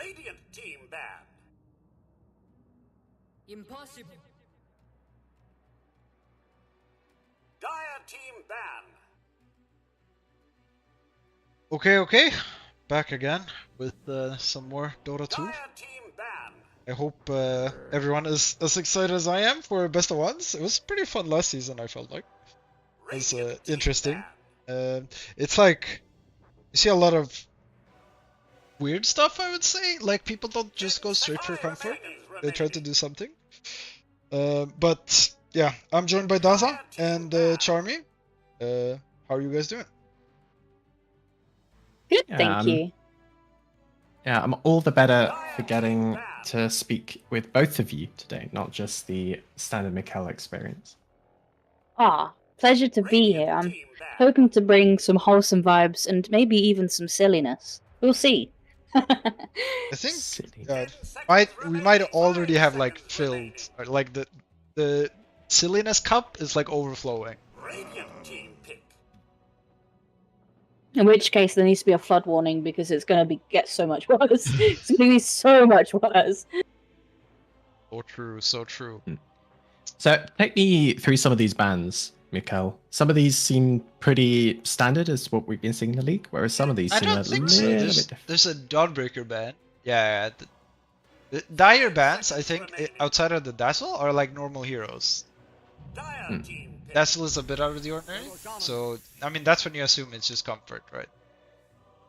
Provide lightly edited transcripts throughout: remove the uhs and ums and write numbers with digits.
Radiant team ban. Impossible. Dire team ban. Okay. Back again with some more Dota 2. Dire team ban. I hope everyone is as excited as I am for Best of Ones. It was pretty fun last season, I felt like. It was interesting. It's like, you see a lot of weird stuff, I would say. Like, people don't just go straight for comfort. They try to do something. But, yeah, I'm joined by Dazza and CHARMIE. How are you guys doing? Good, thank you. Yeah, I'm all the better for getting to speak with both of you today, not just the standard Mikel experience. Ah, pleasure to be here. I'm hoping to bring some wholesome vibes and maybe even some silliness. We'll see. I think we might already have like filled, or like the silliness cup is like overflowing. Radiant team pick. In which case, there needs to be a flood warning because it's going to get so much worse. It's going to be so much worse. So true, so true. So take me through some of these bans, Mikel. Some of these seem pretty standard as what we've been seeing in the league, whereas some of these seem a little bit different. There's a Dawnbreaker ban. Yeah. The dire bans, I think, outside of the Dazzle, are like normal heroes. Dire team pick. Dazzle is a bit out of the ordinary, so I mean that's when you assume it's just comfort, right?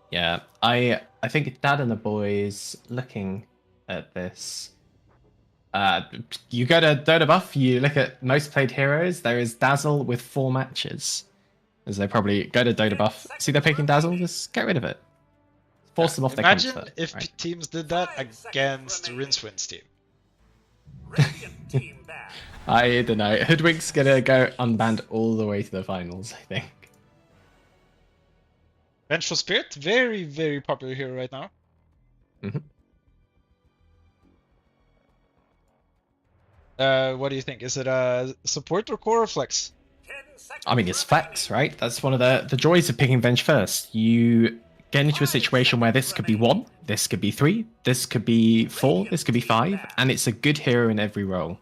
Yeah, I think Dad and the boys looking at this. You go to Dota Buff, you look at most played heroes, there is Dazzle with 4 matches. As they probably go to Dota Buff, see they're picking Dazzle, just get rid of it. Force them off their comfort. Imagine if teams did that against Rinswind's team. Radiant team ban. I don't know. Hoodwink's gonna go unbanned all the way to the finals, I think. Vengeful Spirit, very, very popular hero right now. What do you think? Is it a support or core or flex? 10 seconds. I mean, it's flex, right? That's one of the joys of picking Venge first. You get into a situation where this could be 1, this could be 3, this could be 4, this could be 5, and it's a good hero in every role.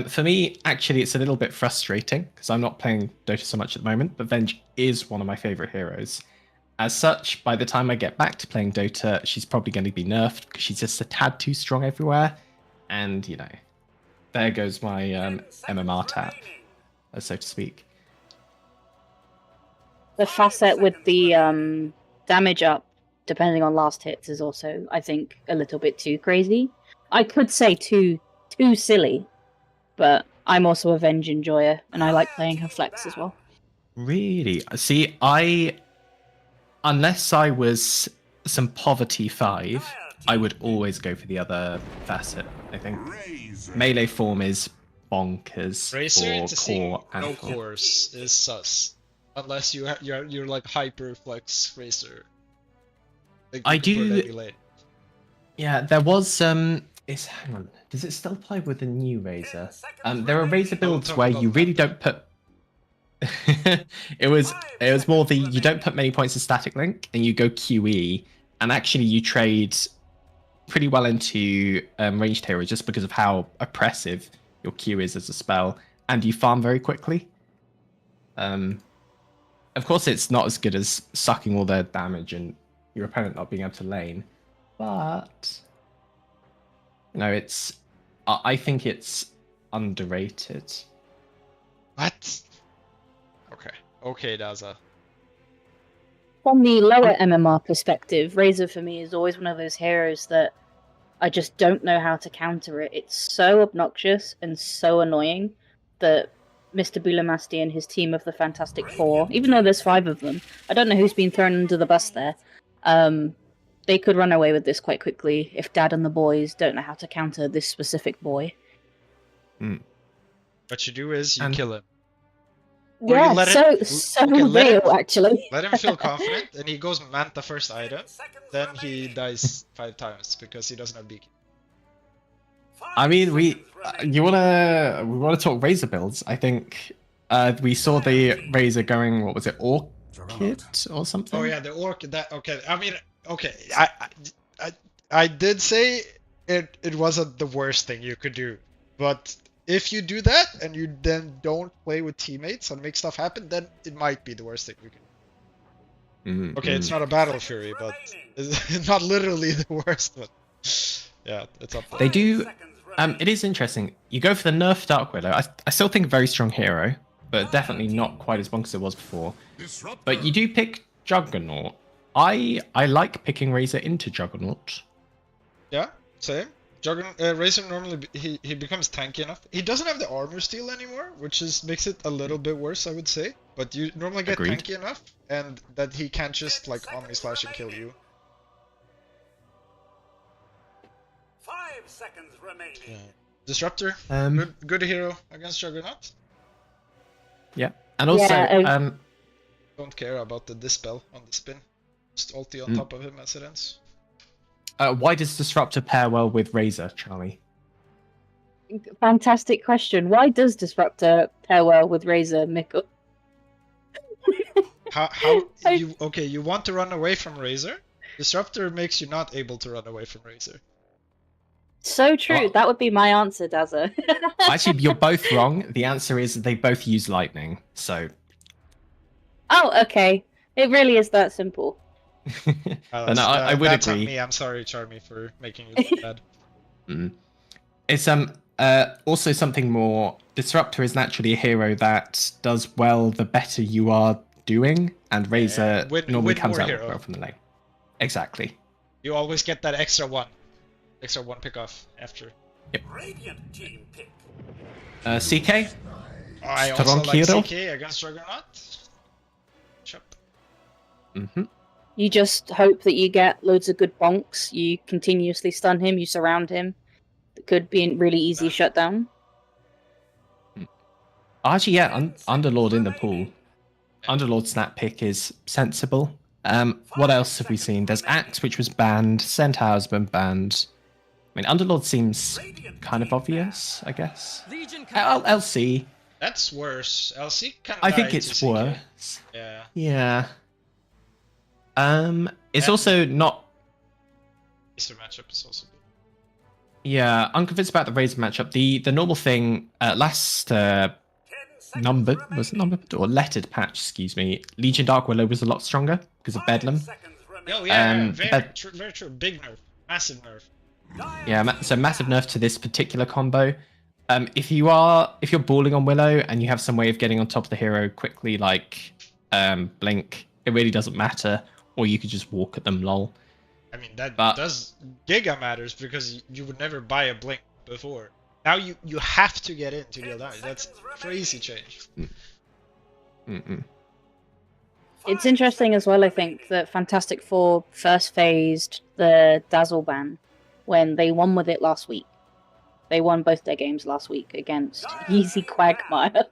For me, actually, it's a little bit frustrating because I'm not playing Dota so much at the moment, but Venge is one of my favorite heroes. As such, by the time I get back to playing Dota, she's probably going to be nerfed because she's just a tad too strong everywhere. And, you know, there goes my MMR tap, so to speak. The facet with the damage up, depending on last hits, is also, I think, a little bit too crazy. I could say too silly, but I'm also a Venge enjoyer, and I like playing her flex as well. Really? See, unless I was some poverty 5, I would always go for the other facet, I think. Melee form is bonkers Racer for core and no core. cores is sus. Unless you're like hyper flex racer. Like, I you can put do. it every lane. Yeah, there was hang on. Does it still apply with the new Razor? There are Razor builds where you really don't put. it was more the you don't put many points in static link and you go QE, and actually you trade pretty well into ranged heroes just because of how oppressive your Q is as a spell, and you farm very quickly. Of course, it's not as good as sucking all their damage and your opponent not being able to lane, but you know, I think it's underrated. What? Okay, Dazza. From the lower MMR perspective, Razor for me is always one of those heroes that I just don't know how to counter it. It's so obnoxious and so annoying that Mr. Bilomasti and his team of the Fantastic Four, even though there's 5 of them, I don't know who's been thrown under the bus there. They could run away with this quite quickly if Dad and the boys don't know how to counter this specific boy. What you do is you kill him. Or Yeah, you let so real, actually. Let him feel confident, and he goes Manta first item. Then he dies 5 times because he doesn't have beacon. I mean, we wanna talk Razor builds. I think we saw the Razor going. What was it, Orchid or something? Oh yeah, the Orchid. That okay. I mean, okay. I did say it wasn't the worst thing you could do, but if you do that and you then don't play with teammates and make stuff happen, then it might be the worst thing you can do. Okay, it's not a battle fury, but it's not literally the worst, but yeah, it's up there. They do. It is interesting. You go for the nerf Dark Widow. I still think a very strong hero, but definitely not quite as bonkers as it was before. But you do pick Juggernaut. I like picking Razor into Juggernaut. Yeah, same. Razor normally he becomes tanky enough. He doesn't have the armor steal anymore, which makes it a little bit worse, I would say. But you normally get Agreed. tanky enough, and that he can't just like omni slash and kill you. 5 seconds remaining. Yeah. Disruptor, good hero against Juggernaut. Yeah, and also Don't care about the dispel on the spin. Just ulti on top of him as it ends. why does Disruptor pair well with Razor, Charlie? Fantastic question. Why does Disruptor pair well with Razor, Mikel? How you want to run away from Razor? Disruptor makes you not able to run away from Razor. So true. Well, that would be my answer, Dazza. Actually, you're both wrong. The answer is they both use lightning. So. Oh, okay. It really is that simple. But no, I would that's agree. On me. I'm sorry, Charmie, for making you look bad. It's also something more. Disruptor is naturally a hero that does well the better you are doing, and Razor normally comes out well from the lane. Exactly. You always get that extra one pick off after. Yep. Radiant team pick. CK. I also like CK against Juggernaut. Chop. You just hope that you get loads of good bonks. You continuously stun him. You surround him. It could be a really easy shutdown. Actually, yeah, Underlord in the pool. Underlord snap pick is sensible. What else have we seen? There's Axe, which was banned. Centaur's been banned. I mean, Underlord seems kind of obvious, I guess. LC. That's worse. LC kind of. I think it's worse. Yeah. Yeah. It's also not. Razor matchup is also good. Yeah, I'm convinced about the Razor matchup. The normal thing last numbered or lettered patch, excuse me. Legion Dark Willow was a lot stronger because of Bedlam. Oh yeah, very true. Big nerf, massive nerf. Yeah, so massive nerf to this particular combo. If you're balling on Willow and you have some way of getting on top of the hero quickly, like Blink, it really doesn't matter. Or you could just walk at them, lol. I mean, that does giga matters because you would never buy a Blink before. Now you have to get in to deal damage. That's crazy change. It's interesting as well, I think, that Fantastic Four first phased the Dazzle ban when they won with it last week. They won both their games last week against Yeezy Quagmire.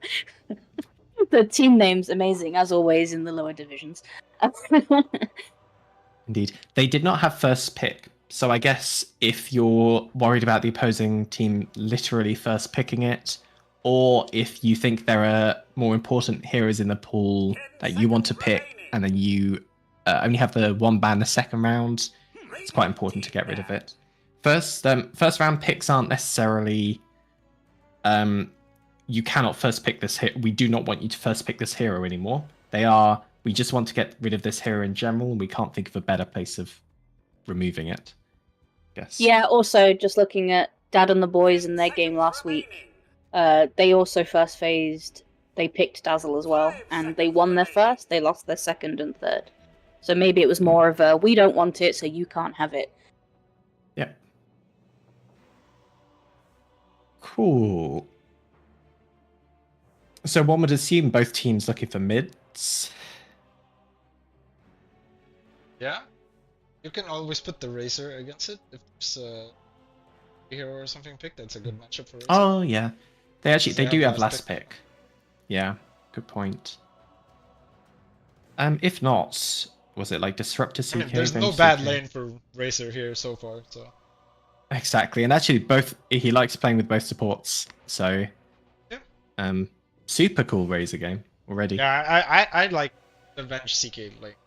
The team name's amazing, as always, in the lower divisions. Indeed. They did not have first pick. So I guess if you're worried about the opposing team literally first picking it, or if you think there are more important heroes in the pool that you want to pick, and then you only have the one ban the second round, it's quite important to get rid of it. First round picks aren't necessarily... you cannot first pick this hero. We do not want you to first pick this hero anymore. They are... We just want to get rid of this hero in general, and we can't think of a better place of removing it. Yes. Yeah, also, just looking at Dad and the boys in their game last week, they also first phased, they picked Dazzle as well, and they won their first, they lost their second and third. So maybe it was more of a, we don't want it, so you can't have it. Yep. Cool. So one would assume both teams looking for mids. Yeah. You can always put the Razor against it if there's a hero or something picked. That's a good matchup for Razor. Oh yeah, they do have last pick. Yeah, good point. If not, was it like Disruptor CK? I mean, there's no bad lane for Razor here so far, so. Exactly, and actually he likes playing with both supports, so yeah. Super cool Razor game already. Yeah, I like the Venge CK like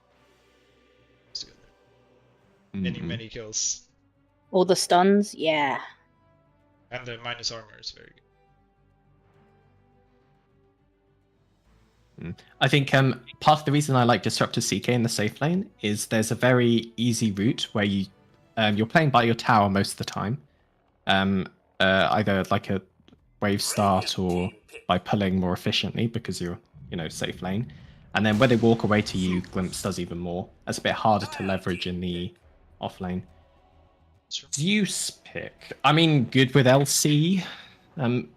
many kills. All the stuns, yeah. And the minus armor is very good. I think part of the reason I like Disruptor CK in the safe lane is there's a very easy route where you're playing by your tower most of the time, either like a wave start or by pulling more efficiently because you're safe lane, and then when they walk away to you, Glimpse does even more. That's a bit harder to leverage in the off lane. Zeus pick, I mean, good with LC,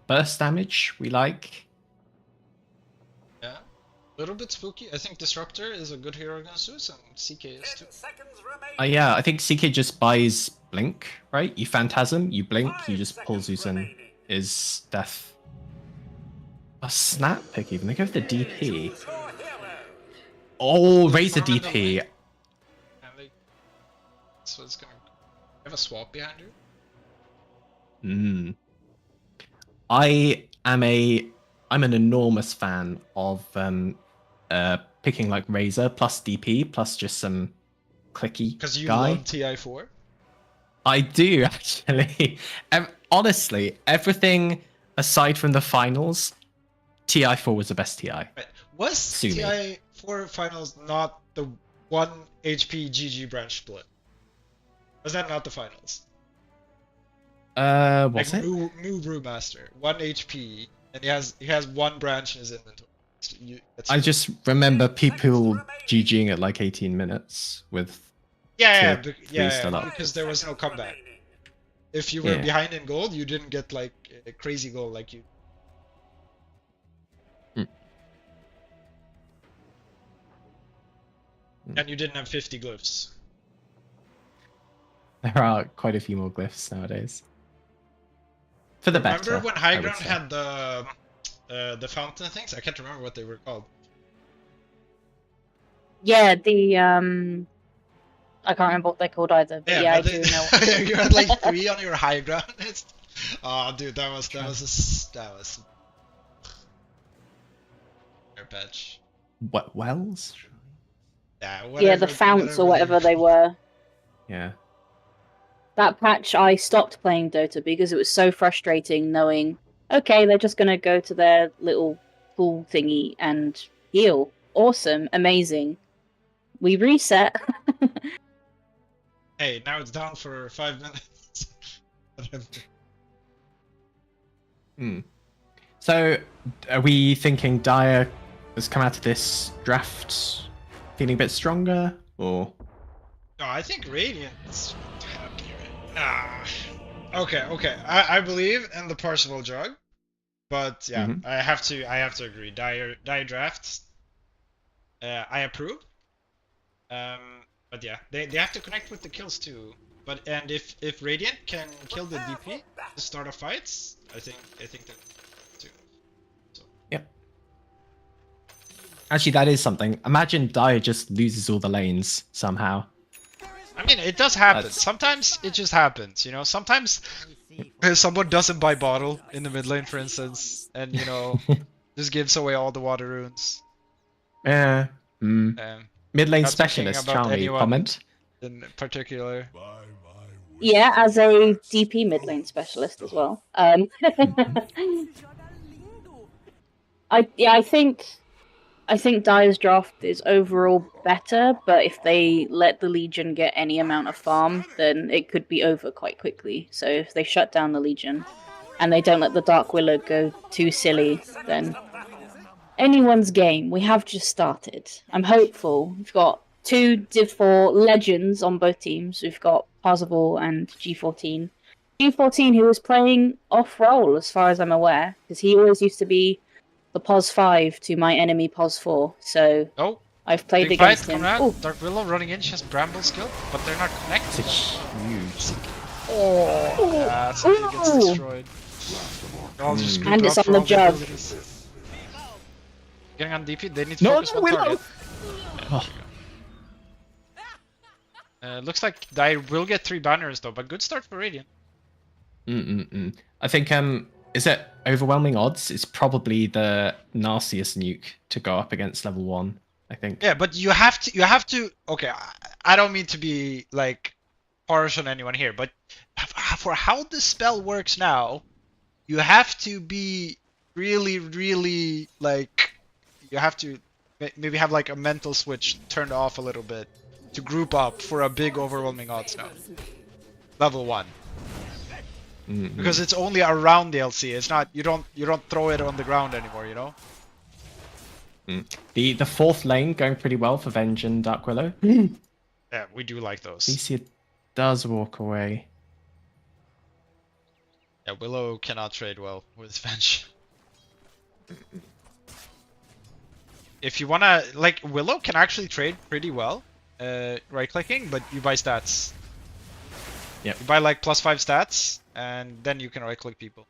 burst damage we like. Yeah. A little bit spooky. I think Disruptor is a good hero against Zeus, and CK is too. Yeah, I think CK just buys Blink, right? You Phantasm, you Blink, you just pull Zeus in. Is death a snap pick even? They go for the DP. Oh, raise the DP. So it's gonna have a swap behind you. I'm an enormous fan of picking like Razor plus DP plus just some clicky Because you guy. love TI4. I do actually. Honestly, everything aside from the finals, TI4 was the best TI. Right. Was Sue me. TI4 finals not the 1 HP GG branch split? Was that not the finals? What's like it? Moo Brewmaster, 1 HP, and he has 1 branch in his inventory. I just remember people GGing at like 18 minutes with yeah, still up. because there was no comeback. If you were behind in gold, you didn't get like a crazy goal like you. And you didn't have 50 glyphs. There are quite a few more glyphs nowadays. For the better. Remember when High Ground had the fountain things? I can't remember what they were called. Yeah, the I can't remember what they're called either. But yeah, I do know. You had like 3 on your High Ground. Oh, dude, that was their patch. What wells? Yeah, Yeah, the founts or whatever they were. Yeah. That patch, I stopped playing Dota because it was so frustrating knowing, okay, they're just gonna go to their little pool thingy and heal. Awesome, amazing. We reset. Hey, now it's down for 5 minutes. So, are we thinking Dire has come out of this draft feeling a bit stronger, or? No, I think Radiant's... Okay. I believe in the Parzival jug, but yeah, I have to agree. Dire draft. I approve. But yeah, they have to connect with the kills too. And if Radiant can kill the DP to start a fight, I think that too. So. Yep. Actually, that is something. Imagine Dire just loses all the lanes somehow. I mean, it does happen. Sometimes it just happens, you know. Sometimes someone doesn't buy bottle in the mid lane, for instance, and just gives away all the water runes. Yeah. Mid lane specialist, CHARMIE, comment. In particular. Yeah, as a DP mid lane specialist as well. I think Dire's draft is overall better, but if they let the Legion get any amount of farm, then it could be over quite quickly. So if they shut down the Legion, and they don't let the Dark Willow go too silly, then anyone's game. We have just started. I'm hopeful. We've got 2 Div 4 legends on both teams. We've got Parzival and G14. G14 who was playing off-role as far as I'm aware, because he always used to be the Pos 5 to my enemy Pos 4, so I've played against him. Dark Willow running in, she has Bramble skill, but they're not connected. It's huge. Yeah, something gets destroyed. And it's on the jug. Getting on DP, they need to focus on target. Looks like Dire will get 3 banners though, but good start for Radiant. I think is it overwhelming odds? It's probably the nastiest nuke to go up against level 1, I think. Yeah, but you have to. Okay, I don't mean to be like harsh on anyone here, but for how the spell works now, you have to be really, really like you have to maybe have like a mental switch turned off a little bit to group up for a big overwhelming odds now. Level 1. Because it's only around the LC. It's not you don't throw it on the ground anymore, you know? The fourth lane going pretty well for Venge and Dark Willow. Yeah, we do like those. Alicia does walk away. Yeah, Willow cannot trade well with Venge. If you wanna like Willow can actually trade pretty well, right clicking, but you buy stats. Yep. You buy like +5 stats, and then you can right click people.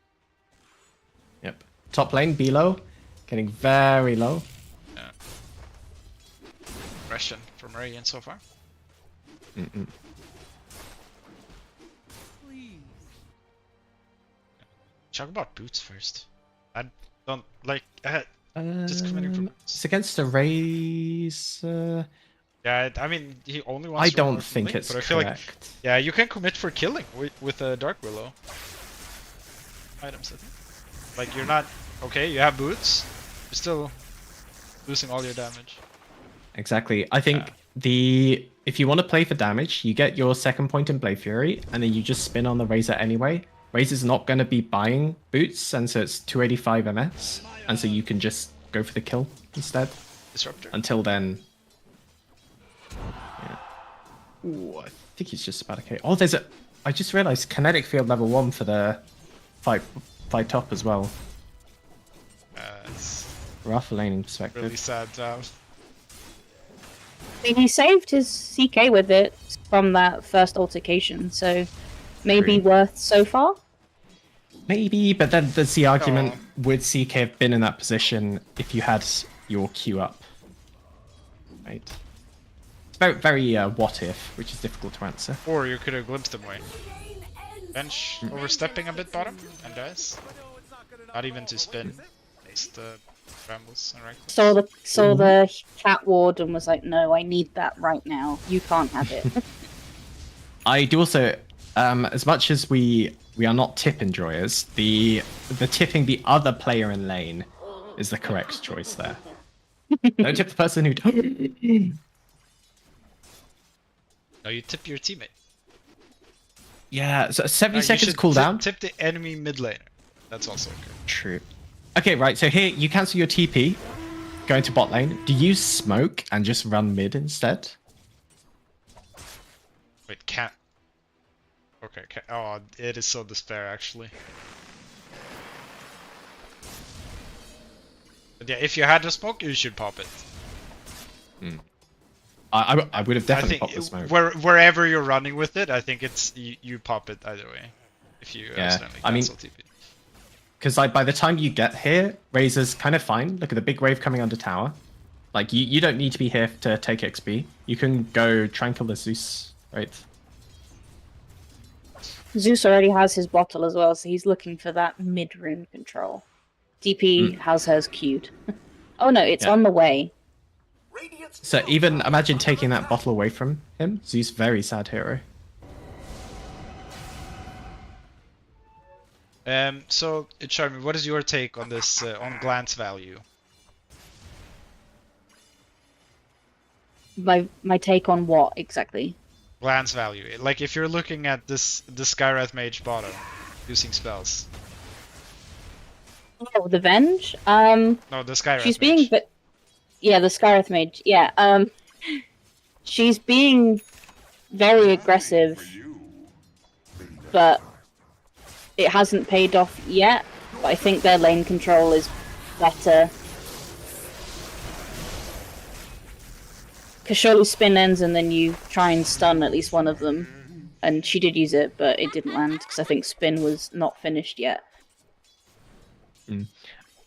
Yep. Top lane, below, getting very low. Yeah. Aggression from Radiant so far. Talk about boots first. I don't like just committing for boots. It's against a raise. Yeah, I mean he only wants. I to don't run think link, it's but I feel correct. like yeah, you can commit for killing with a Dark Willow. Items, I think. Like you're not okay. You have boots. You're still losing all your damage. Exactly. I think if you want to play for damage, you get your second point in Blade Fury, and then you just spin on the Razor anyway. Razor's not going to be buying boots, and so it's 285 MS, and so you can just go for the kill instead. Disruptor. Until then. Yeah. Ooh, I think he's just about okay. Oh, I just realized kinetic field level 1 for the fight top as well. It's Rough laning perspective. really sad to have. I mean, he saved his CK with it from that first altercation, so maybe worth so far. Maybe, but then there's the argument, would CK have been in that position if you had your Q up? Right. It's very, very what if, which is difficult to answer. Or you could have glimpsed him away. Bench overstepping a bit bottom and dies. Not even to spin. Just rambles and right clicks. Saw the cat ward and was like, no, I need that right now. You can't have it. I do also, as much as we are not tip enjoyers, the tipping the other player in lane is the correct choice there. Don't tip the person who. No, you tip your teammate. Yeah, so 70 No, seconds cooldown. Tip the enemy mid laner. That's also okay. True. Okay, right. So here you cancel your TP, go into bot lane. Do you smoke and just run mid instead? Wait, can't. Okay, oh, it is so despair actually. But yeah, if you had to smoke, you should pop it. I would have definitely popped the smoke. Wherever you're running with it, I think it's you pop it either way. If you accidentally cancel TP. Because like by the time you get here, Razor's kind of fine. Look at the big wave coming under tower. Like you don't need to be here to take XP. You can go try and kill the Zeus, right? Zeus already has his bottle as well, so he's looking for that mid-room control. DP has hers queued. Oh no, it's on the way. So even imagine taking that bottle away from him. Zeus, very sad hero. So Charmie, what is your take on this on glance value? My take on what exactly? Glance value. Like if you're looking at the Skywrath Mage bottom using spells. Oh, the Venge? No, the Skywrath she's Mage. being yeah, the Skywrath Mage. Yeah, she's being very aggressive, but it hasn't paid off yet. But I think their lane control is better. Because surely spin ends and then you try and stun at least one of them. And she did use it, but it didn't land because I think spin was not finished yet.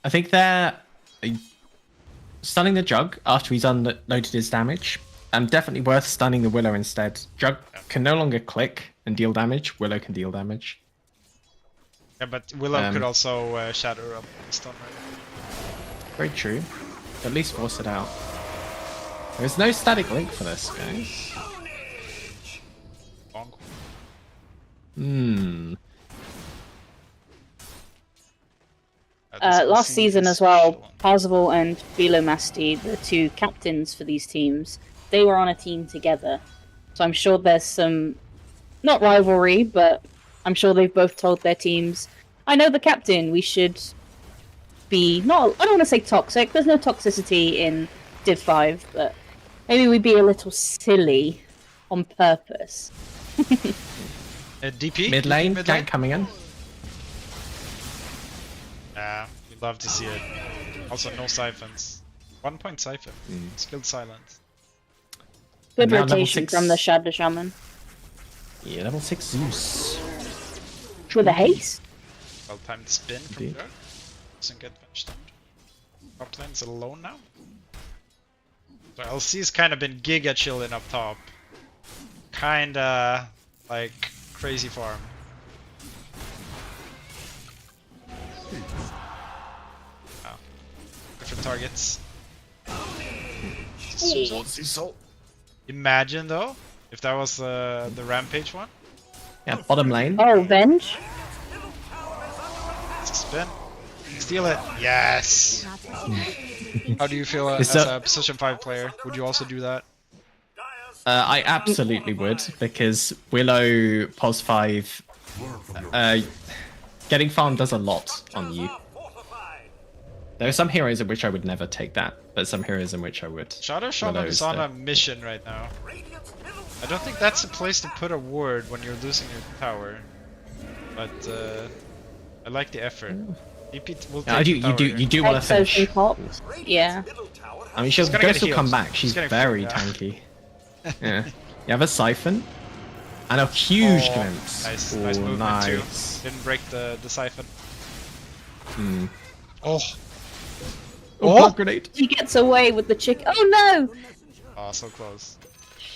I think they're stunning the Jug after he's unloaded his damage. Definitely worth stunning the Willow instead. Jug can no longer click and deal damage. Willow can deal damage. Yeah, but Willow could also shatter up the stun right. Very true. At least force it out. There's no static link for this, guys. Last season as well, Parzival and Bilomasti, the two captains for these teams, they were on a team together. So I'm sure there's some, not rivalry, but I'm sure they've both told their teams, I know the captain, we should be, not, I don't want to say toxic, there's no toxicity in Div 5, but maybe we'd be a little silly on purpose. DP? Mid lane, gank coming in. We'd love to see it. Also, no siphons. 1 point siphon. Skilled silence. Good rotation from the Shadow Shaman. Yeah, level 6 Zeus. With a haste. Well timed spin from there. Doesn't get punched out. Top lane's alone now. So LC's kind of been giga chilling up top. Kinda like crazy farm. Oh. Different targets. Imagine though, if that was the rampage one. Yeah, bottom lane. Oh, Venge? Spin. Steal it. Yes! How do you feel as a position 5 player? Would you also do that? I absolutely would, because Willow, Pos 5, getting farm does a lot on you. There are some heroes in which I would never take that, but some heroes in which I would. Shadow Shaman is on a mission right now. I don't think that's the place to put a ward when you're losing your tower. But I like the effort. DP will take you do want to finish. Yeah. I mean, she'll Ghost will come back. She's very tanky. Yeah. You have a siphon and a huge glimpse. Nice, ooh, nice movement nice. too. Didn't break the siphon. Oh. Oh! Grenade. He gets away with the chick. Oh no! Oh, so close.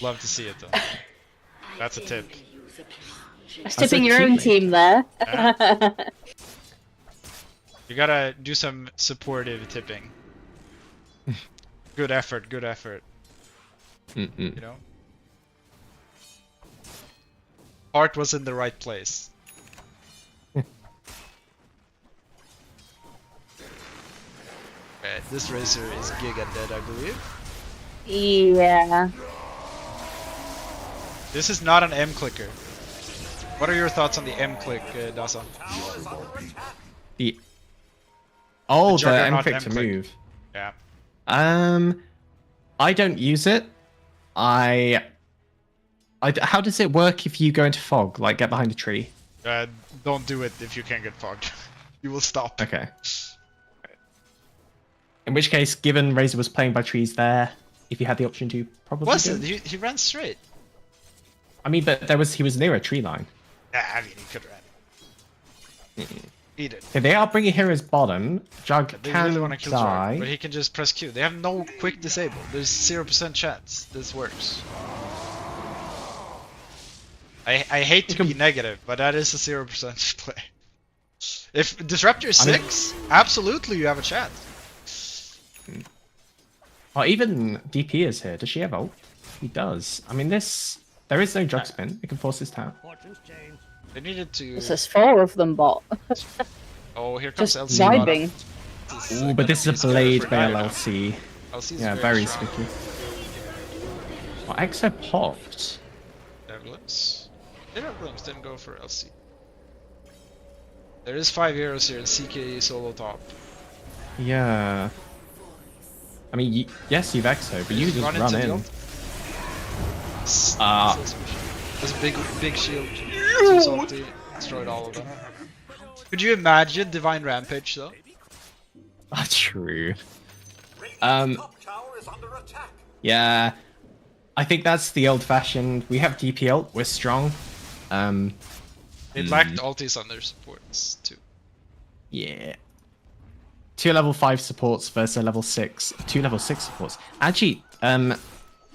Love to see it though. That's a tip. That's tipping your own team there. Yeah. You gotta do some supportive tipping. Good effort, good effort. You know? Heart was in the right place. This racer is giga dead, I believe. Yeah. This is not an M clicker. What are your thoughts on the M click, Dazza? The The M click to move. Yeah. I don't use it. How does it work if you go into fog? Like get behind a tree? Don't do it if you can't get fogged. You will stop. Okay. In which case, given Razor was playing by trees there, if you had the option to, probably. Was it? He ran straight. I mean, but he was near a tree line. Yeah, I mean, he could run. Eat it. Okay, they are bringing heroes bottom. Jug They can really want to kill die. Jug, but he can just press Q. They have no quick disable. There's 0% chance this works. I hate to be negative, but that is a 0% play. If Disruptor is 6, absolutely you have a chance. Oh, even DP is here. Does she have ult? He does. I mean, there is no Jug spin. It can force his tower. They needed to. There's 4 of them bot. Oh, here comes Just LC. vibing. Ooh, but this is a Blade Bale LC. LC's Yeah, very strong. sticky. Oh, Exo popped. Devlins. Devlins didn't go for LC. There is 5 heroes here and CK solo top. Yeah. I mean, yes, you've Exo, but you just run into in. There's a big shield. Salty. Destroyed all of them. Could you imagine Divine Rampage though? True. Yeah. I think that's the old-fashioned. We have DP ult. We're strong. It lacked ultis on their supports too. Yeah. 2 level 5 supports versus a level 6. 2 level 6 supports. Actually,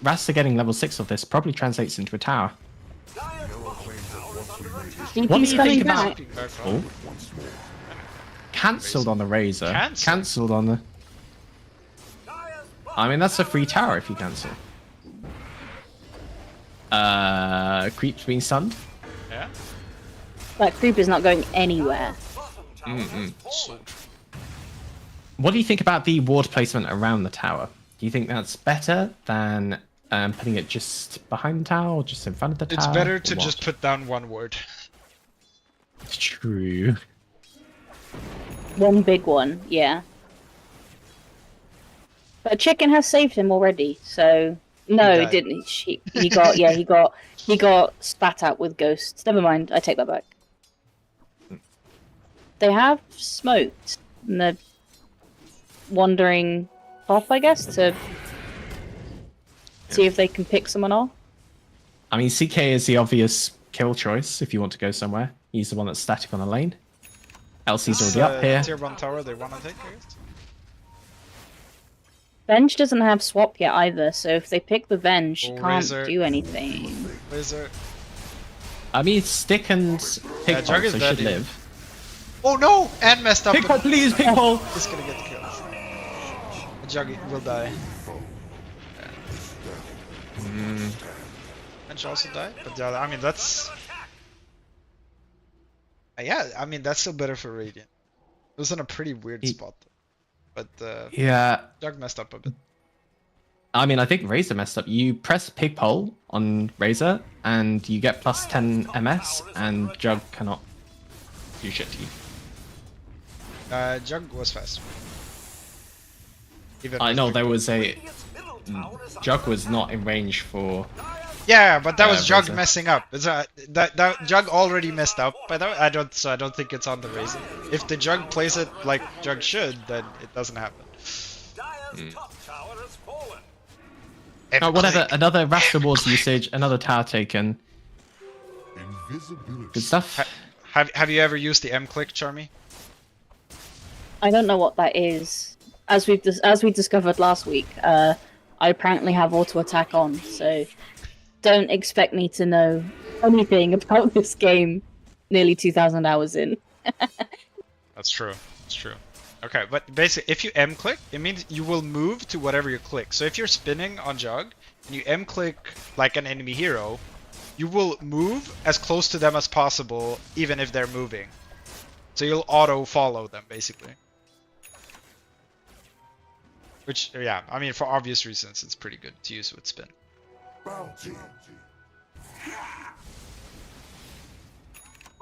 Rasta getting level 6 of this probably translates into a tower. What do you think about? Oh. Cancelled on the Razor. Cancelled on the. I mean, that's a free tower if you cancel. Creeps being stunned. Yeah. That creep is not going anywhere. What do you think about the ward placement around the tower? Do you think that's better than putting it just behind the tower or just in front of the tower? It's better to just put down one ward. It's true. One big one, yeah. But Chicken has saved him already, so no, he didn't. He got he got spat out with ghosts. Never mind, I take that back. They have smoked, and they're wandering off, I guess, to see if they can pick someone off. I mean, CK is the obvious kill choice if you want to go somewhere. He's the one that's static on the lane. LC's already up here. Tier 1 tower they want to take, I guess. Venge doesn't have swap yet either, so if they pick the Venge, she can't Razor. do anything. Razor. I mean, Stick and Pigpole, Jug is so dead, should yeah. live. Oh no! And messed up. Pigpole, please, Pigpole! He's gonna get killed. Jug will die. Venge also died, but yeah, I mean that's. Yeah, I mean that's still better for Radiant. It was in a pretty weird spot, but Yeah. Jug messed up a bit. I mean, I think Razor messed up. You press Pigpole on Razor, and you get plus 10 MS, and Jug cannot do shit to you. Jug was fast. Even I with know Jug. there was a... Jug was not in range for... Yeah, but that was Jug Razor. messing up. It's that Jug already messed up. But I don't think it's on the Razor. If the Jug plays it like Jug should, then it doesn't happen. Oh, whatever. Another Wrath Rewards usage, another tower taken. Good stuff. Have you ever used the M-click, Charmie? I don't know what that is. As we discovered last week, I apparently have auto attack on, so don't expect me to know anything about this game. Nearly 2,000 hours in. That's true. That's true. Okay, but basically, if you M-click, it means you will move to whatever you click. So if you're spinning on Jug and you M-click like an enemy hero, you will move as close to them as possible, even if they're moving. So you'll auto-follow them, basically. Which, yeah, I mean, for obvious reasons, it's pretty good to use with spin.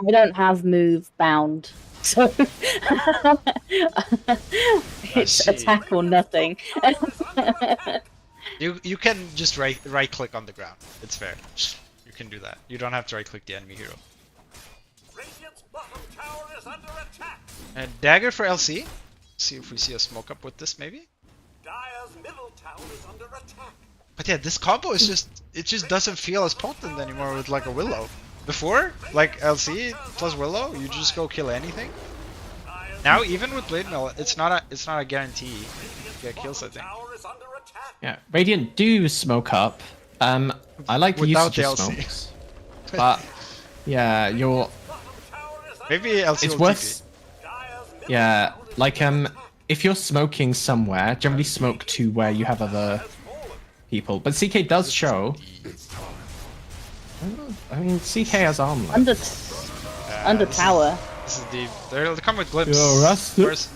I don't have move bound, so it's attack or nothing. You can just right click on the ground. It's fair. You can do that. You don't have to right click the enemy hero. Radiant's bottom tower is under attack. And dagger for LC. See if we see a smoke up with this maybe. Dire's middle tower is under attack. But yeah, this combo is just doesn't feel as potent anymore with like a Willow. Before, like LC plus Willow, you just go kill anything. Now even with Blade Mill, it's not a guarantee you get kills, I think. Tower is under attack. Yeah, Radiant do smoke up. I like the Without usage of the LC. smokes. But, yeah, you're... Maybe LC It's will worth... TP. Yeah, like, if you're smoking somewhere, generally smoke to where you have other people. But CK does show... I mean, CK has armor. Under tower. This is deep. They'll come with glimpse. Yo, Rusty. First.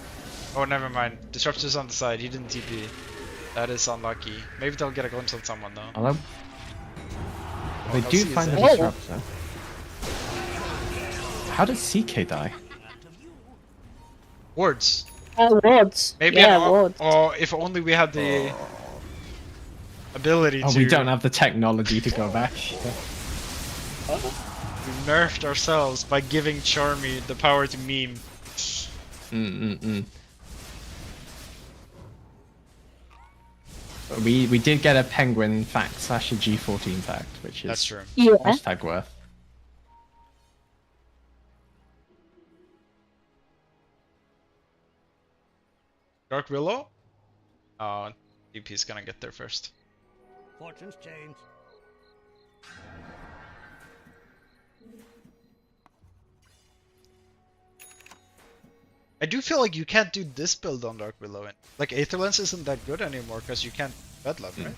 Oh, never mind. Disruptor's on the side. He didn't TP. That is unlucky. Maybe they'll get a glimpse on someone though. Hello? They LC do is find in. a disruptor. How did CK die? Wards. Wards. Maybe yeah, an wards. or if only we had the ability Oh, to. we don't have the technology to go back. We nerfed ourselves by giving Charmie the power to meme. We did get a penguin fact / a G14 fact, which is That's true. Yeah. hashtag worth. Dark Willow? Oh, DP's gonna get there first. Fortunes change. I do feel like you can't do this build on Dark Willow. Like Aetherlens isn't that good anymore because you can't bedlove, right?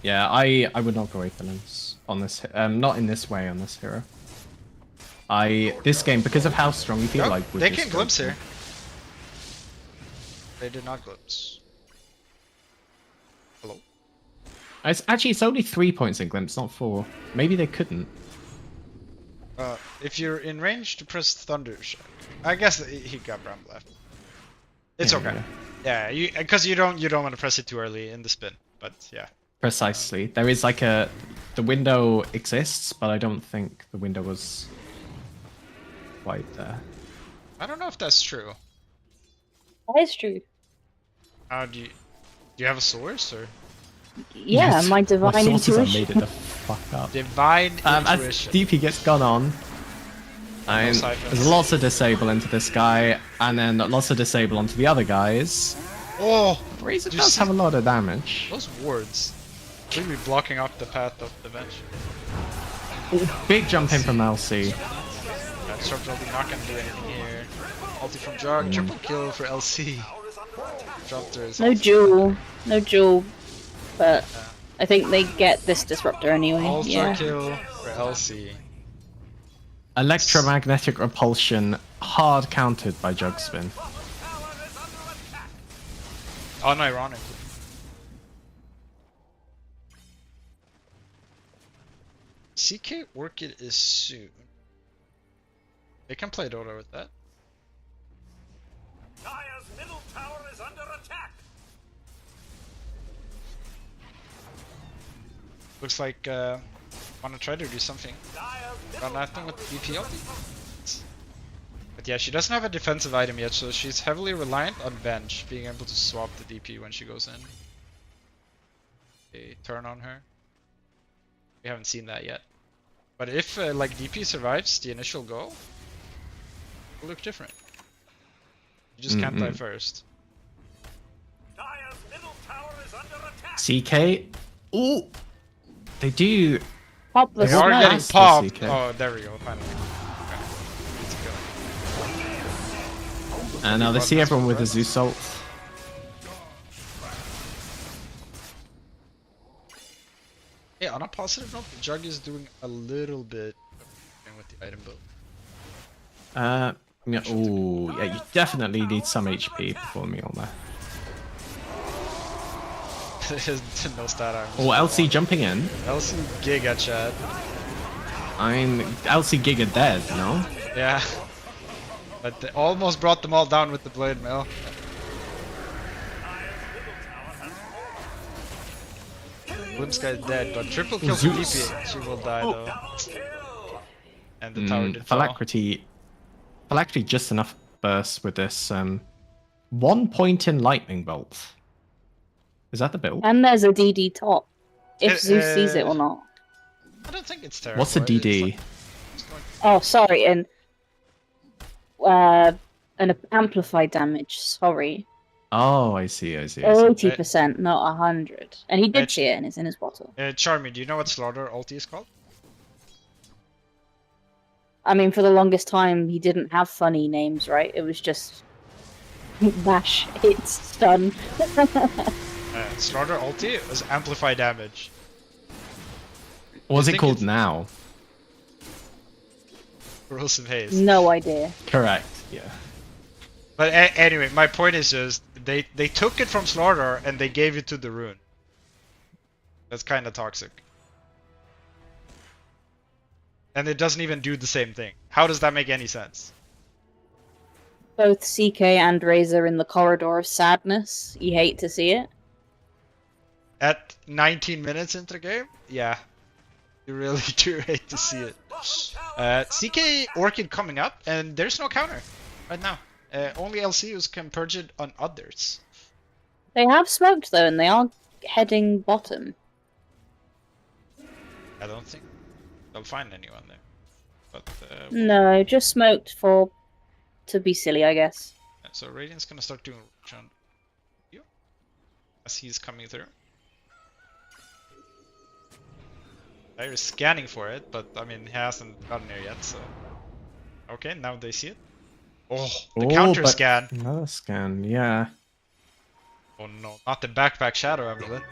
Yeah, I would not go Aetherlens on this. Not in this way on this hero. This game, because of how strong you feel Nope, like with they this can glimpse drug, here. They did not glimpse. Hello? It's only 3 points in glimpse, not 4. Maybe they couldn't. If you're in range to press Thunder Shock, I guess he got Bram left. It's Yeah, okay. Yeah, because you don't want to press it too early in the spin. But yeah. Precisely. There is like the window exists, but I don't think the window was quite there. I don't know if that's true. That is true. How do you have a source or Yeah, Yes, my divine sources I intuition. made it the fuck up. divine As intuition? DP gets gone on, there's lots of disable into this guy, and then lots of disable onto the other guys. Oh, Razor do you does see have a lot of damage. those wards. Really blocking up the path of the bench. Big jump in from LC. Disrupt ulti not gonna do anything here. Ulti from Jog, triple kill for LC. Disruptor is No jewel, but I think they get this disruptor anyway. ultra Yeah. kill for LC. Electromagnetic repulsion, hard countered by Jug Spin. Unironically. CK Orchid is soon. They can play Dota with that. Dire's middle tower is under attack. Looks like wanna try to do something. Got nothing with BP ulti. But yeah, she doesn't have a defensive item yet, so she's heavily reliant on bench being able to swap the DP when she goes in. They turn on her. We haven't seen that yet. But if like DP survives the initial go, it'll look different. You just can't die first. Dire's middle tower is under attack. CK. Ooh! They do. Pop the They are smash. getting Nice, popped. CK. Oh, there we go. Finally. Okay. And now they see everyone with the Zeus ult. Yeah, on a positive note, the Jug is doing a little bit with the item build. Yeah, ooh, yeah, you definitely need some HP before me on there. No stat iron. Oh, LC jumping in. LC Giga chat. I'm LC Giga dead, no? Yeah. But they almost brought them all down with the blade mail. Glimpse guy's dead, but triple kill for Zeus. DP. She will die though. And the tower did fall. Phylactery just enough burst with this 1 point in lightning bolt. Is that the build? And there's a DD top. If It- Zeus sees it or not. I don't think it's terrible. What's a It's DD? like- it's going- Oh, sorry, and an amplified damage. Sorry, Oh, I see. 80%, not 100. And he did Edge. see it, and it's in his bottle. Charmie, do you know what Slaughter ulti is called? I mean, for the longest time, he didn't have funny names, right? It was just bash, hit, stun. Slaughter ulti was amplify damage. What's I it think called it's- now? Corrosive haze. No idea. Correct, yeah. But anyway, my point is just they took it from Slaughter and they gave it to the rune. That's kind of toxic. And it doesn't even do the same thing. How does that make any sense? Both CK and Razor in the corridor of sadness. You hate to see it. At 19 minutes into the game? Yeah. You really do hate to see it. CK Orchid coming up, and there's no counter right now. Only LCUs can purge it on others. They have smoked, though, and they are heading bottom. I don't think they'll find anyone there. But No, just smoked to be silly, I guess. so Radiant's gonna start doing John as he's coming through. They're scanning for it, but I mean he hasn't gotten there yet, so okay, now they see it. Oh, the counter but scan. Another scan, yeah. Oh no, not the backpack shadow amulet.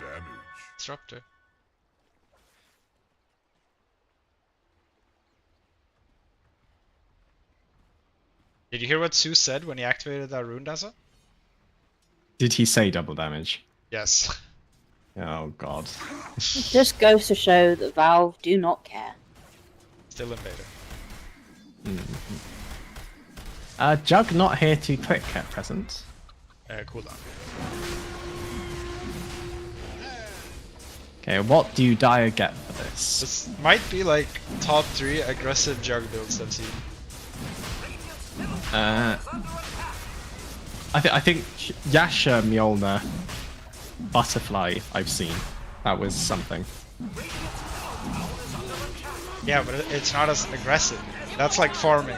Disruptor. Did you hear what Sue said when he activated that rune, Dazza? Did he say double damage? Yes. Oh god. It just goes to show that Valve do not care. Still in beta. Jug not here to click at present. Cooldown. Okay, what do Dire get for this? This might be like top 3 aggressive Jug builds I've seen. I think Yasha, Mjolnir, Butterfly I've seen. That was something. Yeah, but it's not as aggressive. That's like farming.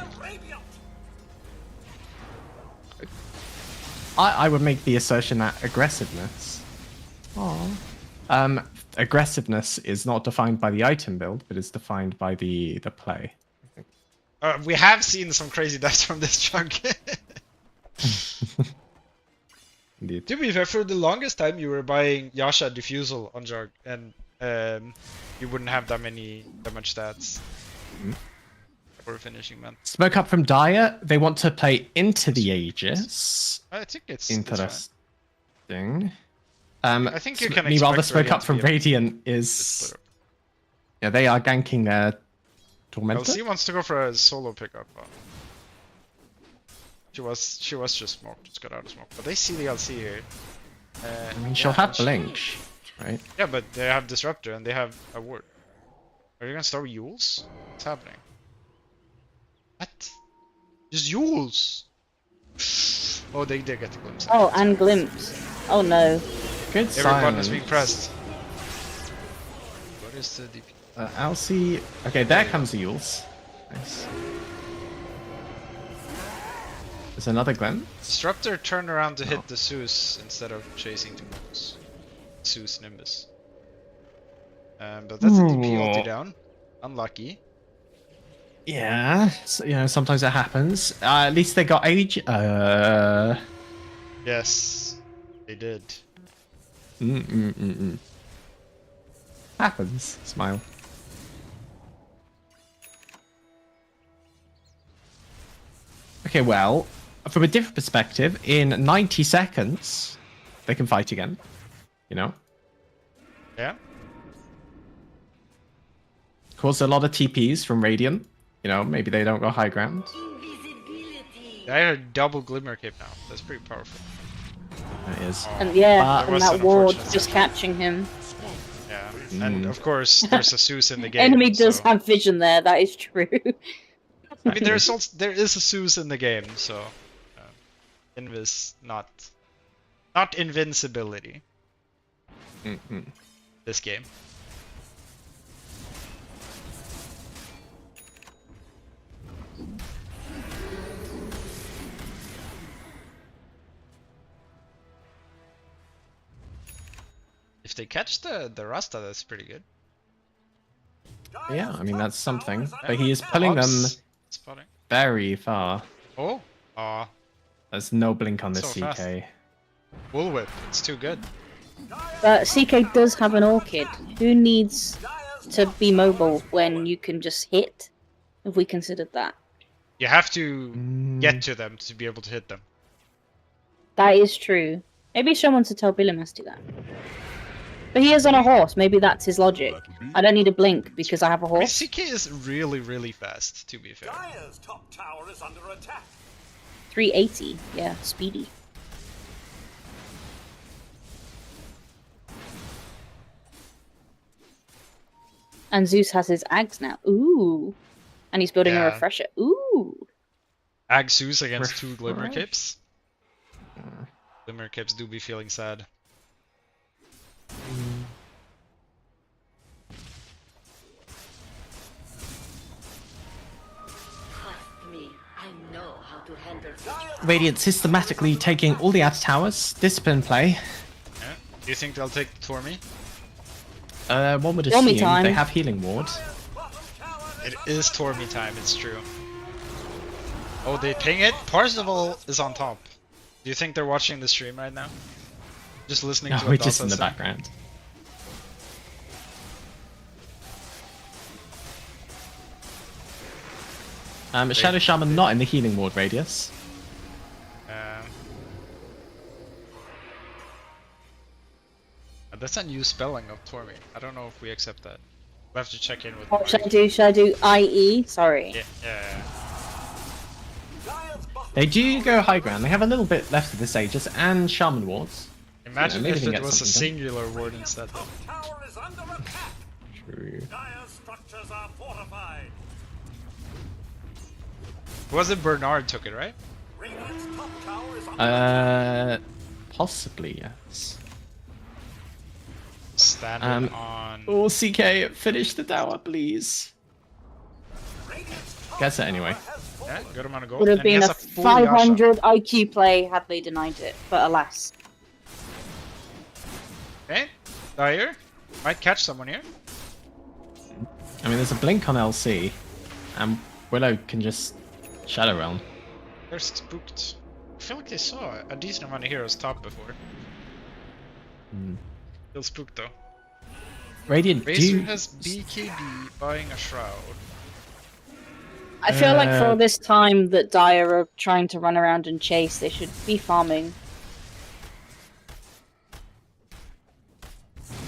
I would make the assertion that aggressiveness. Aggressiveness is not defined by the item build, but is defined by the play. We have seen some crazy deaths from this Jug. Indeed. To be fair, for the longest time you were buying Yasha Diffusal on Jug, and you wouldn't have that much stats for finishing, man. Smoke up from Dire. They want to play into the Aegis. I think it's Interesting. I think you can meanwhile, the expect smoke up from Radiant is. Yeah, they are ganking their Tormentor. LC wants to go for a solo pickup. She was just smoked. Just got out of smoke. But they see the LC here. I mean, she'll have Blink, right? Yeah, but they have Disruptor and they have a ward. Are you gonna start with Yules? What's happening? What? Just Yules! Oh, they did get the glimpse. Oh, and Glimpse. Oh no. Good Everyone is silence. being pressed. What is the DP? Alcy. Okay, there comes the Yules. Nice. There's another Glen. Disruptor turned around to hit the Zeus instead of chasing the Nimbus. Zeus Nimbus. But that's a DP ulti down. Unlucky. Yeah, so, you know, sometimes it happens. At least they got age. Yes, they did. Happens. Smile. Okay, well, from a different perspective, in 90 seconds, they can fight again. You know? Yeah. Caused a lot of TPs from Radiant. You know, maybe they don't go high ground. I had a double Glimmer Cape now. That's pretty powerful. That is. And yeah, There was and an that ward unfortunate just catching him. Yeah, and of course there's a Zeus in the game. Enemy does so- have vision there, that is true. I mean, there is a Zeus in the game, so invis not invincibility. This game. If they catch the Rasta, that's pretty good. Yeah, I mean, that's something. But he is pulling them Spotting. very far. Oh, There's no blink on the So CK. fast. Bullwhip. It's too good. But CK does have an Orchid. Who needs to be mobile when you can just hit? If we considered that. You have to get to them to be able to hit them. That is true. Maybe someone to tell Bilomasti that. But he is on a horse, maybe that's his logic. I don't need a blink because I have a I mean, horse. CK is really, really fast, to be fair. Dire's top tower is under attack. 380, yeah, speedy. And Zeus has his Ags now. Ooh. And he's building a Yeah. refresher. Ooh. Ag Zeus against 2 Glimmer Refresh. Capes. Glimmer Capes do be feeling sad. Trust me, I know how to handle Radiant systematically taking all the outer towers. Discipline play. Yeah. Do you think they'll take Tormi? One would Tormi assume time. they have healing ward. It is Tormi time, it's true. Oh, they ping it? Parzival is on top. Do you think they're watching the stream right now? Just listening No, to we're what just in Dazza the said? background. Shadow Shaman not in the healing ward radius. That's a new spelling of Tormi. I don't know if we accept that. We'll have to check in with. What should I do? Should I do IE? Sorry. Yeah. They do go high ground. They have a little bit left of this Aegis and Shaman wards. Imagine maybe if they it get was a something singular ward instead. Top tower is under attack. True. Dire's structures are fortified. Was it Bernard took it, right? Radiant's top tower is under Possibly, yes. Standing on. Oh, CK, finish the tower, please. Radiant's top Gets it anyway. Yeah, good amount of gold. Would have And he been has a full Yasha. 500 IQ play had they denied it, but alas. Okay, Dire might catch someone here. I mean, there's a blink on LC, and Willow can just Shadow Realm. They're spooked. I feel like they saw a decent amount of heroes top before. Still spooked though. Radiant Razor do... has BKB buying a shroud. I feel like for this time that Dire are trying to run around and chase, they should be farming.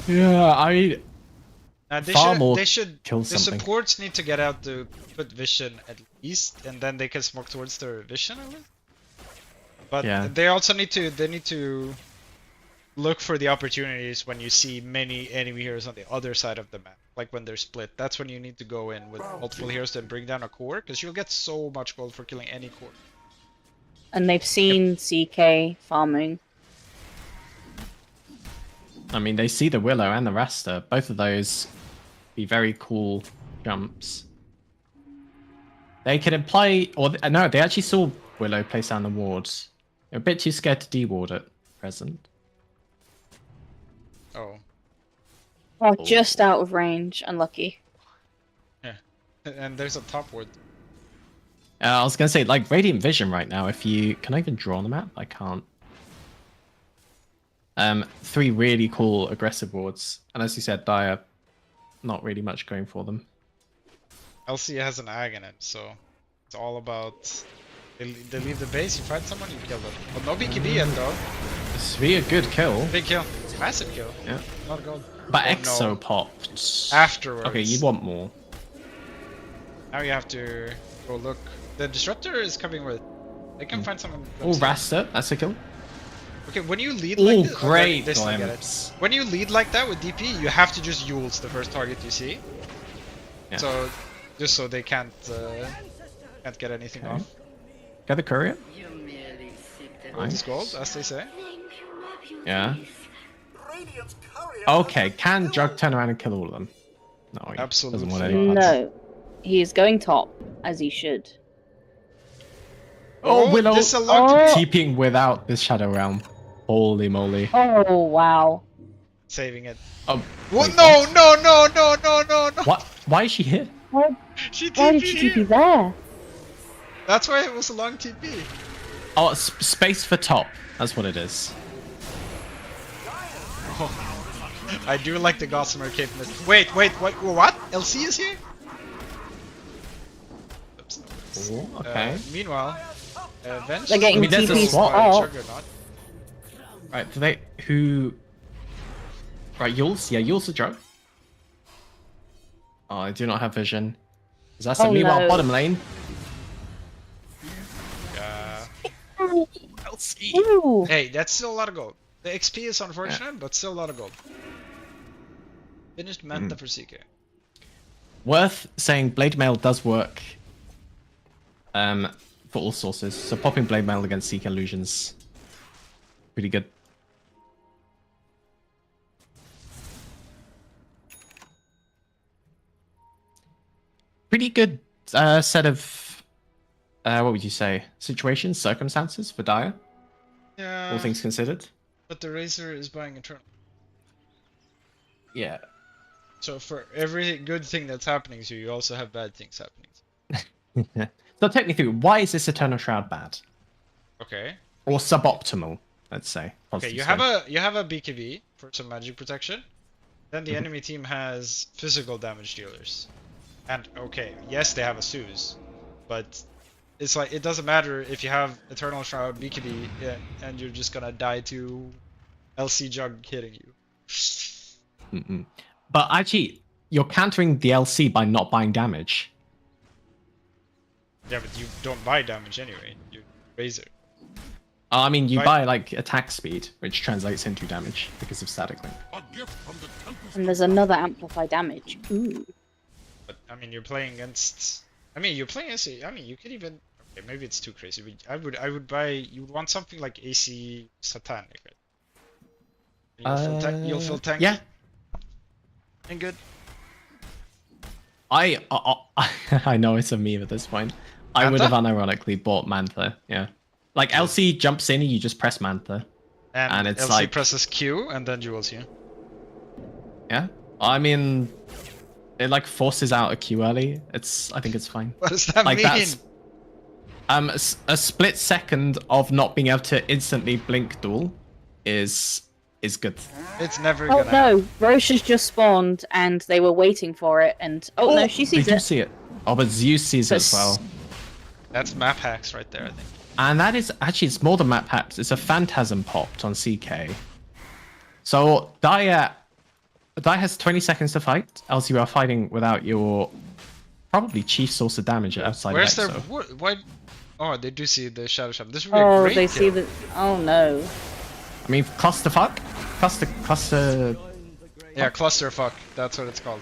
Yeah, I... They should kill the something. supports need to get out to put vision at least, and then they can smoke towards their vision, I guess. But Yeah. they also need to look for the opportunities when you see many enemy heroes on the other side of the map, like when they're split. That's when you need to go in with multiple heroes and bring down a core, because you'll get so much gold for killing any core. And they've seen CK farming. I mean, they see the Willow and the Rasta. Both of those be very cool jumps. They could imply... Or no, they actually saw Willow place down the wards. They're a bit too scared to de-ward at present. Oh. Oh, just out of range. Unlucky. Yeah. And there's a top ward. I was going to say, like, Radiant Vision right now, if you... Can I even draw on the map? I can't. 3 really cool aggressive wards. And as you said, Dire, not really much going for them. LC has an ag in it, so it's all about... They leave the base, you fight someone, you kill them. But no BKB yet though. This would be a good kill. Big kill. Massive kill. Yeah. A lot of gold. But Oh, Exo no. popped. Afterwards. Okay, you want more. Now you have to go look. The disruptor is coming with. They can find someone. Oh, Rasta, that's a kill. Okay, when you lead like Oh, this, great this I get it. glimpse. When you lead like that with DP, you have to just Yules the first target you see. Yeah. So, just so they can't get anything Okay. off. Get the courier. You merely seek the Gold is gold, as they say. Yeah. Radiant's courier. Okay, can Jug turn around and kill all of them? No, he Absolutely. doesn't want any parts. No. He is going top, as he should. Oh, Willow This is a lot to keeping without this Shadow Realm. Holy moly. Oh, wow. saving it. Oh, What? wait, No, no, no, no, no, no, no. What? Why is she here? Why, She why did TP'd she here. keep you there? That's why it was a long TP. Oh, space for top. That's what it is. I do like the Gossamer cape. Wait, what? LC is here? Oops. Oh, okay. Meanwhile, Venge. They're getting I mean, there's a TP'd swap. top. Juggernaut. Right, do they... Who... Right, Yules? Yeah, Yules the Jug. Oh, I do not have vision. That's Oh, meanwhile, no. bottom lane. Ooh. Hey, that's still a lot of gold. The XP is unfortunate, but still a lot of gold. Finished Manta for CK. Worth saying Blade Mail does work for all sources. So popping Blade Mail against Seek Illusions, pretty good. Pretty good set of, what would you say, situations, circumstances for Dire, Yeah. all things considered. But the Razor is buying Eternal. Yeah. So for every good thing that's happening to you, you also have bad things happening. So technically, why is this Eternal Shroud bad? Okay. Or suboptimal, let's say. Okay, positive you spin. have a BKB for some magic protection. Then the enemy team has physical damage dealers. And okay, yes, they have a Suze, but it's like it doesn't matter if you have Eternal Shroud, BKB, and you're just gonna die to LC Jug hitting you. But actually, you're countering the LC by not buying damage. Yeah, but you don't buy damage anyway. You Razor. I mean, you Right. buy like attack speed, which translates into damage because of static link. And there's another amplify damage. Ooh. But I mean, you're playing against. I mean, you're playing AC. I mean, you could even. Okay, maybe it's too crazy. But I would buy. You would want something like AC Satanic, right? You'll feel tanky. Yeah. And good. I know it's a meme at this point. I would have unironically bought Mantha. Yeah. Like LC jumps in and you just press Mantha. And it's LC like presses Q and then duels you. Yeah. I mean, it like forces out a Q early. I think it's fine. What does that Like mean? that's a split second of not being able to instantly blink duel is good. It's never Oh gonna. no, Roche has just spawned and they were waiting for it and no, she sees Did you it. see it? Oh, but Zeus sees it as But well. That's map hacks right there, I think. And that is actually, it's more than map hacks. It's a phantasm popped on CK. So Dai has 20 seconds to fight. Else you are fighting without your probably chief source of damage outside. Where's their of Exo. why? Oh, they do see the shadow shop. This would be a Oh, great they kill. see the. Oh no. I mean, clusterfuck, cluster. Yeah, clusterfuck. That's what it's called.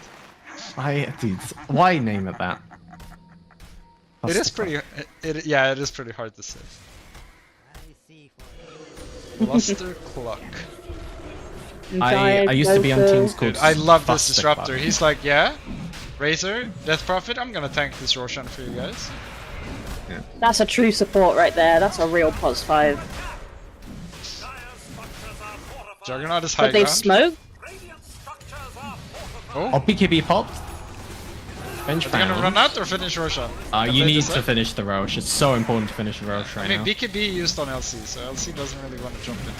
Why name it that? It is Clusterfuck. pretty. Yeah, it is pretty hard to say. Cluster cluck. I used to be on teams called. Dude, I love this Clusterfuck. disruptor. He's like, yeah, Razor, Death Prophet. I'm gonna tank this Roshan for you guys. That's a true support right there. That's a real pos 5. Juggernaut is high But they've ground. smoked. Oh, BKB popped. Bench Are they gonna bound. run out or finish Roshan? Have You they need to decided? finish the Roche. It's so important to finish the Roche I right mean, now. BKB used on LC, so LC doesn't really want to jump in now.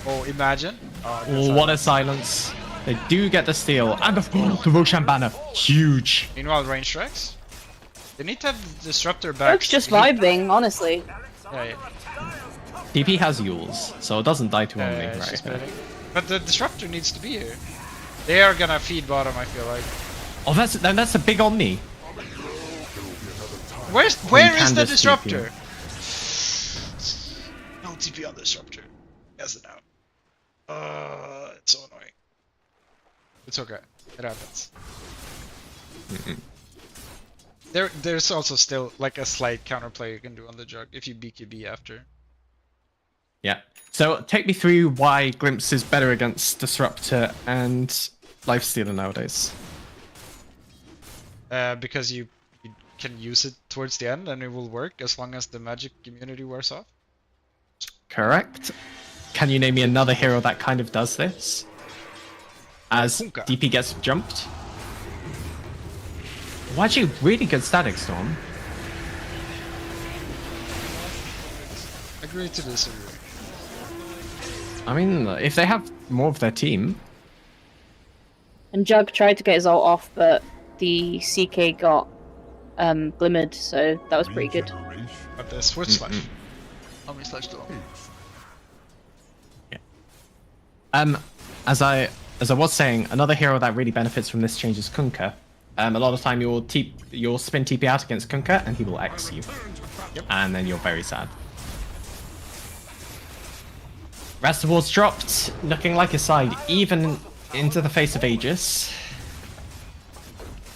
Oh, imagine. Oh, good Oh, what side. a silence. They do get the steal. And the Roshan banner. Huge. Meanwhile, range strikes. They need to have the disruptor back. Roke's just vibing, honestly. Yeah, yeah. DP has Yules, so it doesn't die too early. She's Right. baiting. But the disruptor needs to be here. They are gonna feed bottom, I feel like. Oh, that's a big Omni. Where is can the just disruptor? No TP on the disruptor. Yes it now. It's so annoying. It's okay. It happens. There's also still like a slight counterplay you can do on the jug if you BKB after. Yeah. So take me through why Glimpse is better against Disruptor and Lifestealer nowadays. Because you can use it towards the end and it will work as long as the magic immunity wears off. Correct. Can you name me another hero that kind of does this? As Kunkka. DP gets jumped? Well, actually, really good static storm. Agree to disagree. I mean, if they have more of their team, And Jug tried to get his ult off, but the CK got glimmered, so that was pretty good. But the switch slash. How many slash do as I was saying, another hero that really benefits from this change is Kunkka. A lot of time you'll spin TP out against Kunkka and he will X you. Yep. And then you're very sad. Rest of Wars dropped, looking like a side, even into the face of Aegis.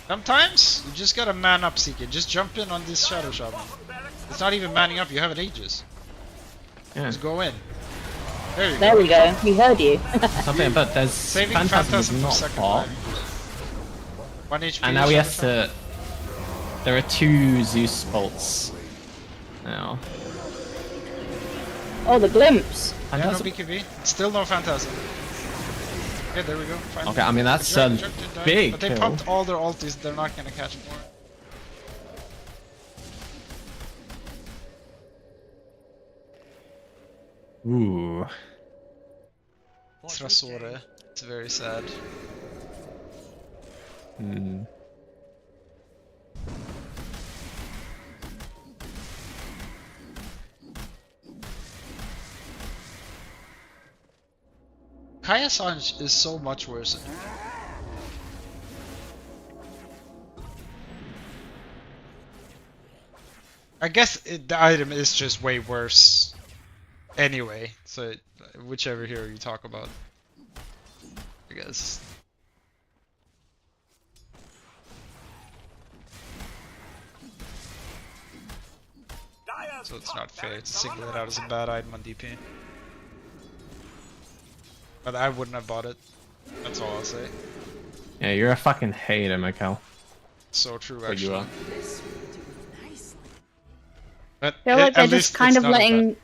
Sometimes you just gotta man up, CK. Just jump in on this shadow shaman. It's not even manning up, you have it ages. Yeah. Just go in. There you There go. we go. He heard you. Something, but there's Saving Phantasm is Phantasm for not second hot. line. 1 HP. And now he has shadow to... There are 2 Zeus bolts now. Oh, the glimpse. shaman. Yeah, no Phantasm? BKB. Still no Phantasm. Okay, there we go. Fine. Okay, I mean, that's Jug a did die, big But they kill. pumped all their ultis, they're not gonna catch more. Ooh. Trasore. It's very sad. Kaya Sanj is so much worse. I guess the item is just way worse anyway, so whichever hero you talk about, I guess. So it's not fair to single it out as a bad item on DP. But I wouldn't have bought it. That's all I'll say. Yeah, you're a fucking hater, Mikel. So true, But actually. you are. But I feel like at they're least just kind it's of not as bad. letting.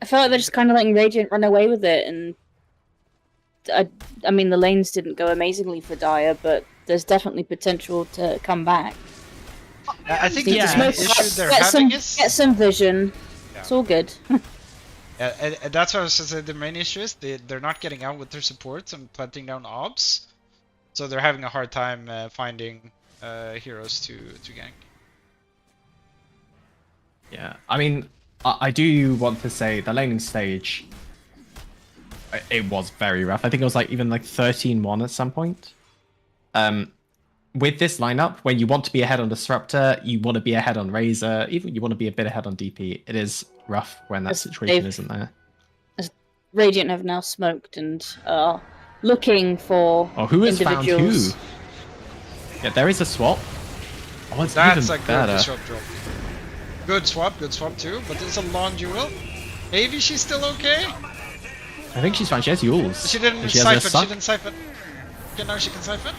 I feel like they're just kind of letting Radiant run away with it, and I mean the lanes didn't go amazingly for Dire, but there's definitely potential to come back. I think Need the to main smoke issue they're get having some, is... get some vision. Yeah. It's all good. And that's what I was saying. The main issue is they're not getting out with their supports and planting down obs, so they're having a hard time finding heroes to gank. Yeah, I mean, I do want to say the laning stage, it was very rough. I think it was like even like 13-1 at some point. With this lineup, when you want to be ahead on Disruptor, you want to be ahead on Razor, even you want to be a bit ahead on DP, it is rough when that situation isn't there. Radiant have now smoked and are looking for Oh, who has found who? individuals. Yeah, there is a swap. Oh, it's That's even a good better. disrupt drop. Good swap too, but it's a long duel. Maybe she's still okay? I think she's fine. She has Yules. She didn't She has a siphon, suck. she didn't siphon. Okay, now she can siphon.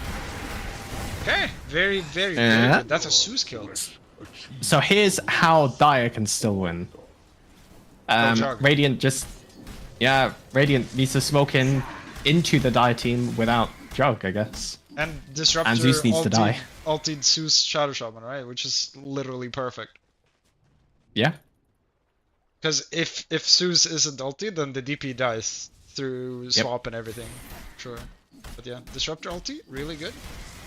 Okay, very, very, very Yeah. good. That's a Zeus kill. So here's how Dire can still win. Jog. Radiant just... Yeah, Radiant needs to smoke into the Dire team without Jug, I guess. And Disruptor And Zeus needs to die. ultied Zeus Shadow Shaman, right? Which is literally perfect. Yeah. Because if Zeus isn't ulti, then the DP dies through swap and everything. Sure. But yeah, Disruptor ulti, really good.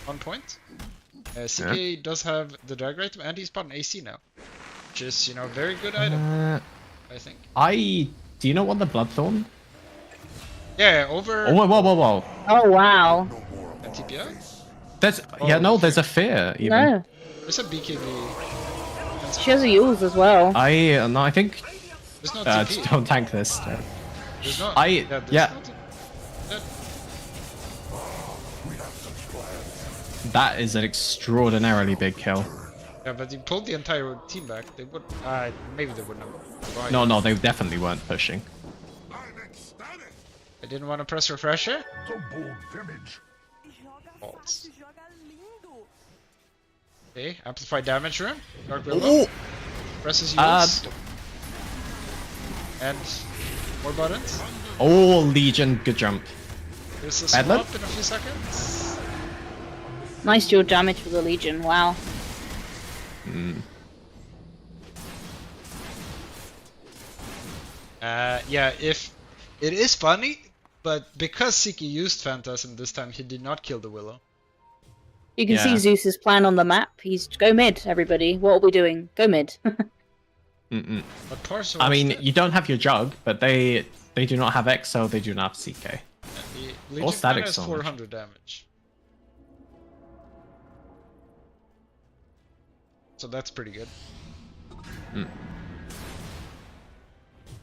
On point. CK does have the drag rate, and he's bought an AC now. Which is, you know, very good item, I think. Do you not want the Bloodthorn? Yeah, over Oh, whoa. Oh wow! TPI. There's... Yeah, no, there's a fear, even. No, There's a BKB. she has a Yules as well. No, I think... There's no just TP. don't tank this. There's no, yeah. there's no TP. That is an extraordinarily big kill. Yeah, but you pulled the entire team back. They would, maybe they wouldn't have survived. No, they definitely weren't pushing. I didn't want to press refresher. False. Okay, amplify damage room. Dark Willow. Presses use. And more buttons. Oh, Legion, good jump. There's a Badland? swap in a few seconds. Nice dual damage for the Legion. Wow. Yeah, if it is funny, but because Siki used Phantasm this time, he did not kill the Willow. You can Yeah. see Zeus's plan on the map. He's go mid, everybody. What are we doing? Go mid. But Parzival. I mean, you don't have your Jug, but they do not have Exo, they do not have CK. the Legion static kinda has summon. 400 damage. So that's pretty good.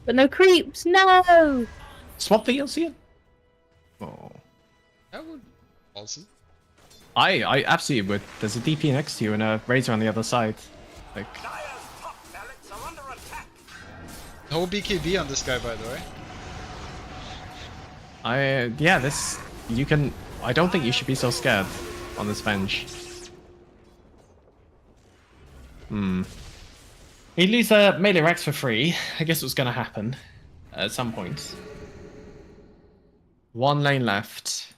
But no creeps. No. Swap the Ilsean? Oh. I would also. I absolutely would. There's a DP next to you and a Razor on the other side. Like, Dire's top barracks are under attack. No BKB on this guy, by the way. I don't think you should be so scared on this bench. He'd lose a melee Rex for free. I guess it was gonna happen at some point. One lane left.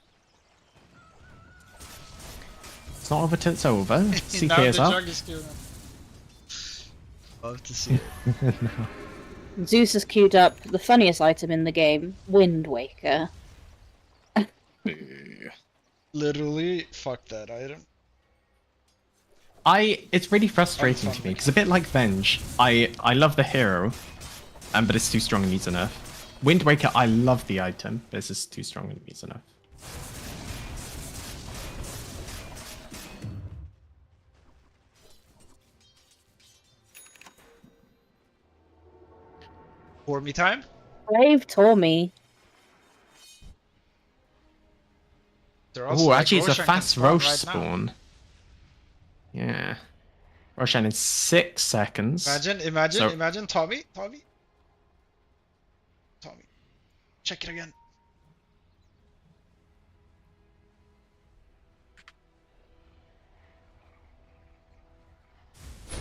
It's not over till it's over. CK Now is the up. jug is queued up. Love to see it. Zeus has queued up the funniest item in the game, Wind Waker. Literally, fuck that item. It's really frustrating to me because a bit like Venge, I love the hero, but it's too strong and needs a nerf. Windbreaker, I love the item. This is too strong enemies enough. For me time? Brave Tormy. Oh, actually, it's a Roshan can fast spawn Roche right now. spawn. Yeah. Roshan in 6 seconds. Imagine Tommy. Check it again.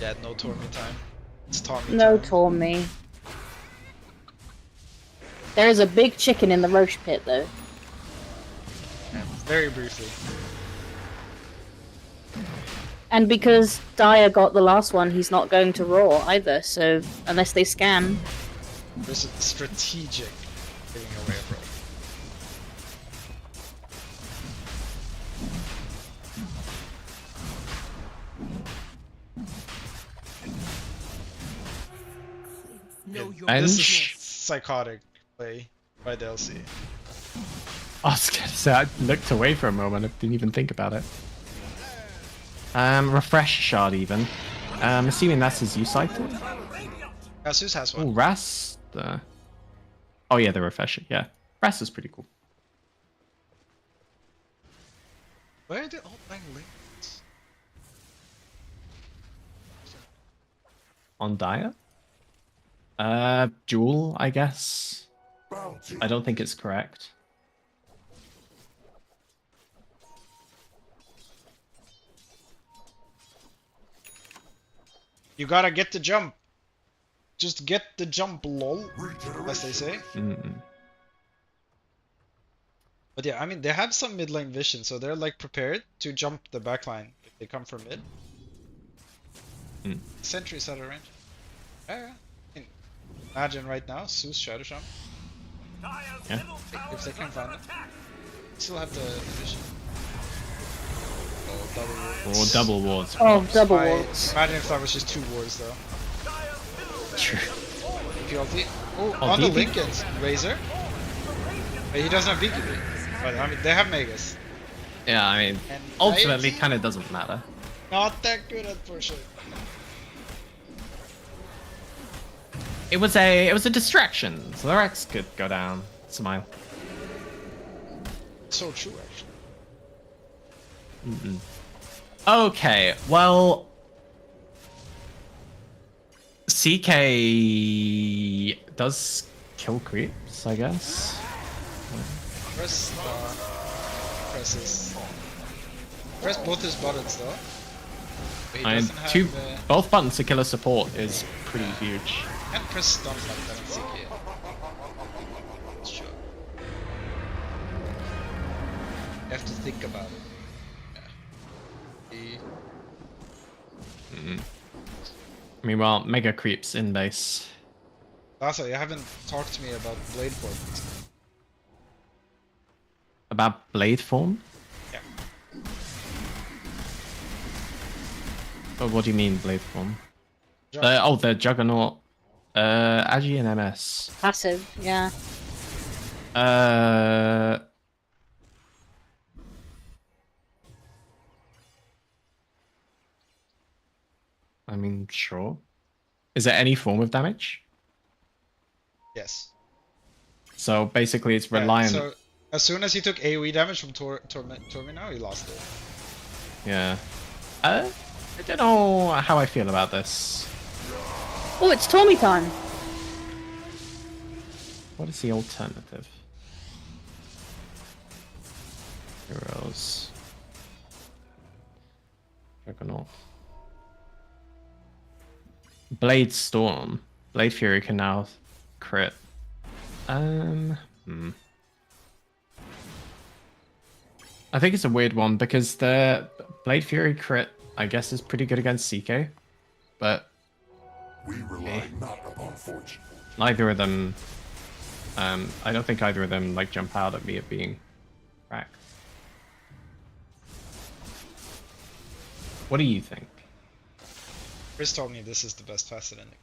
Yeah, no Tormy time. It's Tommy No time. Tormy. There is a big chicken in the Roche pit, though. Yeah, very briefly. And because Dyer got the last one, he's not going to Raw either, so unless they scan. This is strategic giving away a bro. This is Bench. psychotic play by DLC. I was gonna say, I looked away for a moment. I didn't even think about it. Refresh shard even. Assuming that's his use item. Asus has Oh, one. Rast. Oh yeah, the refresher. Yeah, Rast is pretty cool. Where are they all playing links? On Dyer. Jewel, I guess. I don't think it's correct. You gotta get the jump. Just get the jump, lol. As they say. But yeah, I mean, they have some mid lane vision, so they're like prepared to jump the backline if they come from mid. Sentry's out of range. Yeah. I mean, imagine right now, Zeus Shadow Jump. Yeah. If they can find them. Still have the vision. Oh, double Or wards. double wards. Oh, double I- wards. Imagine if that was just 2 wards though. True. If you ulti. Oh, Oh, on the DP. Lincolns. Razor. But he doesn't have BKB. But I mean, they have Megas. Yeah, I mean, And ultimately, Diet? kind of doesn't matter. Not that good at pushing. It was a distraction, so the Rex could go down. Smile. So true, actually. Okay, well, CK does kill creeps, I guess. Press presses. Press both his buttons though. But he And doesn't have both buttons to kill a support is pretty huge. can't press stun like that in CK. Sure. You have to think about it. Yeah. Meanwhile, mega creeps in base. Also, you haven't talked to me about blade forms. About blade form? Yeah. Oh, what do you mean blade form? Jug- The Juggernaut. Agi and MS. Passive, yeah. I mean, sure. Is there any form of damage? Yes. So basically, it's Yeah, reliant. so as soon as he took AoE damage from Tormina, he lost it. Yeah. I don't know how I feel about this. Oh, it's Tommy time. What is the alternative? Heroes. Juggernaut. Blade Storm. Blade Fury can now crit. I think it's a weird one because the Blade Fury crit, I guess, is pretty good against CK, but neither of them. I don't think either of them like jump out at me at being cracked. What do you think? Chris told me this is the best facet ending.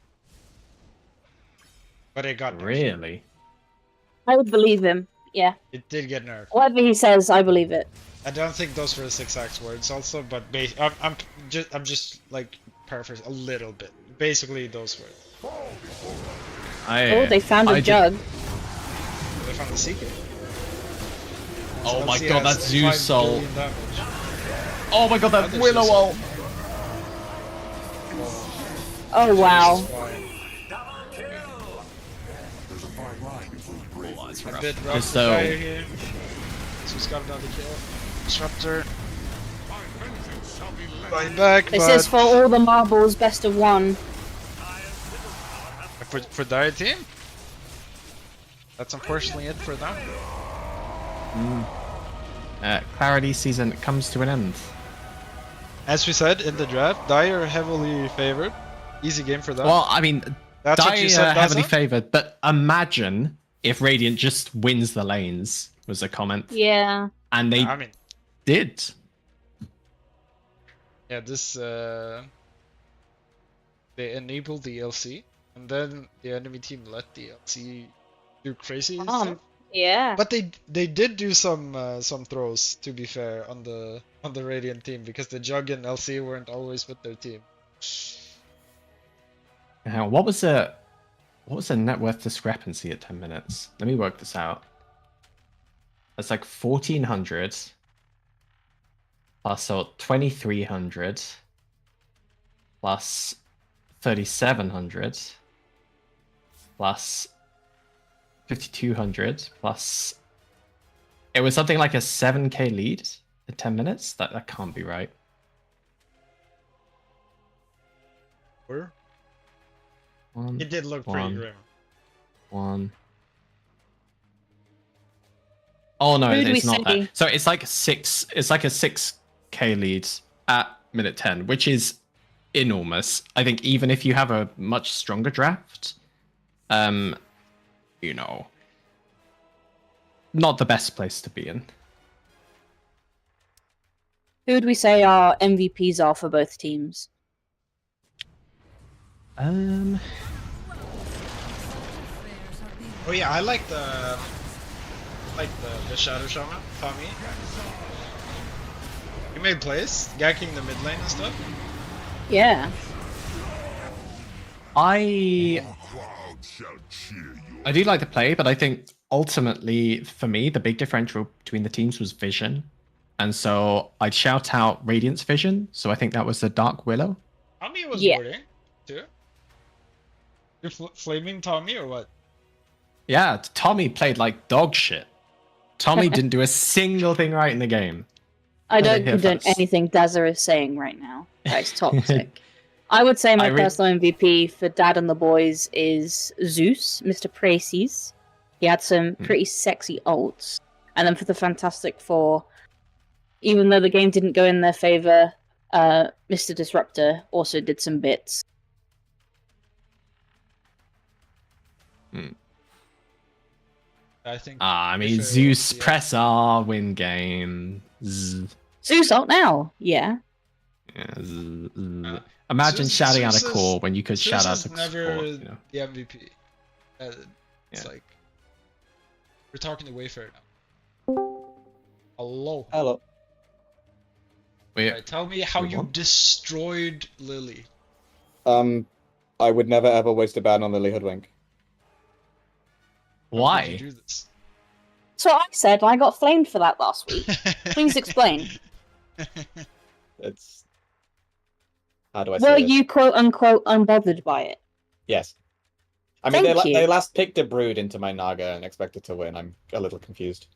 But it got nerfed. Really? I would believe him. Yeah. It did get nerfed. Whatever he says, I believe it. I don't think those were his exact words also, but I'm just like paraphrasing a little bit. Basically those words. Oh, they found a jug. They found the secret. Oh my LC god, has that's 5 Zeus soul. billion damage. Oh my god, that Other Willow Zeus ult. Oh wow. A bit rough Just for so- Dire here. Zeus got another kill. Disruptor. Going back, This but is for all the marbles, best of one. for Dire team. That's unfortunately it for them. Clarity season comes to an end. As we said in the draft, Dire heavily favored. Easy game for them. Well, I mean, That's what you said, heavily Dazza? favored, but imagine if Radiant just wins the lanes, was a comment. Yeah. And they I mean, did. yeah, this they enabled the LC, and then the enemy team let the LC do crazy stuff. Yeah. But they did do some throws, to be fair, on the Radiant team, because the Jug and LC weren't always with their team. Now, what was the net worth discrepancy at 10 minutes? Let me work this out. That's like 1400 plus so 2300 plus 3700 plus 5200 plus it was something like a 7k lead at 10 minutes. That can't be right. Where? One, It did look pretty One. grim. one. Oh no, Who do we it's not say? that. So it's like it's like a 6k lead at minute 10, which is enormous. I think even if you have a much stronger draft, you know, not the best place to be in. Who would we say our MVPs are for both teams? Oh yeah, I like the Shadow Shaman, Tommy. He made plays, ganking the mid lane and stuff. Yeah. I do like the play, but I think ultimately for me the big differential between the teams was vision, and so I'd shout out Radiant's vision. So I think that was the Dark Willow. Tommy was Yeah. warding too. You're flaming Tommy or what? Yeah, Tommy played like dog shit. Tommy didn't do a single thing right in the game. I Heard it don't here condone first. anything Dazza is saying right now. That is toxic. I would say my personal MVP for Dad and the boys is Zeus, Mr. Precis. He had some pretty sexy ults. And then for the Fantastic Four, even though the game didn't go in their favor, Mr. Disruptor also did some bits. I think. I mean, If it Zeus, was, yeah. press R, win game. Zeus ult now, yeah. Yeah, Imagine Zeus- shouting out Zeus a is- core when you could Zeus shout out is a never score. You know? the MVP. It's Yeah. like we're talking to Wayfair now. Hello. Hello. Wait, Alright, tell me how Wait, you what? destroyed Lily. I would never ever waste a ban on Lily Hoodwink. How could why? you do this? So I said I got flamed for that last week. Please explain. It's how do I Were say this? you quote unquote unbothered by it? Yes. I mean, Thank you. they last picked a brood into my Naga and expected to win. I'm a little confused.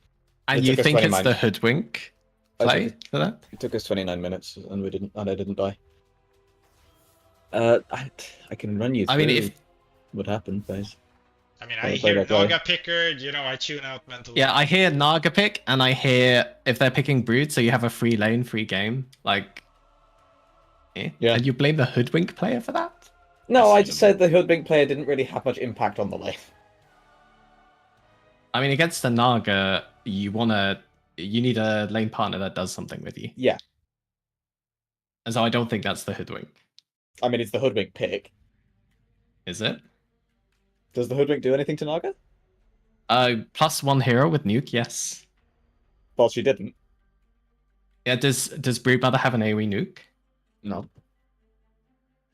And It you took us think 20 it's the minutes. hoodwink I play took for that? It took us 29 minutes, and I didn't die. I can run you through I mean, if what happened, guys. I mean, Wanna I play hear that guy? Naga picker, you know, I tune out mentally. yeah, I hear Naga pick, and I hear if they're picking brood, so you have a free lane, free game. Like, Yeah. And you blame the hoodwink player for that? No, I That's just said the Hoodwink player didn't really have much impact on the lane. I mean, against the Naga, you need a lane partner that does something with you. Yeah. And so I don't think that's the hoodwink, I mean, it's the Hoodwink pick. is it? Does the Hoodwink do anything to Naga? +1 hero with nuke, yes. Well, she didn't. Yeah, does Broodmother have an AoE nuke? No.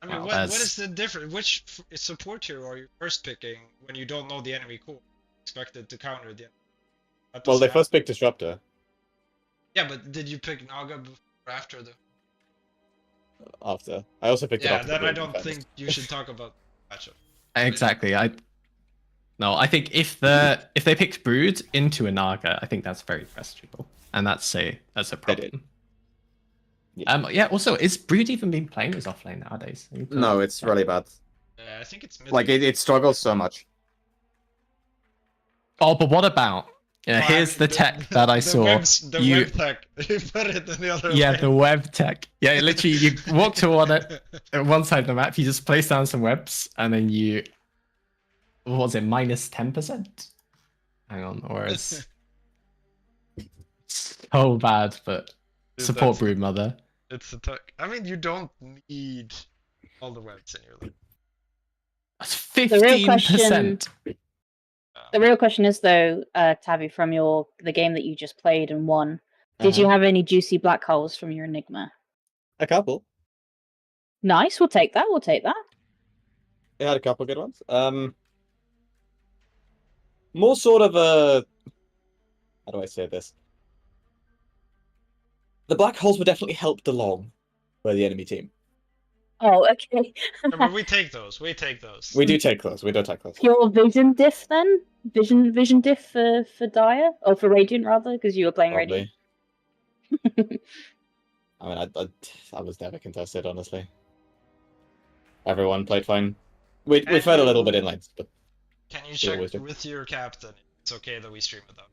I mean, Wow, what that's- is the difference? Which support hero are you first picking when you don't know the enemy core? Expected to counter the enemy. That Well, they doesn't first happen. picked Disruptor Yeah, but did you pick Naga before or after the? after. I also picked it Yeah, after. then the I Brood, in don't fairness. think you should talk about matchup. Exactly. I think if they picked Brood into a Naga, I think that's very questionable, and that's a problem. Yeah. Also, is Brood even being playing as offlane nowadays? No, it's really bad. I think it's mid. Like it struggles so much. Oh, but what about? Here's the tech that I saw. Web tech. You put it in the other. Yeah, lane. the web tech. Yeah, literally, you walk toward it at one side of the map, you just place down some webs, and then you. What was it, -10%? Hang on, or it's so bad, but Dude, support that's- Broodmother. It's a tech. I mean, you don't need all the webs in your lane. That's The real 15%. The real question is though, Tabby, from the game that you just played and won, did you have any juicy black holes from your Enigma? A couple. Nice, we'll take that. We'll take that. It had a couple good ones. More sort of a. How do I say this? The black holes were definitely helped along by the enemy team. Oh, okay. But we take those. We take those. We do take those. We don't take those. Pure vision diff then? Vision diff for Dire? Or for Radiant rather, because you were playing Radiant. Probably. I mean, I was never contested, honestly. Everyone played fine. We fed a little bit in lanes, but Can you We check always do. with your captain? It's okay that we stream without.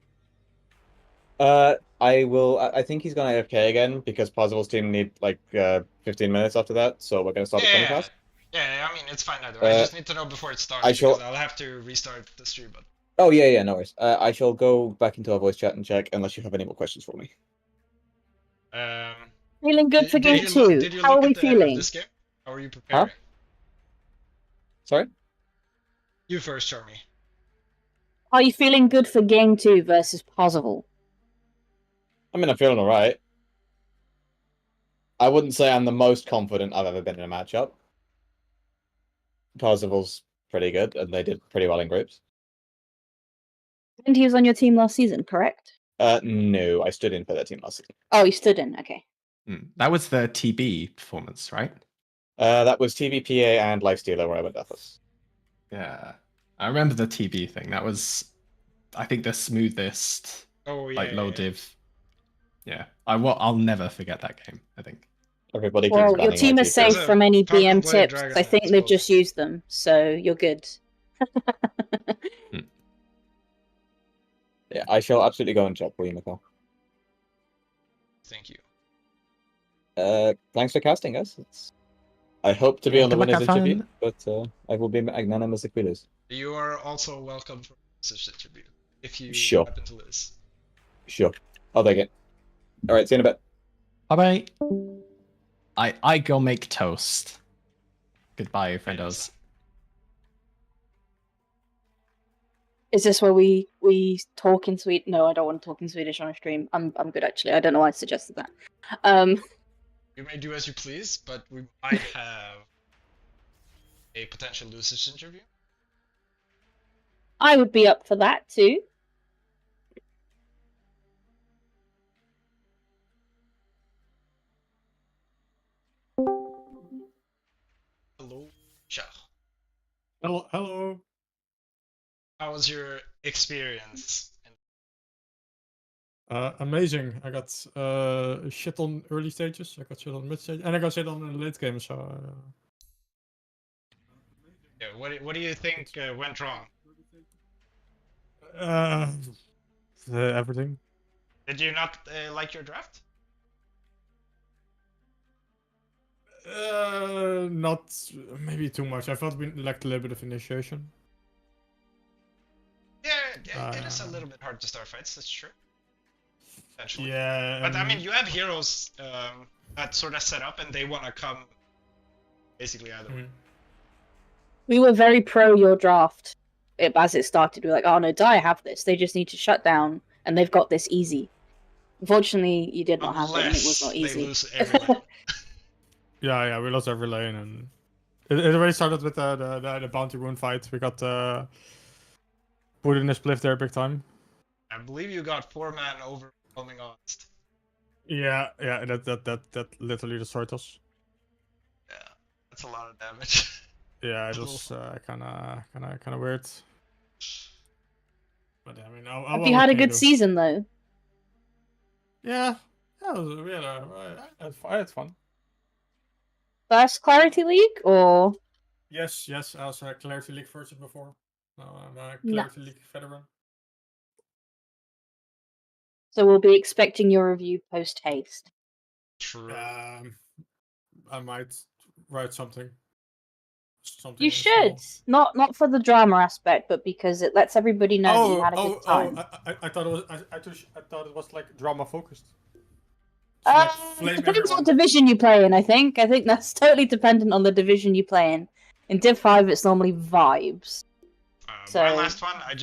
I will. I think he's gonna AFK again because Parzival's team need like 15 minutes after that, so we're gonna start at 20 past. Yeah, I mean, it's fine either. I just need to know before it starts I shall- because I'll have to restart the stream. But Oh yeah, no worries. I shall go back into our voice chat and check unless you have any more questions for me. Feeling good for game did 2. you How are look we at the end of feeling? this game? How are you preparing? Sorry? You first, Charmie. Are you feeling good for game 2 versus Parzival? I mean, I'm feeling alright. I wouldn't say I'm the most confident I've ever been in a matchup. Parzival's pretty good, and they did pretty well in groups. And he was on your team last season, correct? No, I stood in for that team last season. Oh, he stood in. Okay. That was the TB performance, right? That was TVPA and Lifestealer where I went deathless. Yeah. I remember the TB thing. That was, I think, the smoothest, Oh yeah. like, low div. Yeah. I'll never forget that game, I think. Everybody keeps Well, your banning team my is TP. safe There's a from any Falcon BM Blade tips. Dragon I think as they've well. just used them, so you're good. Yeah, I shall absolutely go and check for you, Mikel. Thank you. Thanks for casting us. I hope to be Yeah, on the good luck, winners have interview, fun. but I will be magnanimous if we lose. You are also welcome for such interview if you Sure. happen to lose. Sure. I'll take it. Alright, see you in a bit. Bye bye. I go make toast. Goodbye, friendos. Is this where we talk in Swedish? No, I don't want to talk in Swedish on a stream. I'm good actually. I don't know why I suggested that. You may do as you please, but we might have a potential losers interview. I would be up for that too. Hello, Shah. Hello. How was your experience? Amazing. I got shit on early stages. I got shit on mid stage, and I got shit on the late game. So. Yeah, what do you think went wrong? Everything. Did you not like your draft? Not maybe too much. I felt we lacked a little bit of initiation. Yeah, it is a little bit hard to start fights. That's true. Potentially. Yeah. But I mean, you have heroes that sort of set up, and they want to come basically either way. We were very pro your draft. as it started, we were like, oh no, Dire have this. They just need to shut down, and they've got this easy. Unfortunately, you did not have it, and it was not They easy. lose every lane. Yeah, we lost every lane, and it already started with the bounty rune fight. We got put in a spliff there big time. I believe you got 4-man overwhelming odds. Yeah, that literally destroyed us. Yeah, that's a lot of damage. Yeah, it was kind of weird. But I mean, Have you had a good season though? Yeah, I had fun. First Clarity League or? Yes, I also had Clarity League version before. Now I'm a Clarity League veteran. So we'll be expecting your review post haste. True. I might write something. You should not for the drama aspect, but because it lets everybody know that you had a good time. I thought it was. I thought it was like drama focused. It depends what division you play in. I think that's totally dependent on the division you play in. In Div 5, it's normally vibes. So my last one, I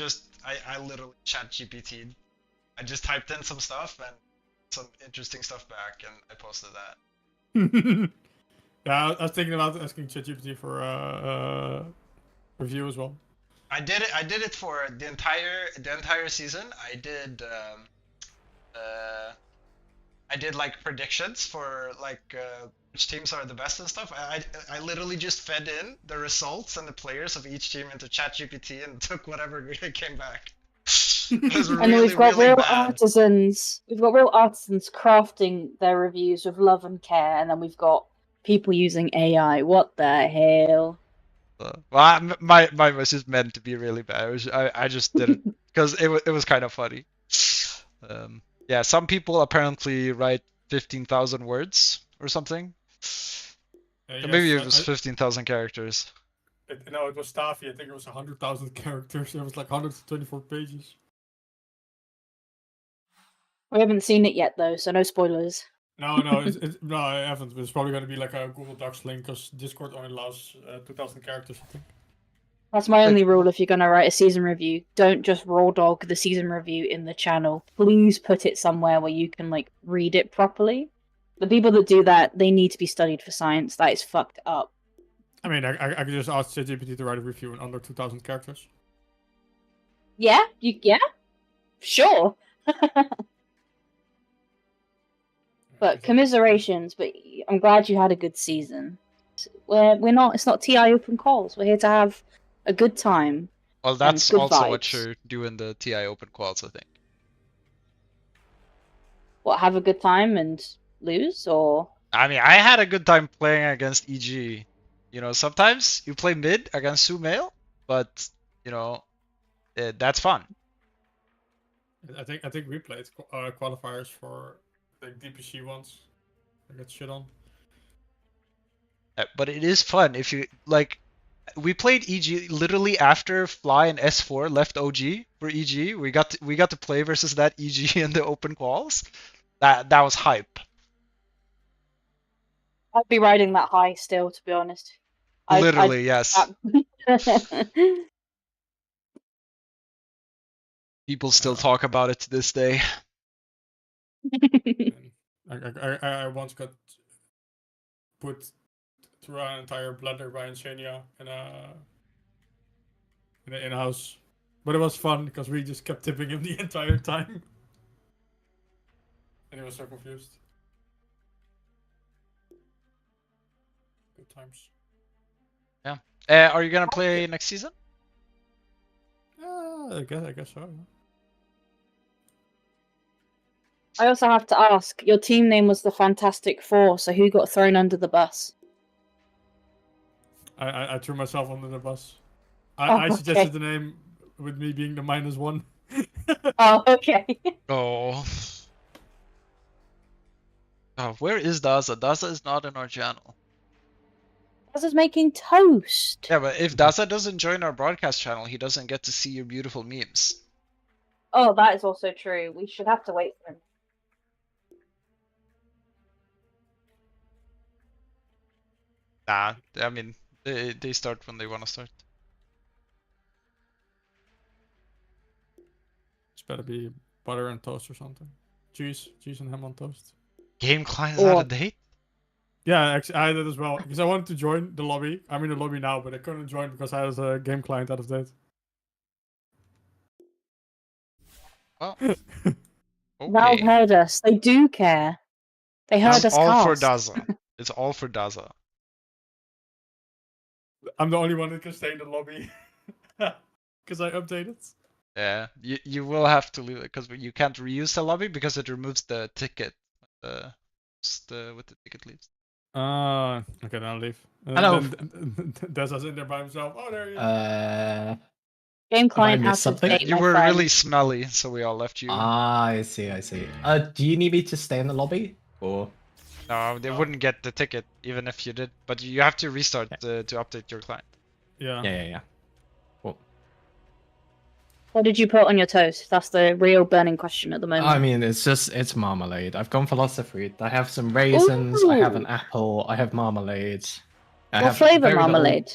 literally chat GPT'd. I just typed in some stuff and some interesting stuff back, and I posted that. Yeah, I was thinking about asking ChatGPT for review as well. I did it for the entire season. I did like predictions for like which teams are the best and stuff. I literally just fed in the results and the players of each team into ChatGPT and took whatever came back. It was really, and then we've got really real bad. artisans. We've got real artisans crafting their reviews with love and care, and then we've got people using AI. What the hell? Well, mine was just meant to be really bad. I just did it because it was kind of funny. Yeah, some people apparently write 15,000 words or something. Yes, Maybe it was 15,000 characters. No, it was Staffy. I think it was 100,000 characters. It was like 124 pages. We haven't seen it yet, though, so no spoilers. No, no, I haven't. But it's probably going to be like a Google Docs link because Discord only allows 2,000 characters, I think. That's my only rule if you're going to write a season review. Don't just raw dog the season review in the channel. Please put it somewhere where you can, like, read it properly. The people that do that, they need to be studied for science. That is fucked up. I mean, I could just ask ChatGPT to write a review in under 2,000 characters. Yeah? Yeah? Sure. But commiserations, but I'm glad you had a good season. We're not, it's not TI open calls. We're here to have a good time. Well, that's also vibes. what you're doing the TI open quals, I think. What, have a good time and lose, or? I mean, I had a good time playing against EG. You know, sometimes you play mid against Sumail, but you know, that's fun. I think we played qualifiers for like DPC once. I got shit on. But it is fun if you like. We played EG literally after Fly and S4 left OG for EG. We got to play versus that EG in the open quals. That was hype. I'd be riding that high still, to be honest. Literally, yes. People still talk about it to this day. I once got put through an entire blender by Insania in a house, but it was fun because we just kept tipping him the entire time, and he was so confused. Good times. Yeah. Are you gonna play next season? I guess so. I also have to ask, your team name was the Fantastic Four, so who got thrown under the bus? I threw myself under the bus. Oh, I suggested the name with me being the -1. Oh, okay. Oh. Oh, where is Dazza? Dazza is not in our channel. Dazza's making toast. Yeah, but if Dazza doesn't join our broadcast channel, he doesn't get to see your beautiful memes. Oh, that is also true. We should have to wait for him. Nah, I mean, they start when they want to start. better be butter and toast or something. Cheese and ham on toast. Game client is out Or- of date? Yeah, actually, I did as well because I wanted to join the lobby. I'm in the lobby now, but I couldn't join because I was a game client out of date. Well, Valve okay. heard us. They do care. They heard It's us all for cast. Dazza. It's all for Dazza. I'm the only one that can stay in the lobby because I updated. Yeah, you will have to leave it because you can't reuse the lobby because it removes the ticket. With the ticket leaves. Okay, then I'll leave. Hello. Dazza's in there by himself. Oh, there he is. Game client missed out of something? date, You my were friend. really smelly, so we all left you. Ah, I see. Do you need me to stay in the lobby? Or No, they wouldn't get the ticket even if you did. But you have to restart to update your client. Yeah. yeah. What did you put on your toast? That's the real burning question at the moment. I mean, it's marmalade. I've gone for lots of fruit. I have some raisins. I have an Ooh. apple. I have marmalade. I What have flavor very little- marmalade?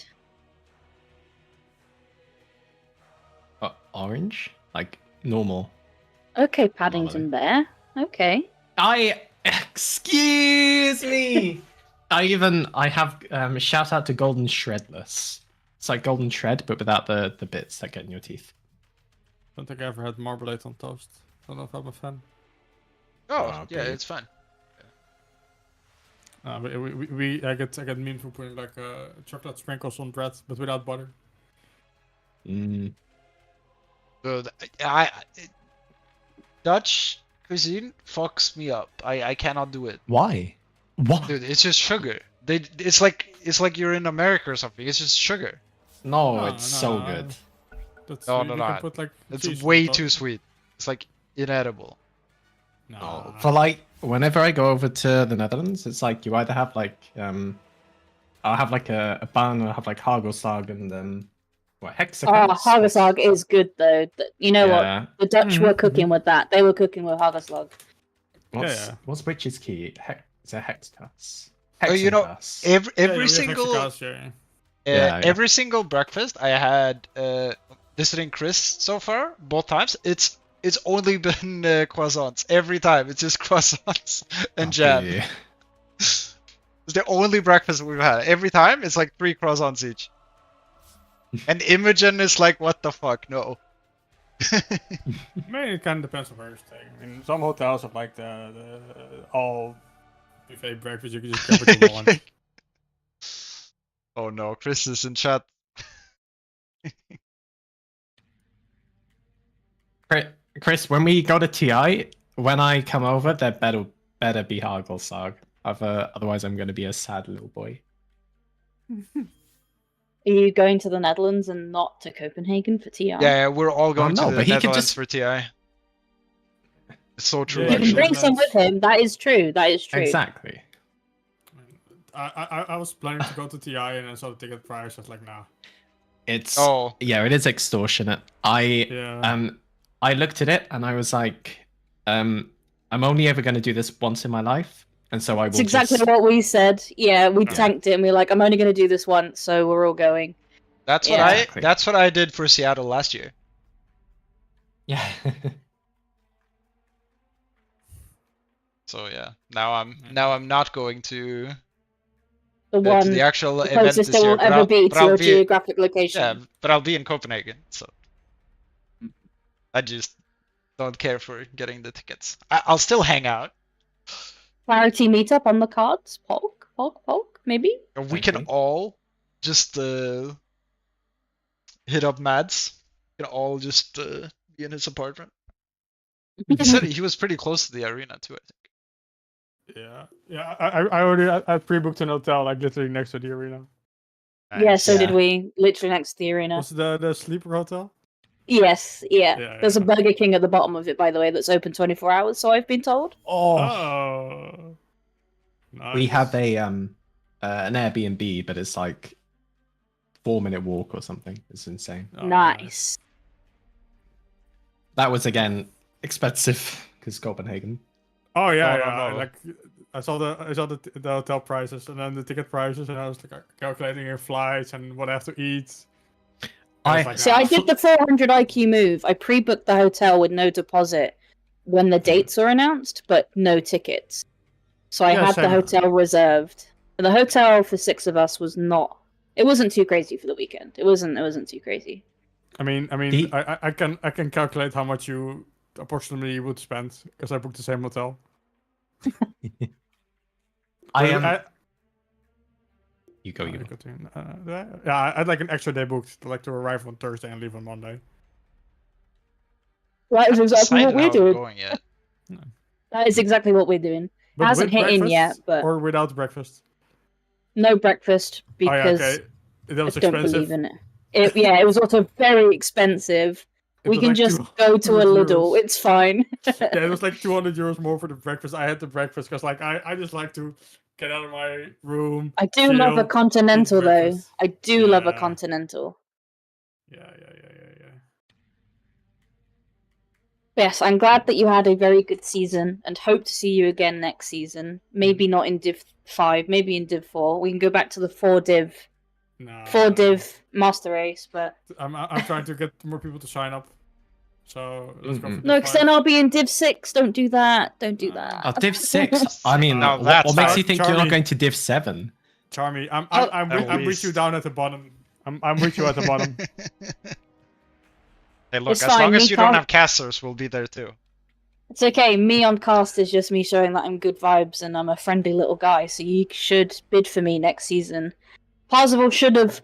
Orange, like normal. Okay, Paddington Bear. Okay. Excuse me. I have shout out to Golden Shredless. It's like Golden Shred, but without the bits that get in your teeth. Don't think I ever had marmalade on toast. Don't know if I'm a fan. Oh, Ah, yeah, okay. it's fine. I get mean for putting like chocolate sprinkles on bread, but without butter. Dude, Dutch cuisine fucks me up. I cannot do it. Why? What? Dude, it's just sugar. It's like you're in America or something. It's just sugar. No, No, it's so no. good. That's, No, you no, can no. put, like, It's cheese on way top. too sweet. It's like inedible. No. For like, whenever I go over to the Netherlands, it's like you either have like I'll have like a bun, or I'll have like hagelslag and then what hexagons? Oh, hagelslag is good though. You know Yeah. what? The Dutch were cooking with that. They were cooking with hagelslag. What's Rich's key? Is it hexagas? Oh, you know, Hexagas. every single every single breakfast I had visiting Chris so far, both times, it's only been croissants. Every time, it's just croissants and jam. Yeah. It's the only breakfast we've had. Every time, it's like 3 croissants each. And Imogen is like, what the fuck? No. I mean, it kind of depends on where you're staying. I mean, some hotels have like the all buffet breakfast. You can just grab it in one. Oh no, Chris is in chat. Chris, when we go to TI, when I come over, there better be hagelslag. Otherwise, I'm going to be a sad little boy. Are you going to the Netherlands and not to Copenhagen for TI? Yeah, we're all going no, to the but he could Netherlands just- for TI. It's so true, Yeah, You can actually. bring some with him. That is true. That is true. Exactly. I was planning to go to TI and I saw the ticket price. I was like, nah. It's Oh, yeah, it is extortionate. Yeah. I looked at it and I was like, I'm only ever going to do this once in my life, and so I will. It's exactly just... what we said. Yeah, we tanked it and we were like, I'm only going to do this once, so we're all going. that's Yeah. that's what I did for Seattle last year. Yeah. So yeah, now I'm not going to The to one the actual the event closest this it year. will but ever I'll- be but to I'll your be- geographic location. Yeah, but I'll be in Copenhagen, so I just don't care for getting the tickets. I'll still hang out. Clarity meetup on the cards. Polk, maybe? We can Okay. all just hit up Mads. We can all just be in his apartment. He said he was pretty close to the arena too, I think. Yeah. I already I pre-booked an hotel like literally next to the arena. Yeah, so Yeah. did we. Literally next to the arena. Was the sleeper hotel? Yes, yeah. Yeah, There's a yeah. Burger King at the bottom of it, by the way, that's open 24 hours, so I've been told. Oh. Nice. We have an Airbnb, but it's like 4-minute walk or something. It's insane. Oh, Nice. That was again expensive because Copenhagen. Oh yeah, No, no, yeah. no. Like I saw the hotel prices and then the ticket prices, and I was like calculating your flights and what I have to eat. I I- was like, See, I did the 400 IQ move. I pre-booked the hotel with no deposit when the dates were announced, but no tickets. So I Yeah, had the same. hotel reserved. And the hotel for 6 of us was not. It wasn't too crazy for the weekend. It wasn't too crazy. I mean, The- I can calculate how much you approximately would spend because I booked the same hotel. I But am. You go. You go. Yeah, I had like an extra day booked, like to arrive on Thursday and leave on Monday. That is exactly what Decided we're how I'm doing. going yet. That is exactly what we're doing. But Hasn't with hit in breakfast yet, but or without breakfast. no breakfast Oh yeah, because okay. That was I don't expensive. believe in it. Yeah, it was also very expensive. It We was can like just go to a 200 Lidl. euros. It's fine. Yeah, it was like 200 euros more for the breakfast. I had the breakfast because like I just like to get out of my room. I do love a chill, continental eat though. breakfast. I do love a Yeah. continental. Yeah. Yes, I'm glad that you had a very good season and hope to see you again next season. Maybe not in Div 5, maybe in Div 4. We can go back to the 4 Div No, Master Race, but I'm trying to get more people to sign up. So let's go for no, Div because 5. then I'll be in Div 6. Don't do that. Don't do No. that. Oh, Div 6. I mean, Now what that's makes fine. you think you're not Charlie. going to Div 7? Charmie, I'm At with you least. down at the bottom. I'm with you at the bottom. Hey, look, It's as fine, long as me you don't can't- have casters, we'll be there too. It's okay. Me on cast is just me showing that I'm good vibes and I'm a friendly little guy. So you should bid for me next season. Parzival should have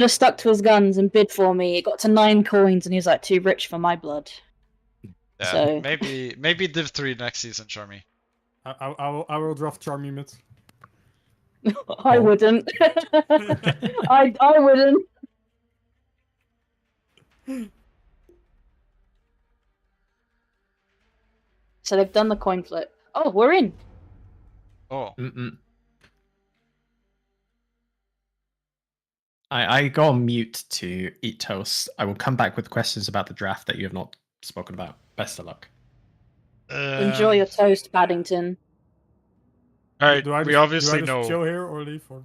stuck to his guns and bid for me. It got to 9 coins and he was like too rich for my blood. Yeah, So- maybe Div 3 next season, Charmie. I will draft Charmie mid. I wouldn't. I wouldn't. So they've done the coin flip. Oh, we're in. Oh, I go on mute to eat toast. I will come back with questions about the draft that you have not spoken about. Best of luck. Enjoy your toast, Paddington. Alright, Do I we just- obviously do I just know. chill here or leave? Or...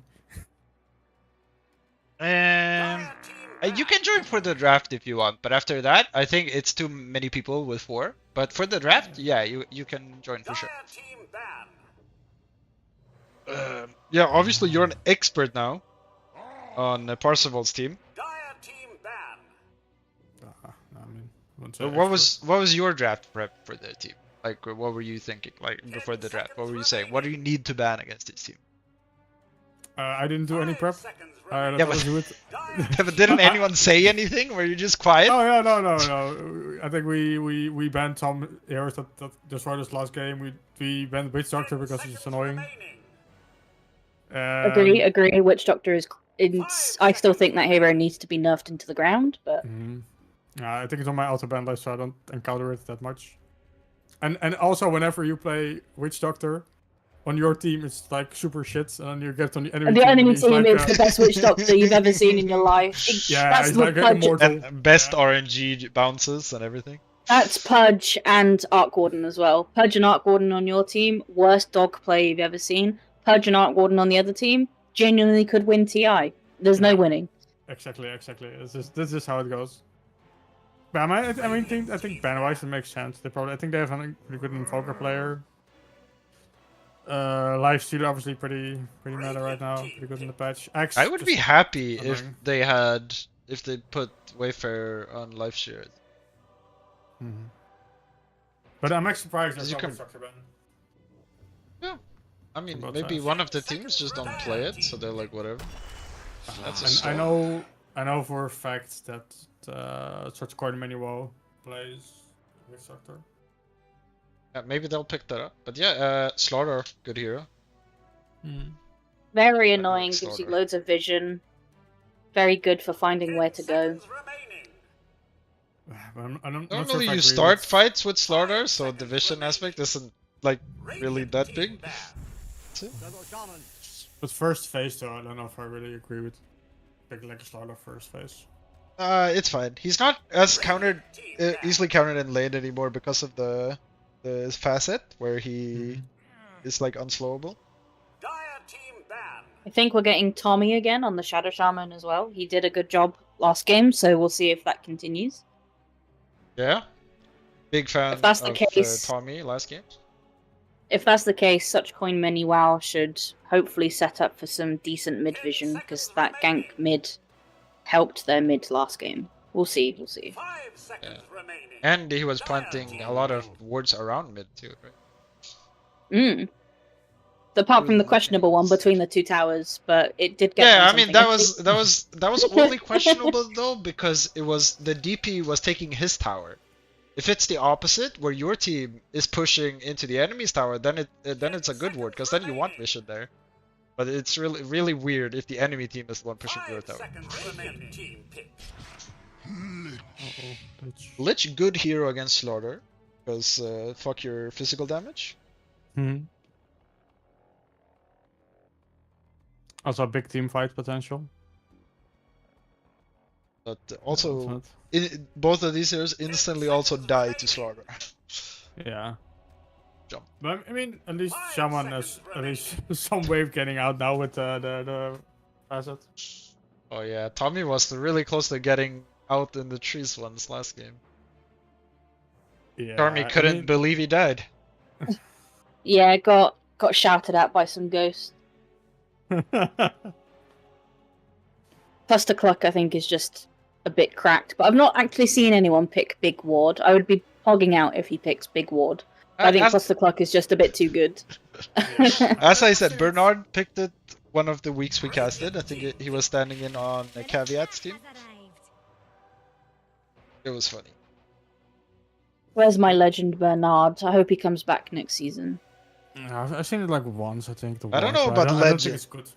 You can join for the draft if you want, but after that, I think it's too many people with 4. But for the draft, yeah, you can join for sure. Dire team ban. Yeah, obviously you're an expert now on Parzival's team. Dire team ban. I mean, wouldn't say So what expert. was your draft prep for the team? Like, what were you thinking? Like before the draft, what were you saying? What do you need to ban against this team? I didn't do any 5 prep. seconds I remaining. Yeah, let but- others do it. Dire Yeah, but didn't anyone say anything? Were you just quiet? Oh yeah, no. I think we banned some heroes that destroyed us last game. We banned Witch Doctor because it's just annoying. Agree. Witch Doctor is. I still think that hero needs to be nerfed into the ground, but I think it's on my auto ban list, so I don't encounter it that much. And also, whenever you play Witch Doctor, on your team it's like super shit, and then you get on the enemy the team. enemy and he's team like, is the best Witch Doctor you've ever seen in your life. Yeah, That's he's the like Pudge. immortal. And best Yeah. RNG bounces and everything. That's Pudge and Arc Warden as well. Pudge and Arc Warden on your team, worst dog play you've ever seen. Pudge and Arc Warden on the other team, genuinely could win TI. There's no winning. Exactly. This is how it goes. But I think ban-wise it makes sense. I think they have a pretty good Invoker player. Lifesteal obviously pretty meta right now. Pretty good in the patch. Axe, I would just be happy if annoying. they put Wayfarer on life share. But I'm actually surprised Because there's you no can- structure ban. I mean, Both maybe sides. one of the teams just don't play it, so they're like whatever. That's a And storm. I know for a fact that such card manual plays with Doctor. Yeah, maybe they'll pick that up. But yeah, Slaughter, good hero. Very That annoying, works, gives you Slaughter. loads of vision. Very good for finding where to go. Seconds remaining. I'm not sure Normally if I you agree start with- fights with Slaughter, so the vision aspect isn't like really that big. But first phase though, I don't know if I really agree with picking like a Slaughter first phase. It's fine. He's not as easily countered in lane anymore because of the facet where he is like unslowable. Dire team ban. I think we're getting Tommy again on the Shadow Shaman as well. He did a good job last game, so we'll see if that continues. Yeah. Big fan If that's the of case- Tommy last game. If that's the case, such coin many WoW should hopefully set up for some decent mid vision, because that gank mid helped their mid last game. We'll see, we'll see. 5 seconds remaining. And he was planting a lot of wards around mid too, right? Mm. Apart from the Really questionable one nice. between the two towers, but it did get. Yeah, them I mean something. that was only questionable though because it was the DP was taking his tower. If it's the opposite, where your team is pushing into the enemy's tower, then it's a good ward because then you want vision there. But it's really weird if the enemy team is the one pushing your 5 tower. seconds remaining. Team pick. Lich good hero against Slaughter because fuck your physical damage. Also a big team fight potential. But also, both of these heroes instantly also die to Slaughter. Yeah. Jump. But I mean, at least Shaman has at least some wave getting out now with the asset. Oh yeah, Tommy was really close to getting out in the trees once last game. Yeah. CHARMIE couldn't believe he died. Yeah, got shouted at by some ghosts. Cluster Cluck, I think, is just a bit cracked, but I've not actually seen anyone pick Big Ward. I would be hogging out if he picks Big Ward. I think Cluster Cluck is just a bit too good. As I said, Bernard picked it one of the weeks we casted. I think he was standing in on a Caveat's team. It was funny. Where's my legend Bernard? I hope he comes back next season. I've seen it like once, I think. I don't know about I don't think legend. it's good.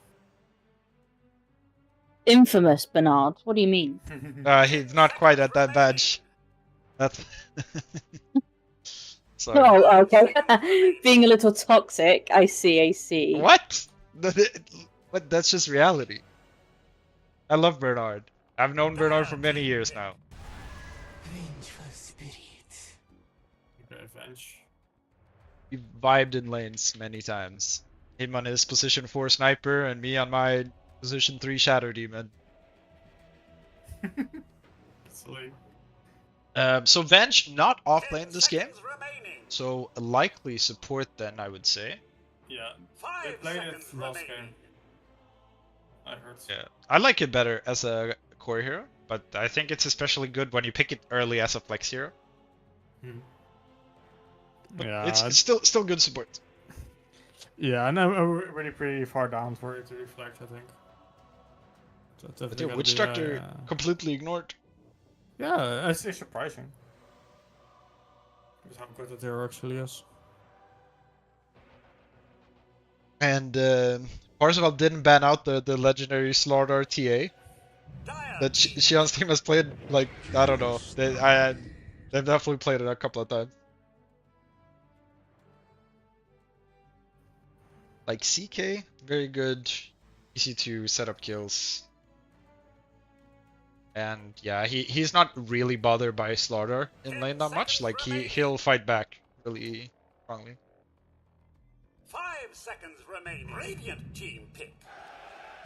Infamous Bernard. What do you mean? He's not quite at that badge. That's. Sorry. Oh, okay. Being a little toxic. I see. What? But that's just reality. I love Bernard. I've known Bernard for many years now. Revenge. We vibed in lanes many times. Him on his position 4 sniper and me on my position 3 shadow demon. Silly. So Venge not off lane this game, Seconds remaining. so likely support then I would say. Yeah. 5 They played it seconds last remaining. game. I heard. Yeah, I like it better as a core hero, but I think it's especially good when you pick it early as a flex hero. Yeah. It's still good support. Yeah, and I'm really pretty far down for it to reflect, I think. So it's But definitely yeah, gotta Witch be, Doctor completely ignored. yeah, it's surprising. Just how good that hero actually is. And Parzival didn't ban out the legendary Slaughter TA Dire that Shion's team has played. Like I don't know, they've definitely played it a couple of times. Like CK, very good, easy to set up kills. And yeah, he's not really bothered by Slaughter in lane that much. Like he'll fight back really strongly. 5 seconds remaining. Radiant team pick.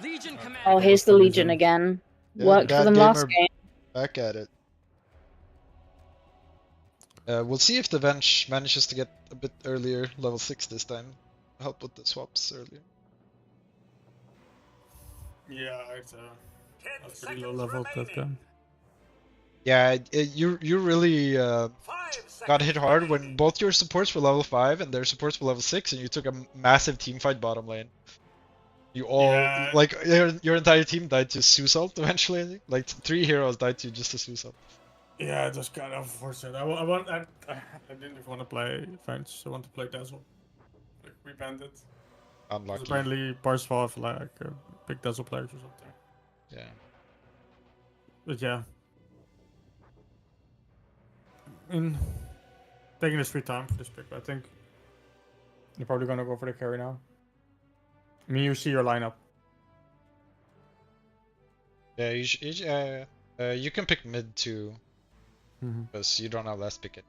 Legion command. Oh, here's the Legion again. Yeah, Worked for bad them last gamer game. back at it. We'll see if the Venge manages to get a bit earlier, level 6 this time. Help with the swaps earlier. Yeah, it's 10 that's pretty seconds low level that remaining. gun. Yeah, you really 5 seconds got hit hard when remaining. both your supports were level 5 and their supports were level 6 and you took a massive team fight bottom lane. You all, Yeah. like, your entire team died to Susult eventually, I think. Like, 3 heroes died to just a Susult. Yeah, it was kind of unfortunate. I didn't even want to play Venge. I want to play Dazzle. Like, we banned it. 'Cause Unlucky. apparently, Parzival have like big Dazzle players or something. Yeah. But yeah. In taking this free time for this pick, I think you're probably gonna go for the carry now. I mean, you see your lineup. Yeah, you can pick mid too, because you don't have last pick it.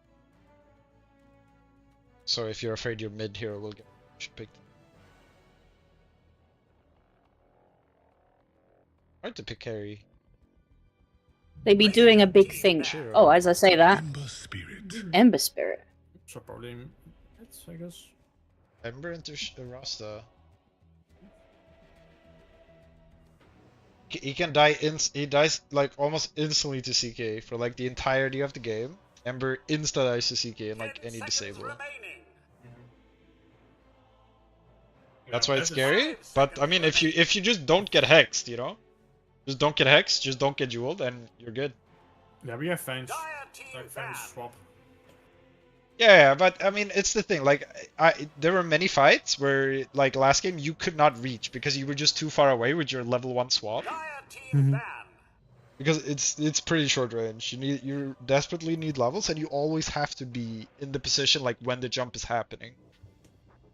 So if you're afraid your mid hero will get picked. Hard to pick carry. They'd be doing a big thing. Sure. Oh, as I say that, Ember Spirit. Ember Spirit. So probably it's, I guess. Ember into Rasta. He can die he dies like almost instantly to CK for like the entirety of the game. Ember insta dies to CK in like any disable. That's why it's scary. But I mean, if you just don't get hexed, you know, just don't get hexed, just don't get jeweled, and you're good. Yeah, we have Fangs. Like Fangs swap. Yeah, but I mean, it's the thing. Like, there were many fights where, like last game, you could not reach because you were just too far away with your level 1 swap. Because it's pretty short range. You desperately need levels, and you always have to be in the position like when the jump is happening.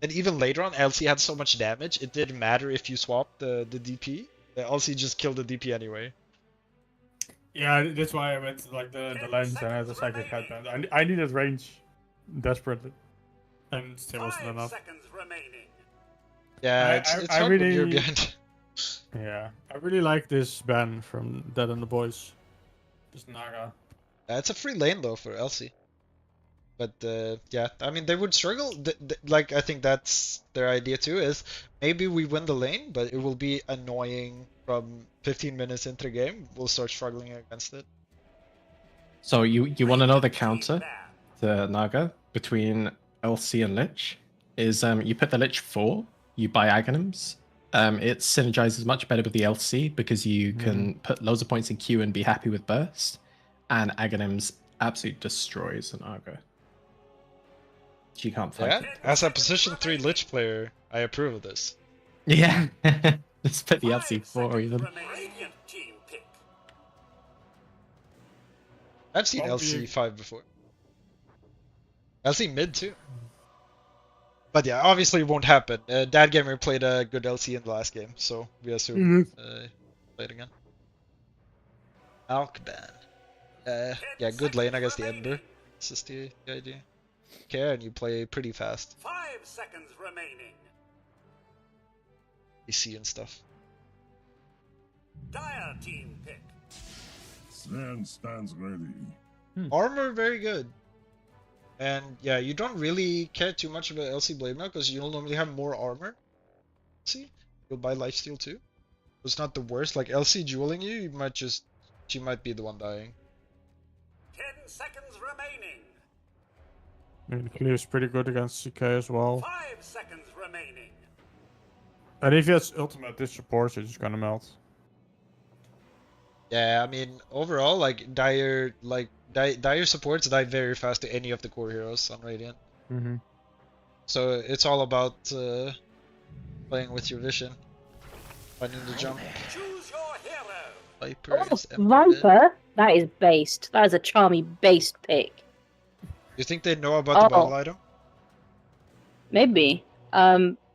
And even later on, LC had so much damage, it didn't matter if you swapped the DP. The LC just killed the DP anyway. Yeah, that's why I went like the lens and had the cyclic headband. I needed range desperately, and still wasn't enough. Yeah, it's I hard when really- you're behind. Yeah, I really like this ban from Dead and the Boys. This Naga. It's a free lane though for LC. But yeah, I mean they would struggle. Like I think that's their idea too. Is maybe we win the lane, but it will be annoying from 15 minutes into the game. We'll start struggling against it. So you want to know the counter to Naga between LC and Lich? Is you put the Lich 4, you buy Aghanims. It synergizes much better with the LC because you can put loads of points in Q and be happy with burst. And Aghanims absolutely destroys an Naga. She can't fight Yeah, it. as a position 3 Lich player, I approve of this. Yeah. Let's put the LC 4 even. I've seen Probably- LC 5 before. LC mid too. But yeah, obviously it won't happen. Dad Gamer played a good LC in the last game, so we assume play it again. Alkban. Yeah, good lane against the Ember. This is the idea. Okay, and you play pretty fast. 5 seconds remaining. AC and stuff. Dire team pick. Sven stands ready. Armor very good. And yeah, you don't really care too much about LC Blade now because you'll normally have more armor. See? You'll buy lifesteal too. It's not the worst. Like LC dueling you, she might be the one dying. 10 seconds remaining. I mean, clear's pretty good against CK as well. 5 seconds remaining. And if he has ultimate, this support is just gonna melt. Yeah, I mean overall, like Dire supports die very fast to any of the core heroes on Radiant. So it's all about playing with your vision, finding the jump. Choose your hero. Viper Oh, is Ember mid. Viper? That is based. That is a Charmie based pick. You think they know about the battle item? Maybe.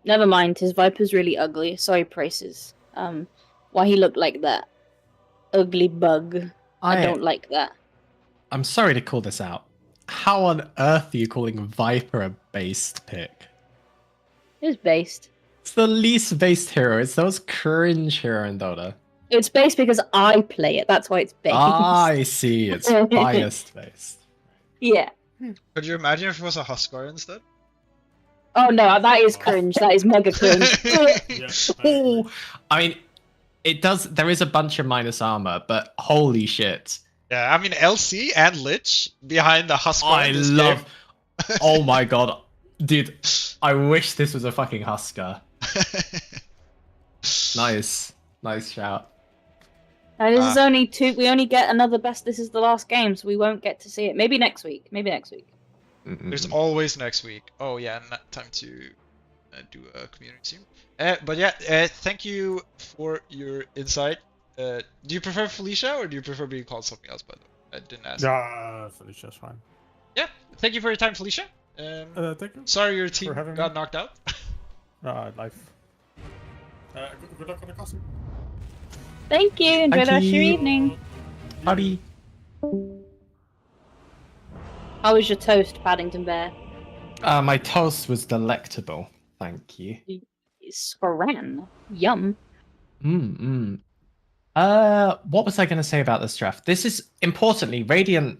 Never mind. His Viper's really ugly. Sorry, Prices. Why he looked like that? Ugly bug. I don't like that. I'm sorry to call this out. How on earth are you calling Viper a based pick? It's based. It's the least based hero. It's the most cringe hero in Dota. It's based because I play it. That's why it's based. I see. It's biased based. Yeah. Could you imagine if it was a Huskar instead? Oh no, that is cringe. That is mega cringe. Yeah. I mean, it does. There is a bunch of minus armor, but holy shit! Yeah, I mean LC and Lich behind the Huskar. I in this love. game. Oh my god, dude! I wish this was a fucking Husker. Nice shout. And this is only two. We only get another best. This is the last game, so we won't get to see it. Maybe next week. There's always next week. Oh yeah, time to do a community stream. But yeah, thank you for your insight. Do you prefer Felicia or do you prefer being called something else? By the way, I didn't ask. Yeah, Felicia's fine. Yeah, thank you for your time, Felicia. Thank you. Sorry your team having got me. knocked out. Life. Good luck on the costume. Thank you. Enjoy Thank the rest of your you. evening. Howdy. How was your toast, Paddington Bear? My toast was delectable. Thank you. Scran. Yum. What was I going to say about this draft? This is importantly Radiant.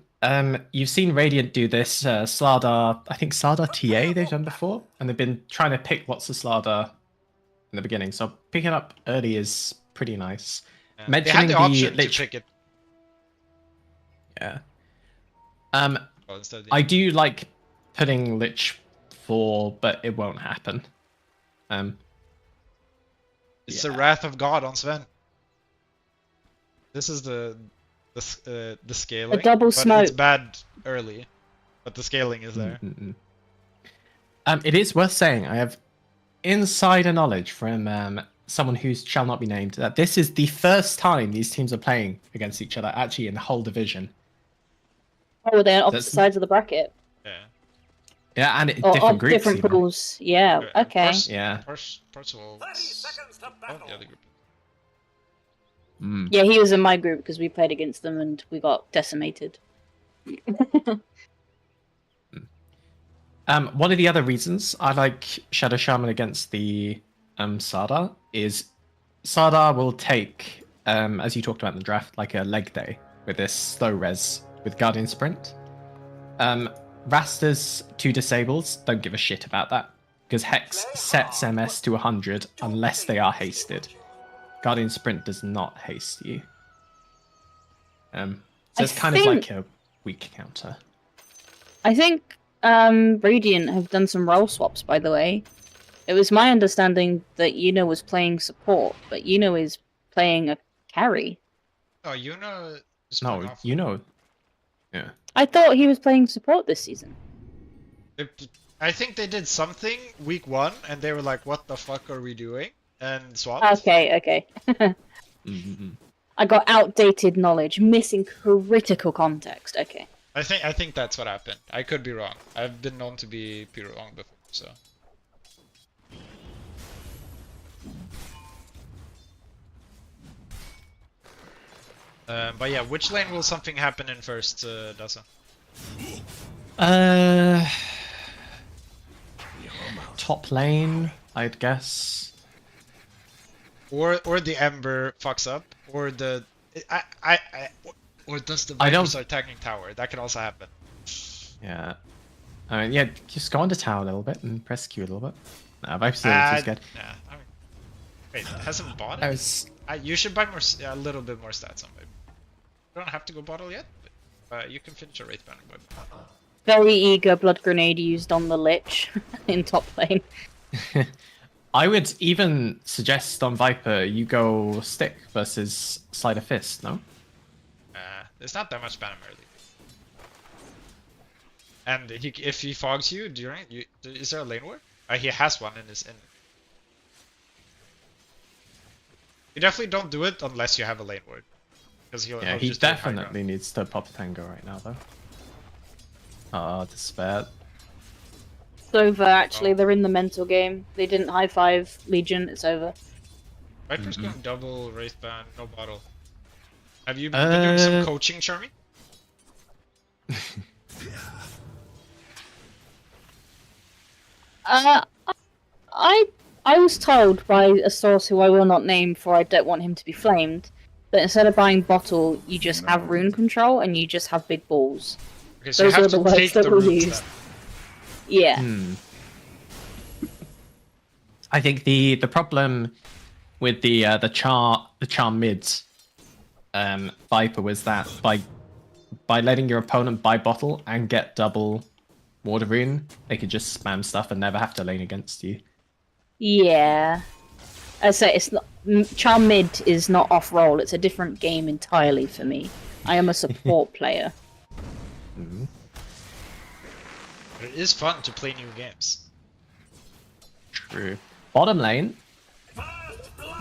You've seen Radiant do this. Slardar, I think Slardar TA they've done before, and they've been trying to pick what's the Slardar in the beginning. So picking up early is pretty nice. Yeah. Mentioning they had the option Lich, to pick it. yeah. Instead of the... I do like putting Lich 4, but it won't happen. It's the wrath of God on Sven. This is the scaling. A double but smoke. It's bad early, but the scaling is there. It is worth saying I have insider knowledge from someone who shall not be named that this is the first time these teams are playing against each other actually in the whole division. Oh, they're on opposite sides of the bracket. Yeah. Yeah, and Or different groups. different even. pools. Yeah. Okay. Yeah. Parzival. 30 seconds to Oh, battle. the other group. Yeah, he was in my group because we played against them and we got decimated. One of the other reasons I like Shadow Shaman against the Sardar is Sardar will take, as you talked about in the draft, like a leg day with this slow res with Guardian Sprint. Rasta's 2 disables don't give a shit about that because Hex sets MS to 100 unless they are hasted. Guardian Sprint does not haste you. So it's kind of like a weak counter. I think Radiant have done some role swaps, by the way. It was my understanding that Yuno was playing support, but Yuno is playing a carry. Oh, Yuno is No, going off. you know. Yeah. I thought he was playing support this season. I think they did something week 1, and they were like, "What the fuck are we doing?" And swapped. Okay. I got outdated knowledge, missing critical context. Okay. I think that's what happened. I could be wrong. I've been known to be wrong before, so. But yeah, which lane will something happen in first, Dazza? Top lane, I'd guess. Or the Ember fucks up, or the or does the I Viper don't- start attacking tower? That can also happen. Yeah. I mean, yeah, just go onto tower a little bit and press Q a little bit. Nah, Viper's too good. Nah, I mean, wait, hasn't bought I it? was... You should buy more, a little bit more stats on Viper. You don't have to go bottle yet, but you can finish a Wraith Banner by Very eager blood grenade used on the Lich in top lane. I would even suggest on Viper you go Stick versus Sleight of Fist, no? There's not that much Banner early. And if he fogs you during, is there a lane war? He has one in his. You definitely don't do it unless you have a lane ward. Yeah, he definitely needs to pop a tango right now, though. Oh, despair. It's over, actually. They're in the mental game. They didn't high five Legion. It's over. Viper's going double Wraith Ban, no bottle. Have you been doing some coaching, Charmie? I was told by a source who I will not name, for I don't want him to be flamed, that instead of buying bottle, you just have rune control and you just have big balls. Okay, so Those you have are the to words take that the were runes used. then. Yeah. I think the problem with the charm mids Viper was that by letting your opponent buy bottle and get double water rune, they could just spam stuff and never have to lane against you. Yeah. I say it's not. Charm mid is not off roll. It's a different game entirely for me. I am a support player. It is fun to play new games. True. Bottom lane,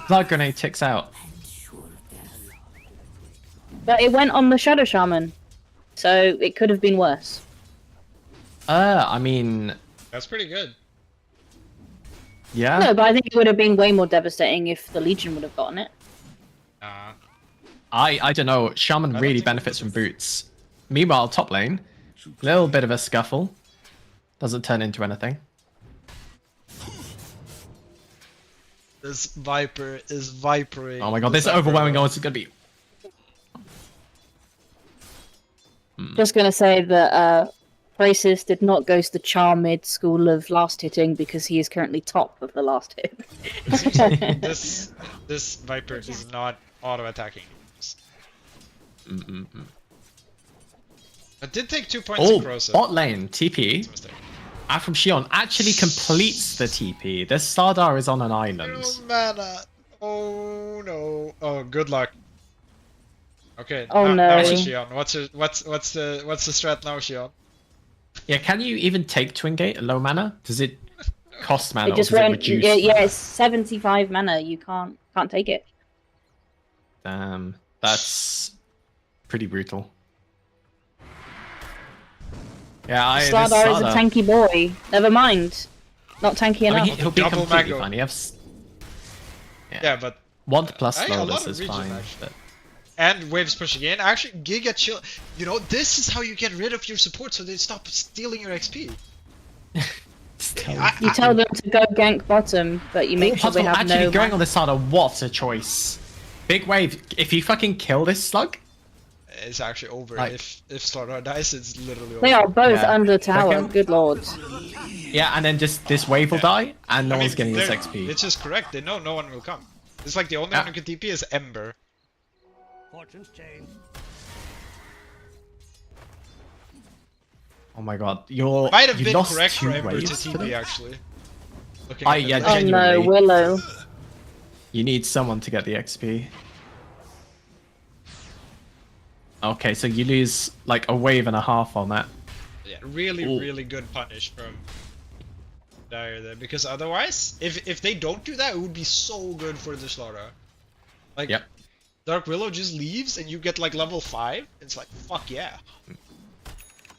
blood grenade ticks out. But it went on the Shadow Shaman, so it could have been worse. I mean, That's pretty good. yeah. No, but I think it would have been way more devastating if the Legion would have gotten it. I don't know. Shaman really think benefits from boots. Meanwhile, top lane, little bit of a scuffle. Doesn't turn into anything. This Viper is vipering. Oh my god, this overwhelming odds is gonna be. Just gonna say that Pracis did not go to the CHARMIE school of last hitting because he is currently top of the last hit. It seems like this Viper is not auto attacking. It did take 2 points Oh, across it. bot lane TP. It's a mistake. From Shion actually completes the TP. The Stardar is on an island. No mana. Oh no. Oh, good luck. Okay. Oh, now no. Shion. What's the strat now, Shion? Yeah, can you even take Twin Gate at low mana? Does it cost mana It or just does it went. reduce? Yeah, it's 75 mana. You can't take it. That's pretty brutal. Yeah, this Slardar is a tanky boy. Never mind. Not tanky I enough. mean, he'll be Double completely mango. fine. He has Yeah, but 1 plus a lot flawless of is region, fine. actually. But... and waves pushing in. Actually, Giga chill. You know, this is how you get rid of your support, so they stop stealing your XP. You tell them to go gank bottom, but you make sure they Parzival have actually no. going on this Stardar. What a choice! Big wave. If you fucking kill this slug, It's actually over. Like- If Slaughter dies, it's literally over. They are both Yeah. under tower. Second. Good lord. yeah, and then just this wave will die, and no I mean, one's getting this they're- XP. It's just correct. They know no one will come. It's like the only one who can TP is Ember. Fortune's change. Oh my god, you're Might have you been lost correct for 2 Ember to waves for TP them? actually. Looking Oh, at yeah, it. Oh no, Genuinely. Willow. You need someone to get the XP. Okay, so you lose like a wave and a half on that. Yeah, really, Ooh. really good punish from Dire there. Because otherwise, if they don't do that, it would be so good for the Slaughter. Like, Yep. Dark Willow just leaves and you get like level 5. It's like, fuck yeah.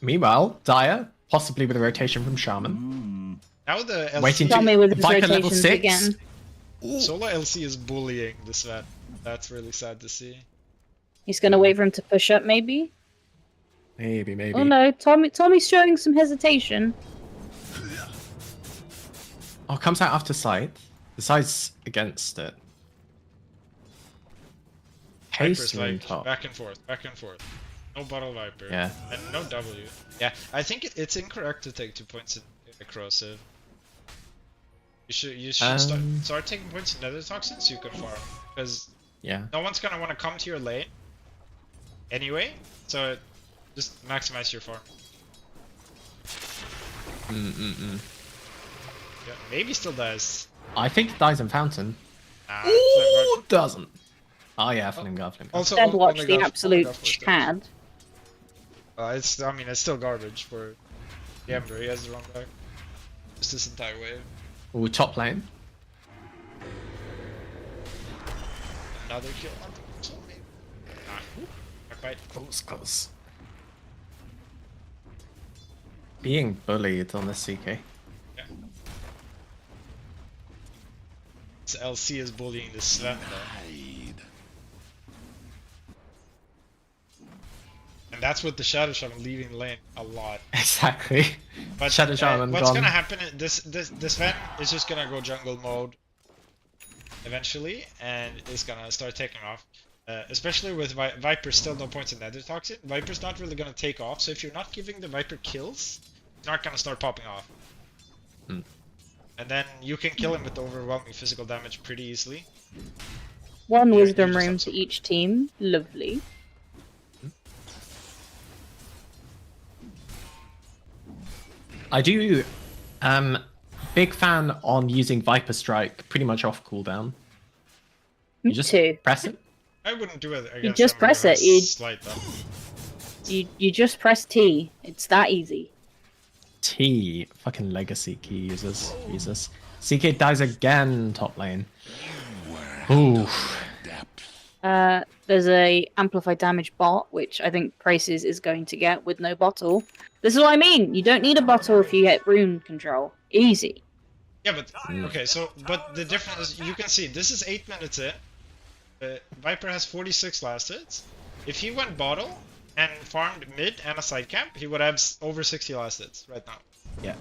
Meanwhile, Dire, possibly with a rotation from Shaman, Now the LC, waiting Tell me with his Viper level rotations 6. again. Solo LC is bullying the Sven. That's really sad to see. He's gonna wait for him to push up, maybe. Maybe. Oh no, Tommy's showing some hesitation. Oh, comes out after Scythe. The Scythe's against it. Viper's Hasten on like top. back and forth, back and forth. No bottle Viper. Yeah. And no W. Yeah, I think it's incorrect to take 2 points in corrosive. You should start taking points in Nether Toxins so you can farm. Because Yeah. no one's gonna want to come to your lane anyway, so just maximize your farm. Yeah, maybe still does. I think it dies in Fountain. Nah, Ooh, doesn't. Oh yeah, Flame Guard. also, Dead only watch God- the only absolute God Force does. Chad. It's still garbage for the Ember. He has the wrong deck. Just this entire wave. Ooh, top lane. Another kill. Nah. Backbite. Close. Being bullied on the CK. Yeah. So LC is bullying the Sven though. And that's with the Shadow Shaman leaving the lane a lot. Exactly. But Shadow Shaman what's gone. gonna happen is this Sven is just gonna go jungle mode eventually, and is gonna start taking off. Especially with Viper, still no points in Nether Toxin. Viper's not really gonna take off, so if you're not giving the Viper kills, it's not gonna start popping off. And then you can kill him with overwhelming physical damage pretty easily. One Yeah, wisdom you just room have to some- each team. Lovely. I do. Big fan on using Viper Strike pretty much off cooldown. You Me just too. press it. I wouldn't do it against just someone press who has it, you- slight damage. You just press T. It's that easy. T. Fucking legacy key users. Jesus. CK dies again, top lane. Ooh. There's a amplified damage bot, which I think Pracis is going to get with no bottle. This is what I mean. You don't need a bottle if you get rune control. Easy. Yeah, but okay. So, but the difference is you can see this is 8 minutes in. Viper has 46 last hits. If he went bottle and farmed mid and a side camp, he would have over 60 last hits right now. Yeah.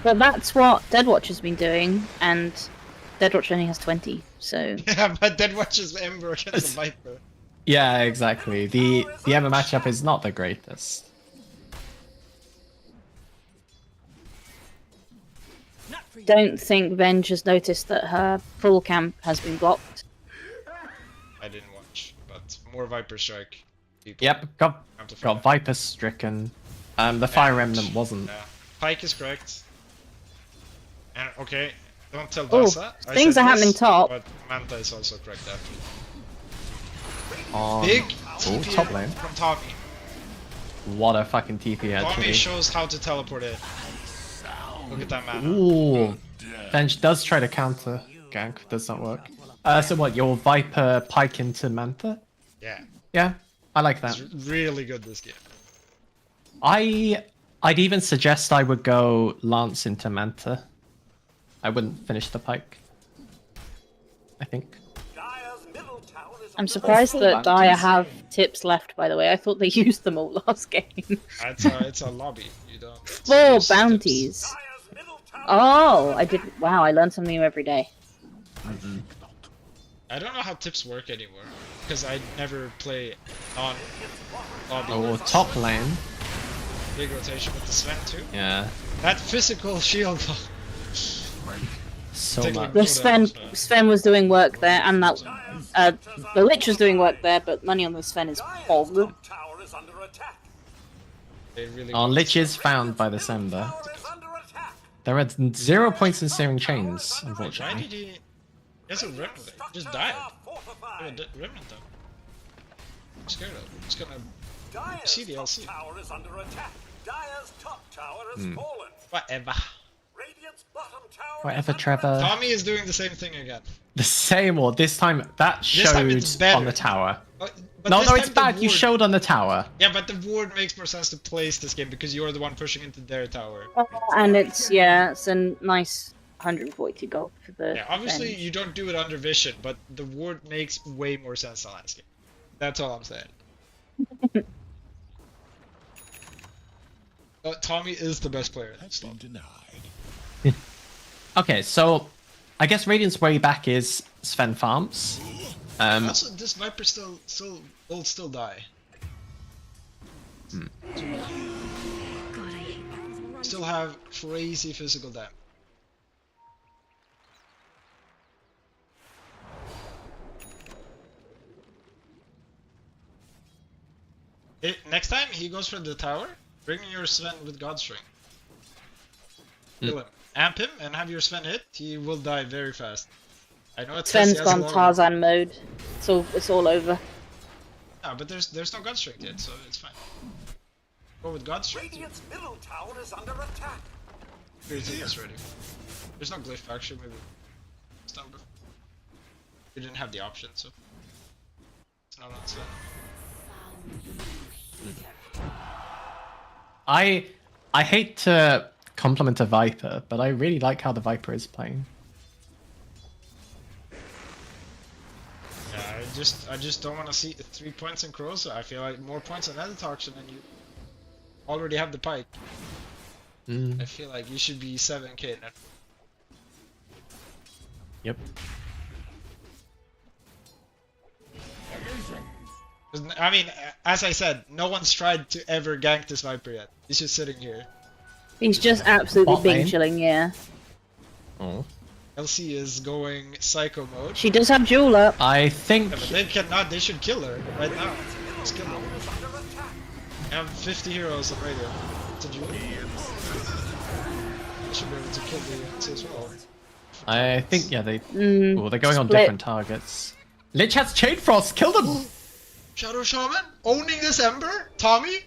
But that's what Deadwatch has been doing, and Deadwatch only has 20, so Yeah, but that watches Ember against the Viper. Yeah, exactly. The Emma matchup is not the greatest. don't think Venge has noticed that her full camp has been blocked. I didn't watch, but more Viper Strike. People Yep, have to find got out. Viper stricken. The Fire Remnant wasn't. Yeah. Pike is correct. And okay, don't tell Oh, Dazza. I things said are happening this, top. But Manta is also correct after. On Big oh, TP top lane. from Tommy. What a fucking TP Tommy actually. shows how to teleport in. Look at that mana. Ooh. Venge does try to counter gank, does not work. So what, your Viper Pike into Mantha? Yeah, Yeah, I like that. it's really good this game. I'd even suggest I would go Lance into Manta. I wouldn't finish the Pike. I think. Dire's middle tower is I'm under surprised full that Dire bounties. have tips left, by the way. I thought they used them all last game. It's a lobby. You don't. 4 use bounties. Dire's middle tower. Oh, I did. Wow, I learned something new every day. I don't know how tips work anymore because I never play on lobby. Oh, top lane. Big rotation with the Sven too. Yeah, That physical shield. so Take much. like- Sven was doing work there, and that the Lich was doing work there, but money on the Sven is Dire's hog. top tower is under attack. They really Our want Lich to- is found by the Sember. Tower is under attack. There are 0 points in Searing Chains, Why unfortunately. did he? There's a remnant. He just died. Are Oh, fortified. remnant though. I'm scared of. I'm just gonna Dire's see the top LC. tower is under attack. Dire's top tower has fallen. Whatever. Radiant's bottom tower Whatever, is under Trevor. Tommy is doing the same thing again. The same, or this time that This time it's showed better. on the tower. But No, this no, it's time the bad. You ward- showed on the tower. Yeah, but the ward makes more sense to place this game because you're the one pushing into their tower. And it's a nice 140 gold for the. Yeah, obviously Venge. you don't do it under vision, but the ward makes way more sense on landscape. That's all I'm saying. Tommy is the best player in this Been slot. denied. Okay, so I guess Radiant's way back is Sven farms. Also, this Viper will still die. Still have crazy physical damage. Next time he goes for the tower, bring your Sven with Godstring. Kill him. Amp him and have your Sven hit, he will die very fast. I know it's Sven's gone Tarzan mode. It's all over. No, but there's no Godstring yet, so it's fine. Go with Godstring. Radiant's middle tower is under attack. Everything is ready. There's no glyph actually, maybe. It's not glyph. We didn't have the option, so it's not on Sven. I hate to compliment a Viper, but I really like how the Viper is playing. Yeah, I just don't want to see 3 points in Crows. I feel like more points in Edit Auction and you already have the Pike. I feel like you should be 7k now. Yep. 'Cause, I mean, as I said, no one's tried to ever gank this Viper yet. He's just sitting here. He's just absolutely Bot lane. bing chilling, yeah. Oh. LC is going psycho mode. She does have Jewel up. I think Yeah, but they cannot. They should kill her right now. Just kill her. I have 50 heroes on radio. To do. They should be able to kill the LC as well. I think yeah they're going on split. different targets. Lich has Chain Frost. Kill them. Shadow Shaman owning this Ember. Tommy.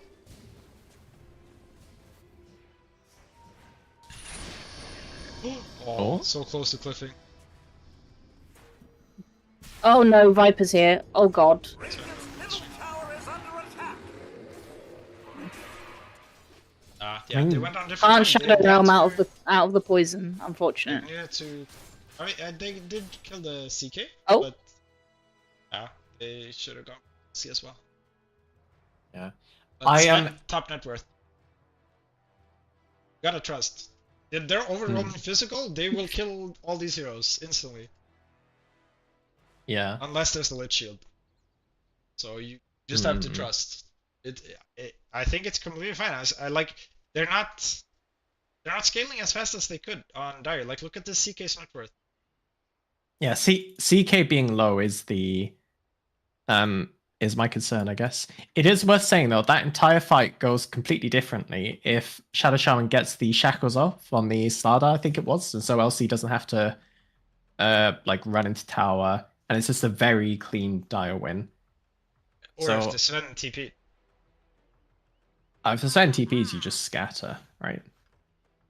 Oh. So close to cliffing. Oh no, Viper's here. Oh god. Radiant's middle tower is under attack. Yeah, they went on different. Can't they Shadow needed Realm to- out of the poison. They Unfortunate. needed to. I mean, they did kill the CK. Oh. But yeah, they should have gone C as well. Yeah. But I Sven, am- top net worth. Gotta trust. If they're overwhelming physical, they will kill all these heroes instantly. Yeah. Unless there's the lit shield. So you just have to trust. I think it's completely fine. I like they're not scaling as fast as they could on Dire. Like look at the CK's net worth. Yeah, CK being low is the is my concern, I guess. It is worth saying though, that entire fight goes completely differently if Shadow Shaman gets the shackles off on the Slardar, I think it was, and so LC doesn't have to like run into tower, and it's just a very clean Dire win. Or so, if the Sven TP. If the Sven TPs, you just scatter, right?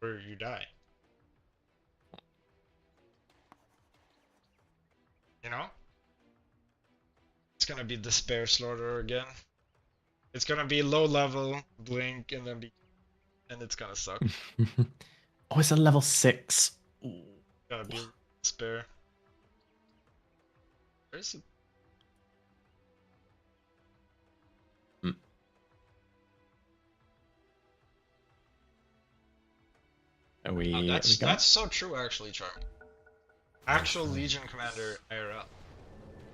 Or you die. You know? It's gonna be Despair Slaughter again. It's gonna be low level, blink, and then it's gonna suck. Oh, it's a level 6. Gotta be Despair. Where's it? Are we? That's so true, actually, CHARMIE. Actual Legion Commander IRL.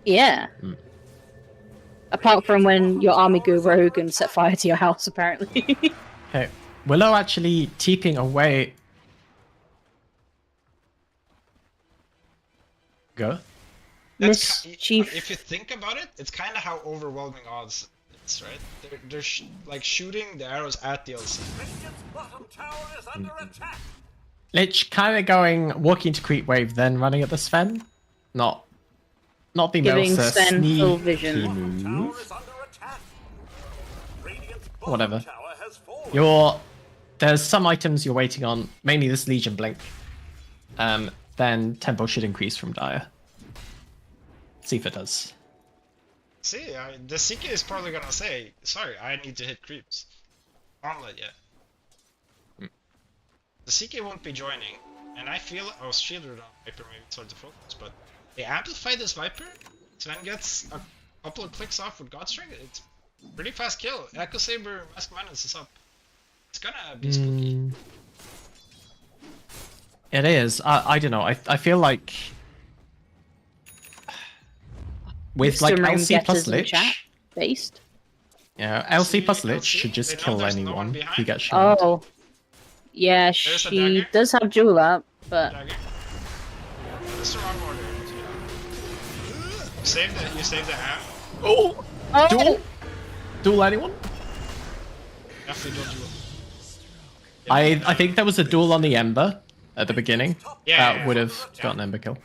Yeah. Apart from when your army go rogue and set fire to your house, apparently. Okay, Willow actually TPing away. Go. Mischief. If you think about it, it's kind of how overwhelming odds it's, right? They're like shooting the arrows at the LC. Radiant's bottom tower is under attack. Lich kind of walking to creep wave, then running at the Sven. Not the Giving most Sven full sneaky vision. Tower move. is under attack. Radiant's bottom Whatever. tower has fallen. There's some items you're waiting on, mainly this Legion Blink. Then tempo should increase from Dire. See if it does. See, the CK is probably gonna say, sorry, I need to hit creeps. Armlet yet. The CK won't be joining, and I feel I was shielded on Viper, maybe it's hard to focus, but they amplify this Viper, Sven gets a couple of clicks off with Godstring, it's pretty fast kill. Echo Saber, Mask Madness is up. It's gonna be spooky. It is. I don't know. I feel like with like Mr. LC plus Raingetters in Lich. chat, based. Yeah, LC plus Lich LC, should just they know kill there's no anyone one who behind. gets shot. Oh. Yeah, a she dagger. does have jewel up, but Dagger. This is the wrong order. You saved the amp. Oh! oh, Duel anyone? Definitely don't do it. I think there was a duel on the Ember at the beginning. Yeah, That would have gotten Ember kill.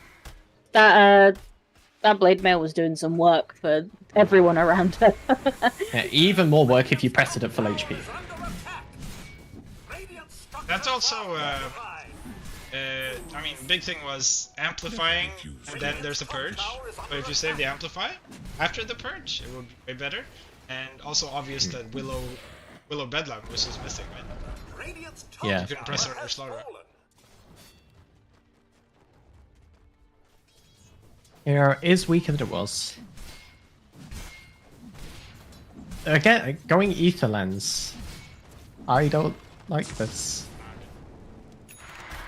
that blade mail was doing some work for everyone around her. Yeah, even more work if you pressed it at full HP. That's also, I mean, big thing was amplifying, and then there's a purge. But if you save the amplify after the purge, it would be way better. And also obvious that Willow Bedlam was just missing, right? Yeah. You couldn't press her on your slaughter. Here is weaker than it was. Again, going Ether Lens. I don't like this.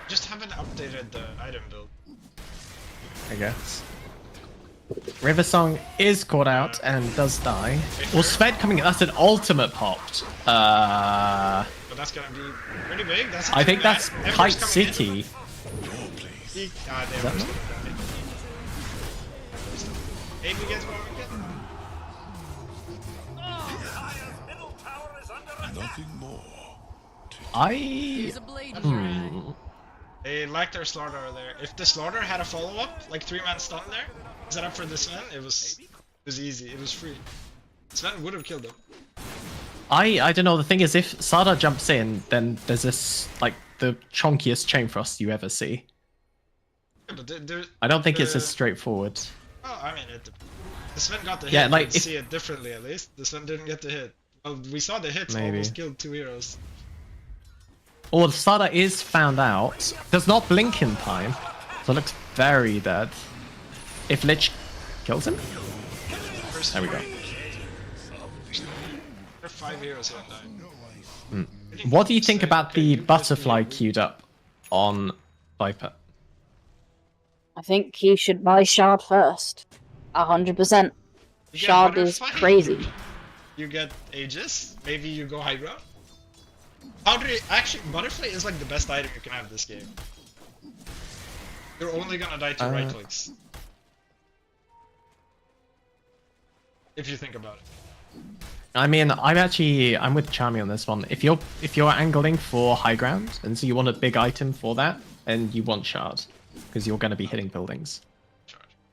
Just haven't updated the item build. I guess. River Song is caught out and does die. Well, Sved coming in, that's an ultimate popped. But that's gonna be pretty big. That's I think that's Ember's Kite coming City. in. The Ember's gonna die. Hey, we get one, we get Middle tower is under attack. Nothing more. Here's a blade drag. They like their slaughter there. If the slaughter had a follow-up, like 3-man stun there, set up for the Sven, it was easy, it was free. Sven would have killed him. I don't know, the thing is, if Sada jumps in, then there's this, like, the chonkiest chain frost you ever see. Yeah, but I don't think it's as straightforward. Oh, I mean, the Sven got the hit. Yeah, like, you can see it differently at least. The Sven didn't get the hit. Well, we saw the hits Maybe. almost killed 2 heroes. Or Sada is found out, does not blink in time, so it looks very dead. If Lich kills him? There we go. There are 5 heroes here and What do you think about the butterfly queued up? on Viper? I think he should buy Shard first. 100%. You get Shard is Butterfly, crazy. You get Aegis. Maybe you go high ground. Foundry, actually, Butterfly is like the best item you can have this game. You're only gonna die to right clicks. If you think about it. I mean, I'm with CHARMIE on this one. If you're angling for high ground, and so you want a big item for that, then you want Shard, because you're going to be hitting buildings.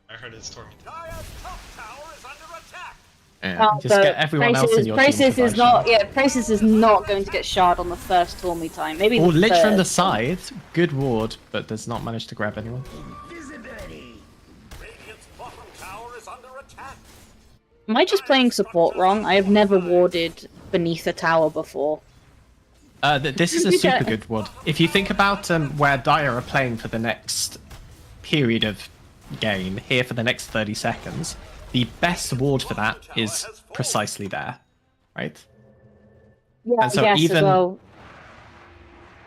I heard it's Torment. Dire's top tower is under attack. Yeah, just get everyone else in your team to Praxis buy is not. Shard. Yeah, Praxis is not going to get Shard on the first Tormy time. Maybe. Or the Lich from the third. side, good ward, but does not manage to grab anyone. Radiant's bottom tower is under attack. Am I just playing support wrong? I have never warded beneath a tower before. This is a super good ward. If you think about where Dire are playing for the next period of game, here for the next 30 seconds, the best ward for that is precisely there, right? Yeah, And so I guess even- as well.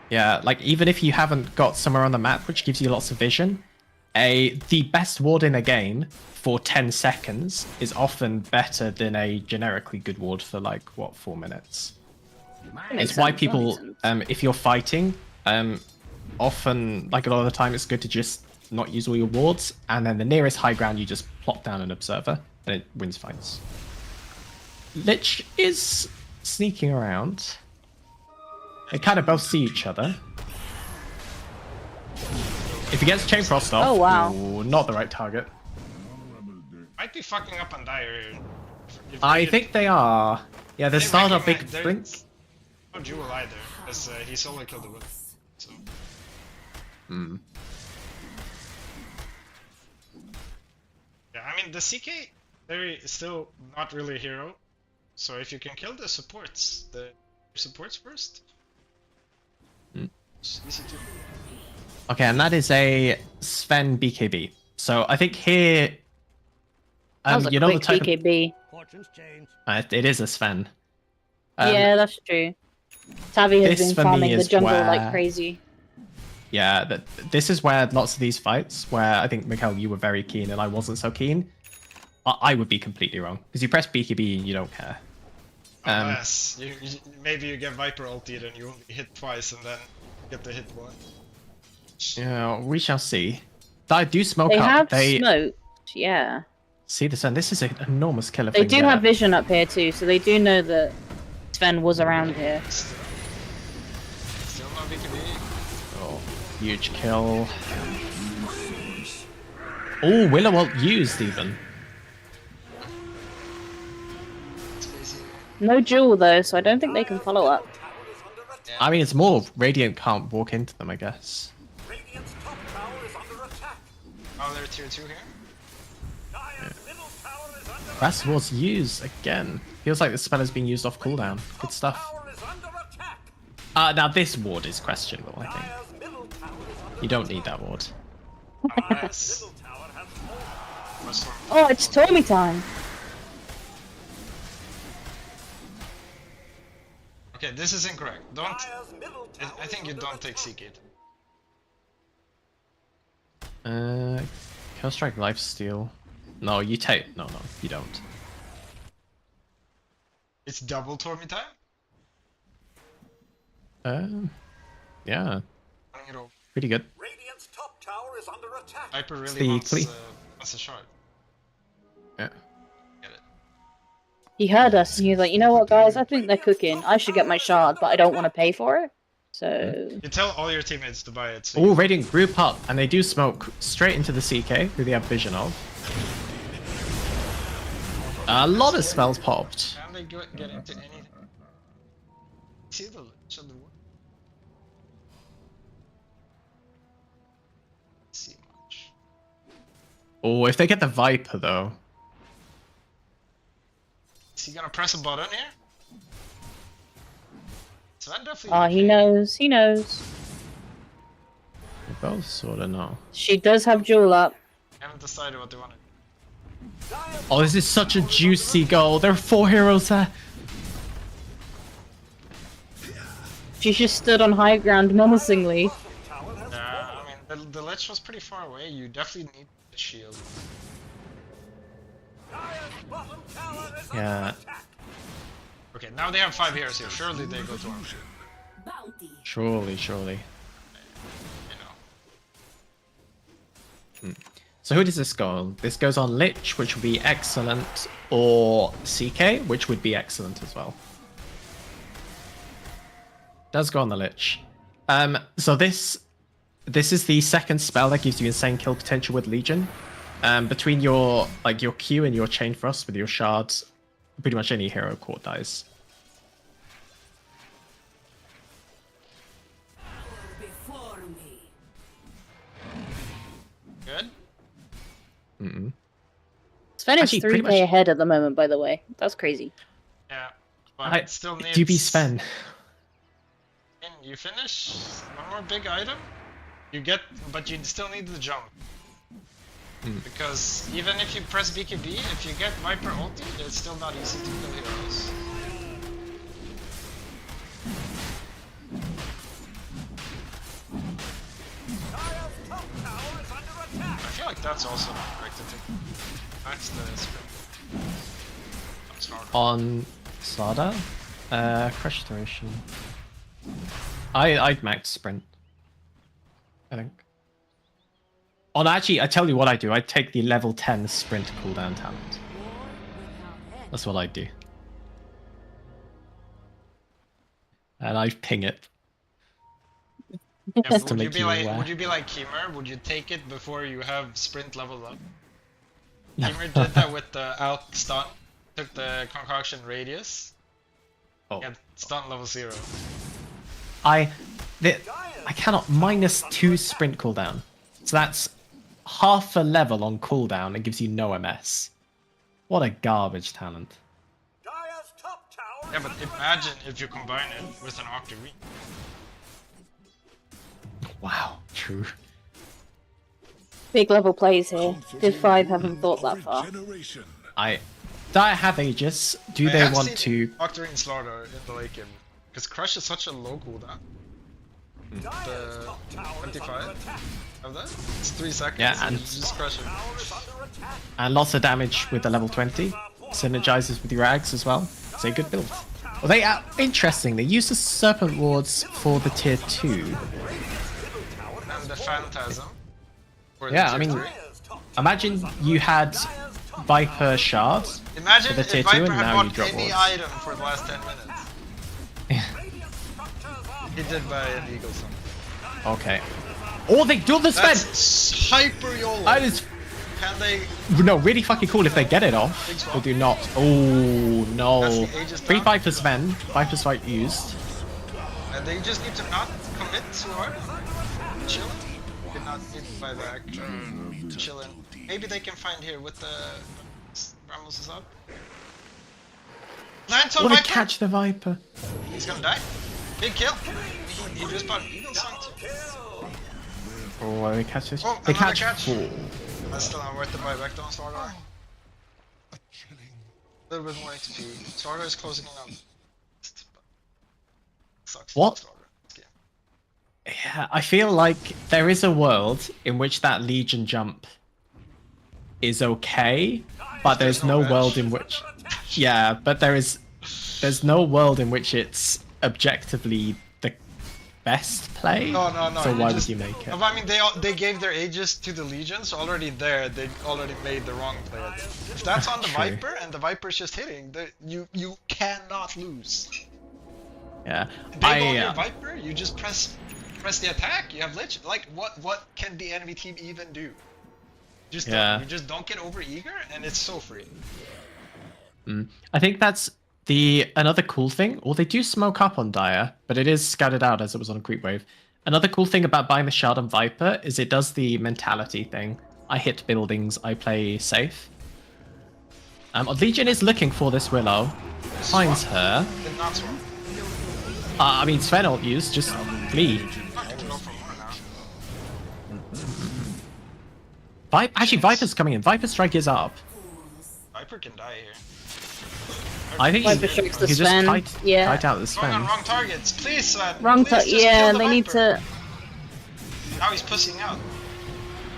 Yeah, like even if you haven't got somewhere on the map which gives you lots of vision, the best ward in a game for 10 seconds is often better than a generically good ward for like, what, 4 minutes. Makes It's why sense, that people, makes sense. if you're fighting, often, like a lot of the time, it's good to just not use all your wards, and then the nearest high ground, you just plop down an observer, and it wins fights. Lich is sneaking around. They kind of both see each other. If he gets Chain Frost off, Oh, wow. ooh, not the right target. Might be fucking up on Dire here. If I Radiant- think they are. Yeah, there's not a big recognize- blink. there's no Jewel either, because he solo killed the Whip. So. Hmm. Yeah, I mean, the CK, they're still not really a hero. So if you can kill the supports first, it's easy to. Okay, and that is a Sven BKB. So I think here, That was a you know the quick type of, BKB. Fortunes change. it is a Sven. Yeah, that's true. Tavi has this been for me farming the is jungle where- like crazy. Yeah, this is where lots of these fights, where I think, Mikel, you were very keen and I wasn't so keen, I would be completely wrong. Because you press BKB and you don't care. Unless maybe you get Viper ulted and you only hit twice and then get the hit one. Yeah, we shall see. I do smoke They up. have They smoked, yeah. see the Sven. This is an enormous killer. They do have vision up here too, so they do know that Sven was around here. Still no BKB. Oh, huge kill. Oh, Willow ult used even. No jewel though, so I don't think they can follow up. I mean, it's more Radiant can't walk into them, I guess. Radiant's top tower is under attack. Oh, they're tier 2 here? Dire's middle tower is under That was used again. Feels like the spell is being used off cooldown. Good stuff. tower is under attack. Now this ward is questionable, I think. Dire's middle tower is under You don't need that ward. Unless. middle tower has fallen. What's wrong? Oh, it's Tommy time! Okay, this is incorrect. Don't. Dire's middle tower I think you don't take CK. Kill Strike Lifesteal. No, you take. No, you don't. It's double Tormy time? Yeah, Running it over. pretty good. Radiant's top tower is under attack. Viper really the wants, Cle- wants a shard. Yeah. Get it. He heard us and he was like, you know what guys, I think they're cooking. I should get my shard, but I don't want to pay for it. So... You tell all your teammates to buy it. So Oh, Radiant group up, and they do smoke straight into the CK, who they have vision of. A lot of spells popped. Can they get into anything? See the Lich on the wall? See much. Oh, if they get the Viper though. Is he gonna press a button here? Sven definitely. he knows, he knows. They both sort of know. She does have jewel up. Haven't decided what they want to do. Oh, this is such a juicy goal. There are 4 heroes there. She just stood on high ground menacingly. The lich was pretty far away. You definitely need the shield. Dire's bottom tower is Yeah. under attack. Okay, now they have 5 heroes here. Surely they go to armor. Surely, surely. You know. So who does this go on? This goes on Lich, which would be excellent, or CK, which would be excellent as well. Does go on the Lich. So this is the second spell that gives you insane kill potential with Legion. Between your Q and your Chain Frost with your shards, pretty much any hero caught dies. Good. Sven is Actually, pretty 3k much- ahead at the moment, by the way. That's crazy. Yeah. But it still needs... Do be Sven. And you finish one more big item. You get, but you still need the jump. Because even if you press BKB, if you get Viper ulti, it's still not easy to kill heroes. Dire's top tower is under attack. I feel like that's also correct to take. That's the sprint. That's hard. On Sada, Crush Duration. I'd max sprint, I think. Oh, no, actually, I tell you what I do. I take the level 10 sprint cooldown talent. That's what I do. And I ping it. Yeah, but to would you make be you like aware. would you be like Keemer? Would you take it before you have sprint leveled up? Keemer did that with the out stun. Took the concoction radius. Oh. Get stun level 0. I cannot -2 sprint cooldown. So that's half a level on cooldown and gives you no MS. What a garbage talent. Dire's top tower Yeah, is but under imagine if you combine it with an Octarine. Wow, true. Big level plays here. Div 5 haven't thought that far. Generation. Do I have Aegis? Do I they have want seen to? Octarine Slaughter in the late game. Because Crush is such a low cooldown. Dire's The top tower is under 25 attack. of that? It's 3 seconds. Yeah, and- you just crush it. Tower is under attack. And lots of damage with the level 20. Synergizes with your Ags as well. It's a good build. Well, they are interesting. They use the Serpent Wards for the tier 2. And the Phantasm. For the Yeah, tier I mean, 3. Dire's top imagine you had Viper shards. Imagine for the if tier 2 Viper and had now you bought drop any wards. item for the last 10 minutes. radiant structures are He did buy an Eagle Summon. Okay. Oh, they do the spell! That's hyper YOLO. That is Can they... no really fucking cool if they get it off. Or do not. Oh no. That's the Aegis Free down. Viper's Sven. Viper's fight used. And they just need to not commit too hard. Chilling. Did not hit by the action. Chilling. Maybe they can find here with the... Ramos is up. Nine-ton Oh, they Viper! catch the Viper. He's gonna die. Big kill. He just bought an Eagle Summon too. Oh, they catch this. Oh, They another catch catch. 4. That's still not worth the buyback though, Slaughter. A little bit more XP. Slaughter is closing in on. Sucks. What? Slaughter. Yeah, I feel like there is a world in which that Legion jump is okay, but there's no no world edge. in which... Yeah, but there's no world in which it's objectively the best play. No. So why just, would you make it? I mean, they gave their Aegis to the Legion, so already there they already made the wrong play. If that's on the True. Viper and the Viper's just hitting, you cannot lose. Yeah, They go on your Viper, you just press the attack. You have Lich. Like what can the enemy team even do? Just Yeah. you just don't get over eager, and it's so free. I think that's another cool thing. Or they do smoke up on Dire, but it is scattered out as it was on Creep Wave. Another cool thing about buying the Shard on Viper is it does the mentality thing. I hit buildings, I play safe. Legion is looking for this Willow. Finds her. Did not swap. I mean, Sven ult used, just flee. Not gonna go for more now. Actually, Viper's coming in. Viper Strike is up. Viper can die here. I think Viper Strike's the he just Sven. kite Yeah. out the Going on Sven. wrong targets. Please, Sven. Wrong Please just yeah, kill the they need Viper. to... Now he's pushing out.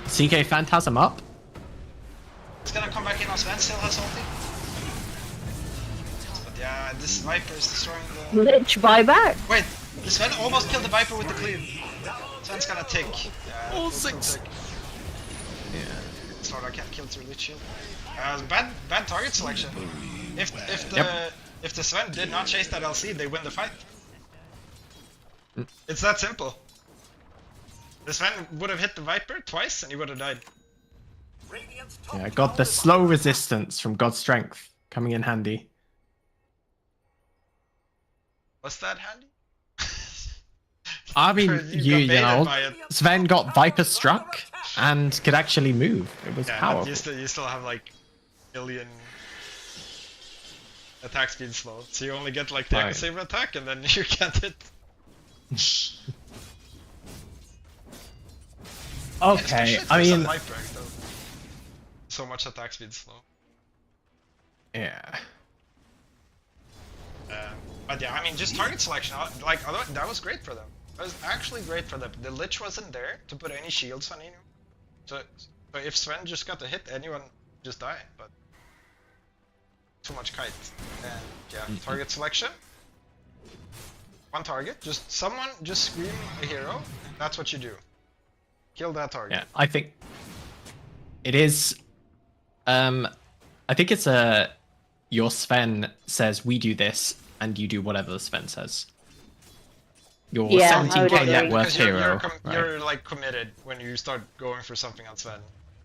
CK Phantasm up. It's gonna come back in on Sven, still has ulti. But yeah, this Viper is destroying the... Lich buyback? Wait, the Sven almost killed the Viper with the cleave. Sven's gonna tick. Yeah, All it's gonna 6. tick. Yeah. Sorry, I can't kill through Lich Shield. Bad target selection. If the Sven did not chase that LC, they win the fight. It's that simple. The Sven would have hit the Viper twice and he would have died. Yeah, I got the slow resistance from God's Strength coming in handy. Was that handy? I mean, you got baited know, by it. Sven got Viper struck and could actually move. It was Yeah, powerful. but you still have like million attack speed slow, so you only get like the Right. saver attack and then you can't hit. Okay, Especially I for some mean, life break, though. So much attack speed slow. yeah. But yeah, I mean, just target selection, like, that was great for them. That was actually great for them. The Lich wasn't there to put any shields on anyone. So if Sven just got a hit, anyone just died, but too much kite. And yeah, target selection. One target, just someone just scream a hero, that's what you do. Kill that target. Yeah, I think it is. I think it's your Sven says we do this, and you do whatever the Sven says. Your Yeah, I would 17k agree. net worth Because hero. you're Right. like committed when you start going for something on Sven.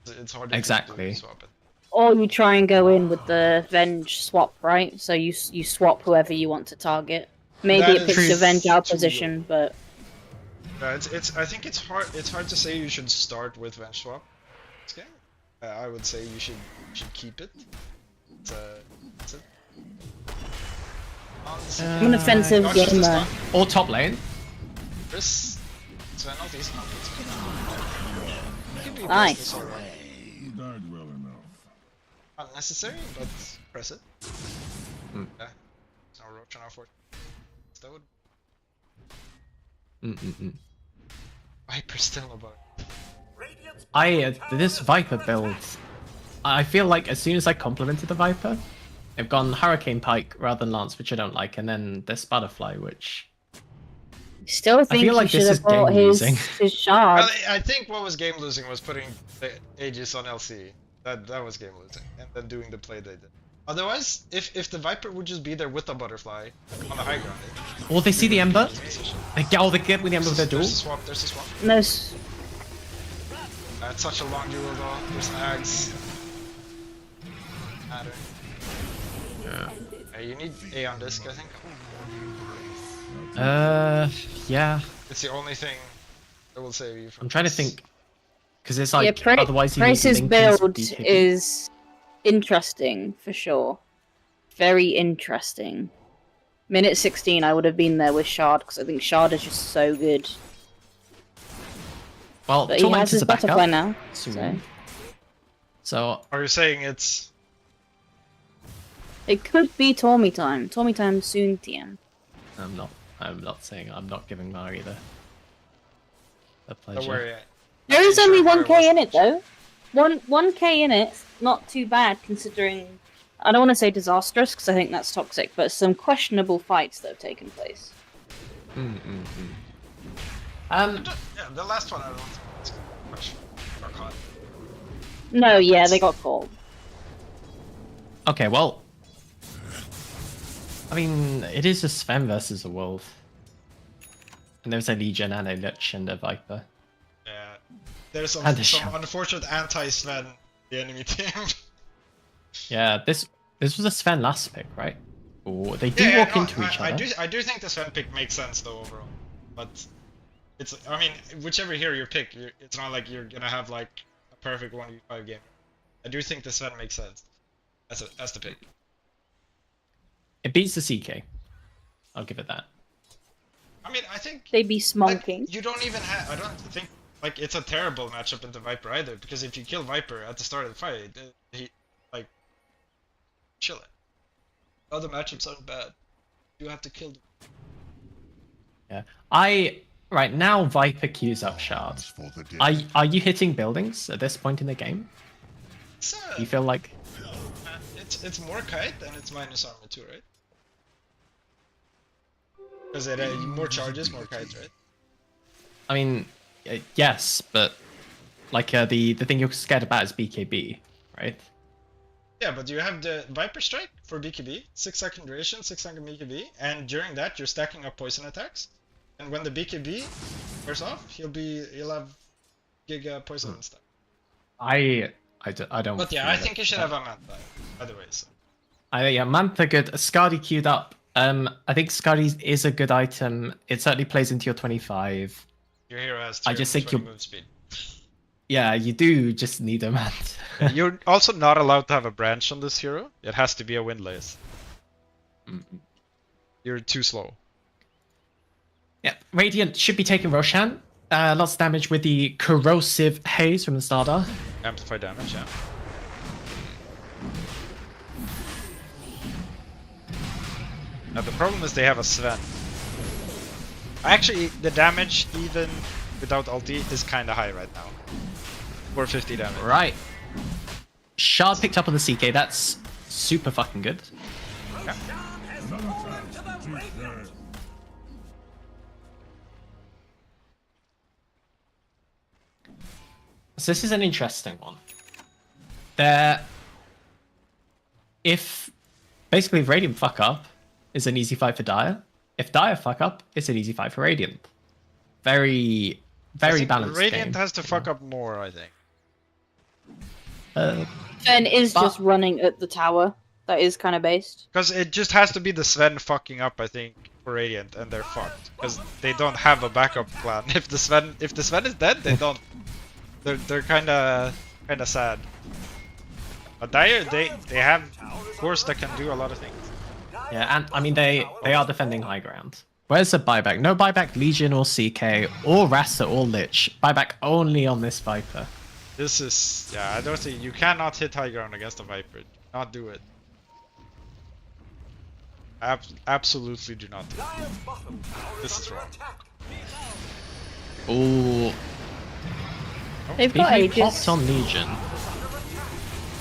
It's hard to Exactly. swap it. Or you try and go in with the Venge swap, right? So you swap whoever you want to target. Maybe That it is picks the Venge out true. position, but I think it's hard. It's hard to say you should start with Venge swap. This game. I would say you should keep it. It's I'm an offensive Dodge is the gamer. stun. Or top lane. Chris, Sven not easy. Nice. You died well enough. Not necessary, but press it. Mm. Yeah. It's no roach on our fort. That would Viper still about. This Viper build, I feel like as soon as I complimented the Viper, I've gone Hurricane Pike rather than Lance, which I don't like, and then this Butterfly, which still think feel he like this should is have bought game losing. his shard. I think what was game losing was putting the Aegis on LC. That was game losing, and then doing the play they did. Otherwise, if the Viper would just be there with the Butterfly on the high ground, or they see the Ember, they get with the Ember with their duel. There's a swap. No, It's such a long duel though. There's Ags. Matter. Yeah. You need A on disc, I think. Yeah. It's the only thing that will save you from. I'm trying to think, because it's like yeah, otherwise you need Price's Lincoln's build BKB. is interesting for sure. Very interesting. Minute 16, I would have been there with Shard because I think Shard is just so good. Well, But he Torment has is his a backup. butterfly now. soon. So So Are you saying it's? it could be Tommy time. Tommy time soon, TM. I'm not saying I'm not giving Mari the Don't pleasure. worry. There is I'm only sure Mario 1k in was- it though. 1k in it, not too bad considering. I don't want to say disastrous because I think that's toxic, but some questionable fights that have taken place. Yeah, the last one I don't think it's much or caught. No, yeah, they got called. Okay, well, I mean, it is a Sven versus a Wolf, and there's a Legion and a Lich and a Viper. Yeah. There's some And a shot. unfortunate anti-Sven the enemy team. Yeah, this was a Sven last pick, right? Oh, they do walk into each other. I do think the Sven pick makes sense though overall, but it's I mean whichever hero you pick, it's not like you're gonna have like a perfect 1v5 game. I do think the Sven makes sense as the pick. It beats the CK. I'll give it that. I mean I think They be like, smonking. you don't even have I don't think like it's a terrible matchup into Viper either because if you kill Viper at the start of the fight, he like chill it. Other matchups aren't bad. You have to kill them. Yeah, I Right now, Viper queues up Shard. For the dead. Are you hitting buildings at this point in the game? It's, Do you feel like? it's more kite and it's minus armor too, right? Because it more charges, more kites, right? I mean, yes, but like the thing you're scared about is BKB, right? Yeah, but you have the Viper Strike for BKB, 6-second duration, 6-second BKB, and during that you're stacking up poison attacks. And when the BKB wears off, he'll have Giga poison and stuff. I don't. But yeah, I think you should have a Manta, either way. So. Yeah, Mantha good. Skadi queued up. I think Skadi is a good item. It certainly plays into your 25. Your hero has I just think 20 move speed. Yeah, you do just need a Mantha. You're also not allowed to have a branch on this hero. It has to be a windlass. You're too slow. Yeah, Radiant should be taking Roshan. Lots of damage with the corrosive haze from the starter. Amplify damage, yeah. Now the problem is they have a Sven. Actually, the damage even without ulti is kinda high right now. 450 damage. Right. Shard picked up on the CK. That's super fucking good. Yeah. So this is an interesting one. If basically if Radiant fuck up, is an easy fight for Dire. If Dire fuck up, it's an easy fight for Radiant. Very balanced Radiant game. has to fuck up more, I think. Sven is But- just running at the tower. That is kind of based. Because it just has to be the Sven fucking up, I think, for Radiant, and they're fucked. Because they don't have a backup plan. If the Sven is dead, they don't. They're kinda sad. But Dire, they have cores that can do a lot of things. Yeah, and I mean they are defending high ground. Where's the buyback? No buyback Legion or CK or Rasta or Lich. Buyback only on this Viper. This is, yeah, I don't think you cannot hit high ground against a Viper. Do not do it. Absolutely do not do it. This is wrong. Ooh, They've got BK ages. popped on Legion.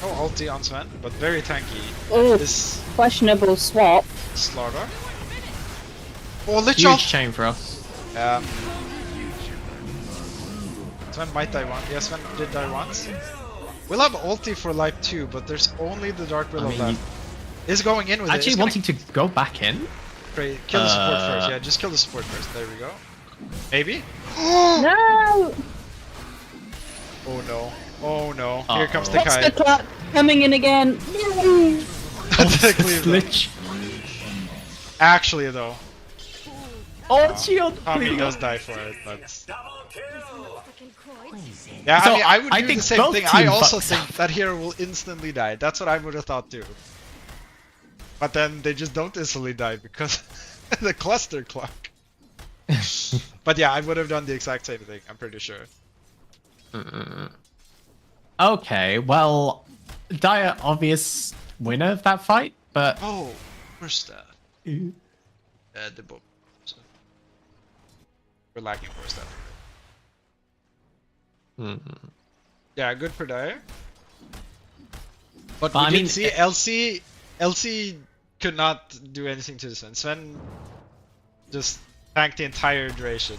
No ulti on Sven, but very tanky. Oh, This questionable swap. Slaughter. Oh, Lich Huge ult! chain for us. Sven might die once. Yes, Sven did die once. We'll have ulti for life too, but there's only the Dark Willow I mean, left. Is going in with it. Actually It's gonna wanting to go back in. kill the support first. Yeah, just kill the support first. There we go. Maybe? No! Oh no. Oh no. Here comes the What's the kite. clock coming in again? That's the cleave, though. Lich. Actually though, Oh, Shion. CHARMIE does die for it, but... Double kill. Yeah, So, I mean, I would I do think the same both thing. I team also fucks think up. that hero will instantly die. That's what I would have thought too. But then they just don't instantly die because the cluster clock. But yeah, I would have done the exact same thing, I'm pretty sure. Okay, well, Dire obvious winner of that fight, but Oh, where's that? The book. So. We're lacking for stuff. Yeah, good for Dire. But we I did mean, see LC could not do anything to Sven. Sven just tanked the entire duration.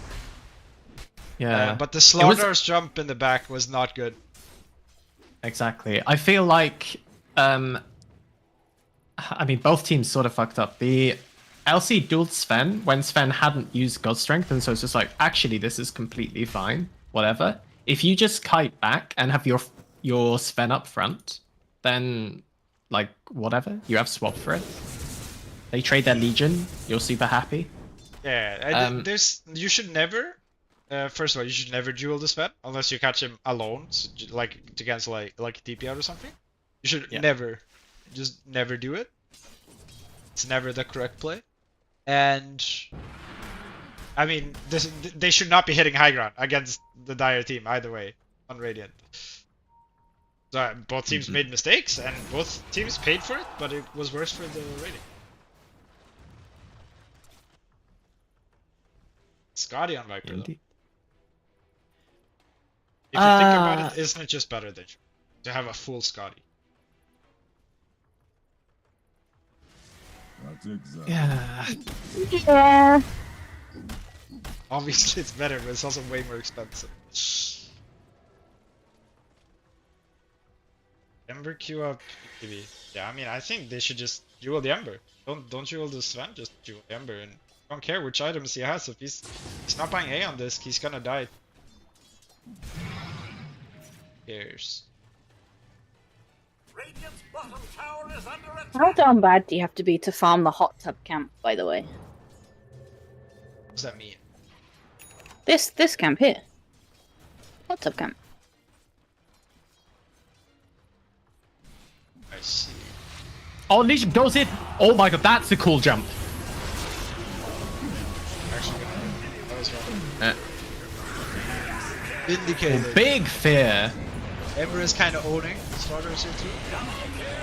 yeah, But the Slaughter's jump in the back was not good. exactly. I feel like, I mean, both teams sort of fucked up. The LC dueled Sven when Sven hadn't used God Strength, and so it's just like, actually, this is completely fine. Whatever. If you just kite back and have your Sven up front, then like whatever, you have swap for it. They trade their Legion. You're super happy. Yeah, you should never. First of all, you should never duel the Sven unless you catch him alone, so, like against like a TP out or something. You should never, just never do it. It's never the correct play, and I mean they should not be hitting high ground against the Dire team either way on Radiant. So both teams made mistakes and both teams paid for it, but it was worse for the Radiant. Scotty on Viper though. Indeed. If you think about it, isn't it just better than to have a full Scotty? That's exactly. Yeah. Yeah. Obviously it's better, but it's also way more expensive. Ember queue up EV. Yeah, I mean I think they should just duel the Ember. Don't duel the Sven, just duel the Ember, and don't care which items he has. If he's not buying A on this, he's gonna die. Who cares? Radiant's bottom tower is under attack. How damn bad do you have to be to farm the hot tub camp, by the way? What does that mean? This camp here. Hot tub camp. I see. Oh, Legion goes in. Oh my god, that's a cool jump. Actually gonna that was wrong. Uh, Vindicated. big fear. Ember is kinda owning starters here too.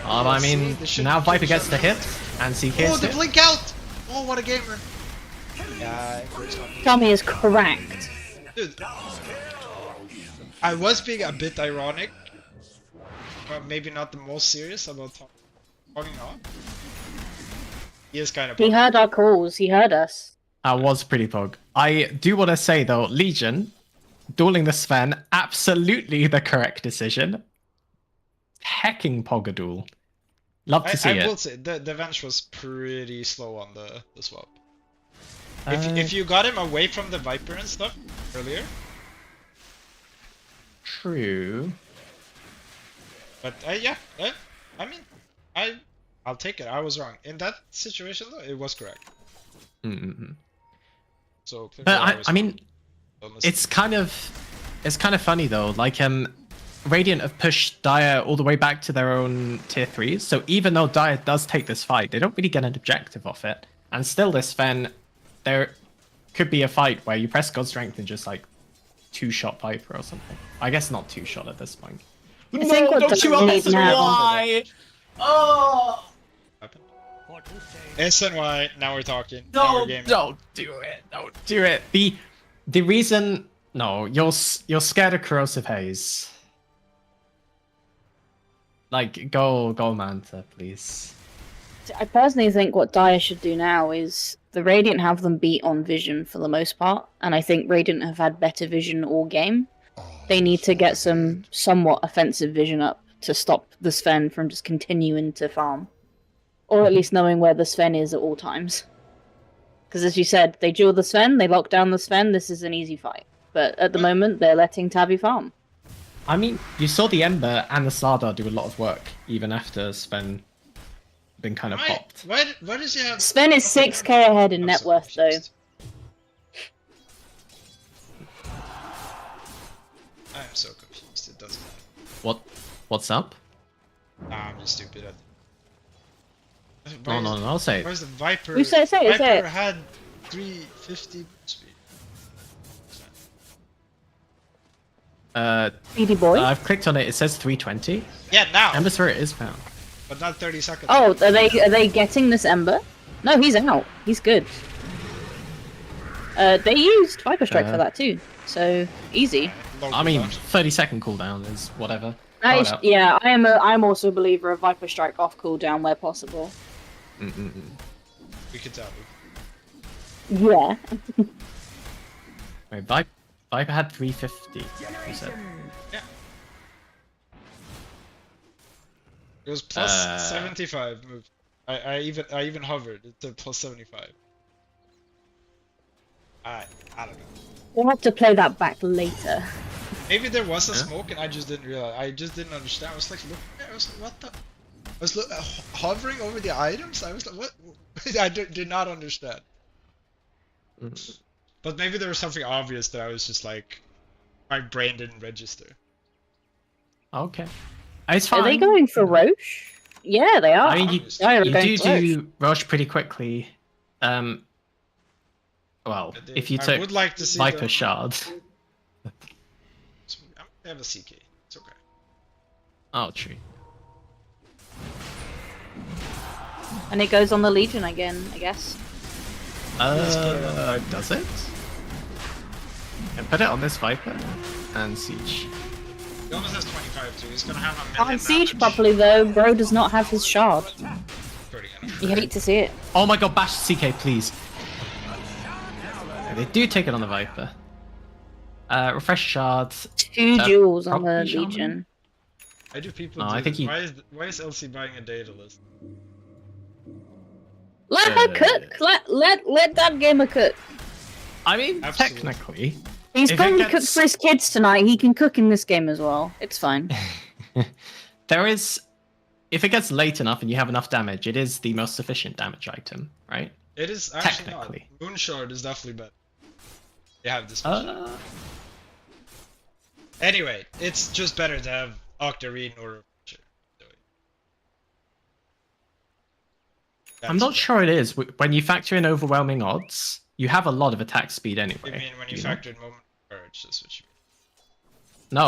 I mean, They should- now Viper gets the hit, and CK Oh, is the hit. blink out! Oh, what a gamer! Yeah, Ember's not. CHARMIE is cracked. Dude, I was being a bit ironic, but maybe not the most serious about talking on. He is kind of. He heard our calls. He heard us. I was pretty pog. I do want to say though, Legion, dueling the Sven, absolutely the correct decision. Hecking pog duel. Love to see I it. will say the Venge was pretty slow on the swap. If you got him away from the Viper and stuff earlier, True. but yeah, I mean, I'll take it. I was wrong in that situation though. It was correct. Mm-hmm. So, clearly But was I mean, wrong. Don't listen. it's kind of funny though. Like Radiant have pushed Dire all the way back to their own tier 3s. So even though Dire does take this fight, they don't really get an objective off it. And still, this Sven, there could be a fight where you press God Strength and just like 2-shot Viper or something. I guess not 2-shot at this point. I think what don't you Dire need now. why? Oh Happened. SNY. Now we're talking. Now we're no! gaming. Don't do it! Don't do it! The reason no, you're scared of corrosive haze. Like, go Manta, please. I personally think what Dire should do now is the Radiant have them beat on vision for the most part, and I think Radiant have had better vision all game. They need to get some somewhat offensive vision up to stop the Sven from just continuing to farm. Or at least knowing where the Sven is at all times. Because as you said, they duel the Sven, they lock down the Sven, this is an easy fight. But at the moment, they're letting Tavi farm. I mean, you saw the Ember and the Slardar do a lot of work, even after Sven been kind of popped. Why does he have... Sven is 6k ahead in I'm net so worth though. confused. I'm so confused, it doesn't matter. What's up? Nah, I'm just stupid. No, I'll say it. Where's the Viper? You say it, Viper say it. had 350 speed. Speedy boy. I've clicked on it. It says 320. Yeah, now, Ember Spirit is found. but not 30 seconds. Oh, are they getting this Ember? No, he's out. He's good. They used Viper Strike for that too, so easy. Long I mean, cooldown. 30-second cooldown is whatever. That Throw is, it out. yeah, I'm also a believer of Viper Strike off cooldown where possible. We could tell. Yeah. Wait, Viper had 350. You said. Yeah. It was plus Uh, 75 move. I even hovered. It's a plus 75. I don't know. We'll have to play that back later. Maybe there was a Yeah. smoke and I just didn't realize. I just didn't understand. I was like, look, I was like, what the? I was hovering over the items. I was like, what? I did not understand. But maybe there was something obvious that I was just like, my brain didn't register. Okay. It's fine. Are they going for Roche? Yeah, they are. I mean, you They're do going for Roche. do Roche pretty quickly. Well, if you I took would like to see Viper them- Shard. They have a CK. It's okay. Oh, true. And it goes on the Legion again, I guess. Does it? And put it on this Viper and Siege. He almost has 25 too. He's gonna have a million Can't siege damage. properly though. Bro does not have his shard. Pretty enough. You hate to see it. Oh my god, bash CK, please. Yeah, they do take it on the Viper. Refresh shards. 2 jewels on the probably Shaman? Legion. Why do people No, do I think this? he- Why is LC buying a data list? Let her cook. Let that gamer cook. I mean, Absolutely. technically. He's If it going to cook gets- for his kids tonight. He can cook in this game as well. It's fine. There is... If it gets late enough and you have enough damage, it is the most efficient damage item, right? It is actually Technically. not. Moonshard is definitely better. You have this. Anyway, it's just better to have Octarine or. I'm not sure it is. When you factor in overwhelming odds, you have a lot of attack speed I anyway. mean, when you know? factor in moment of courage, that's what you No,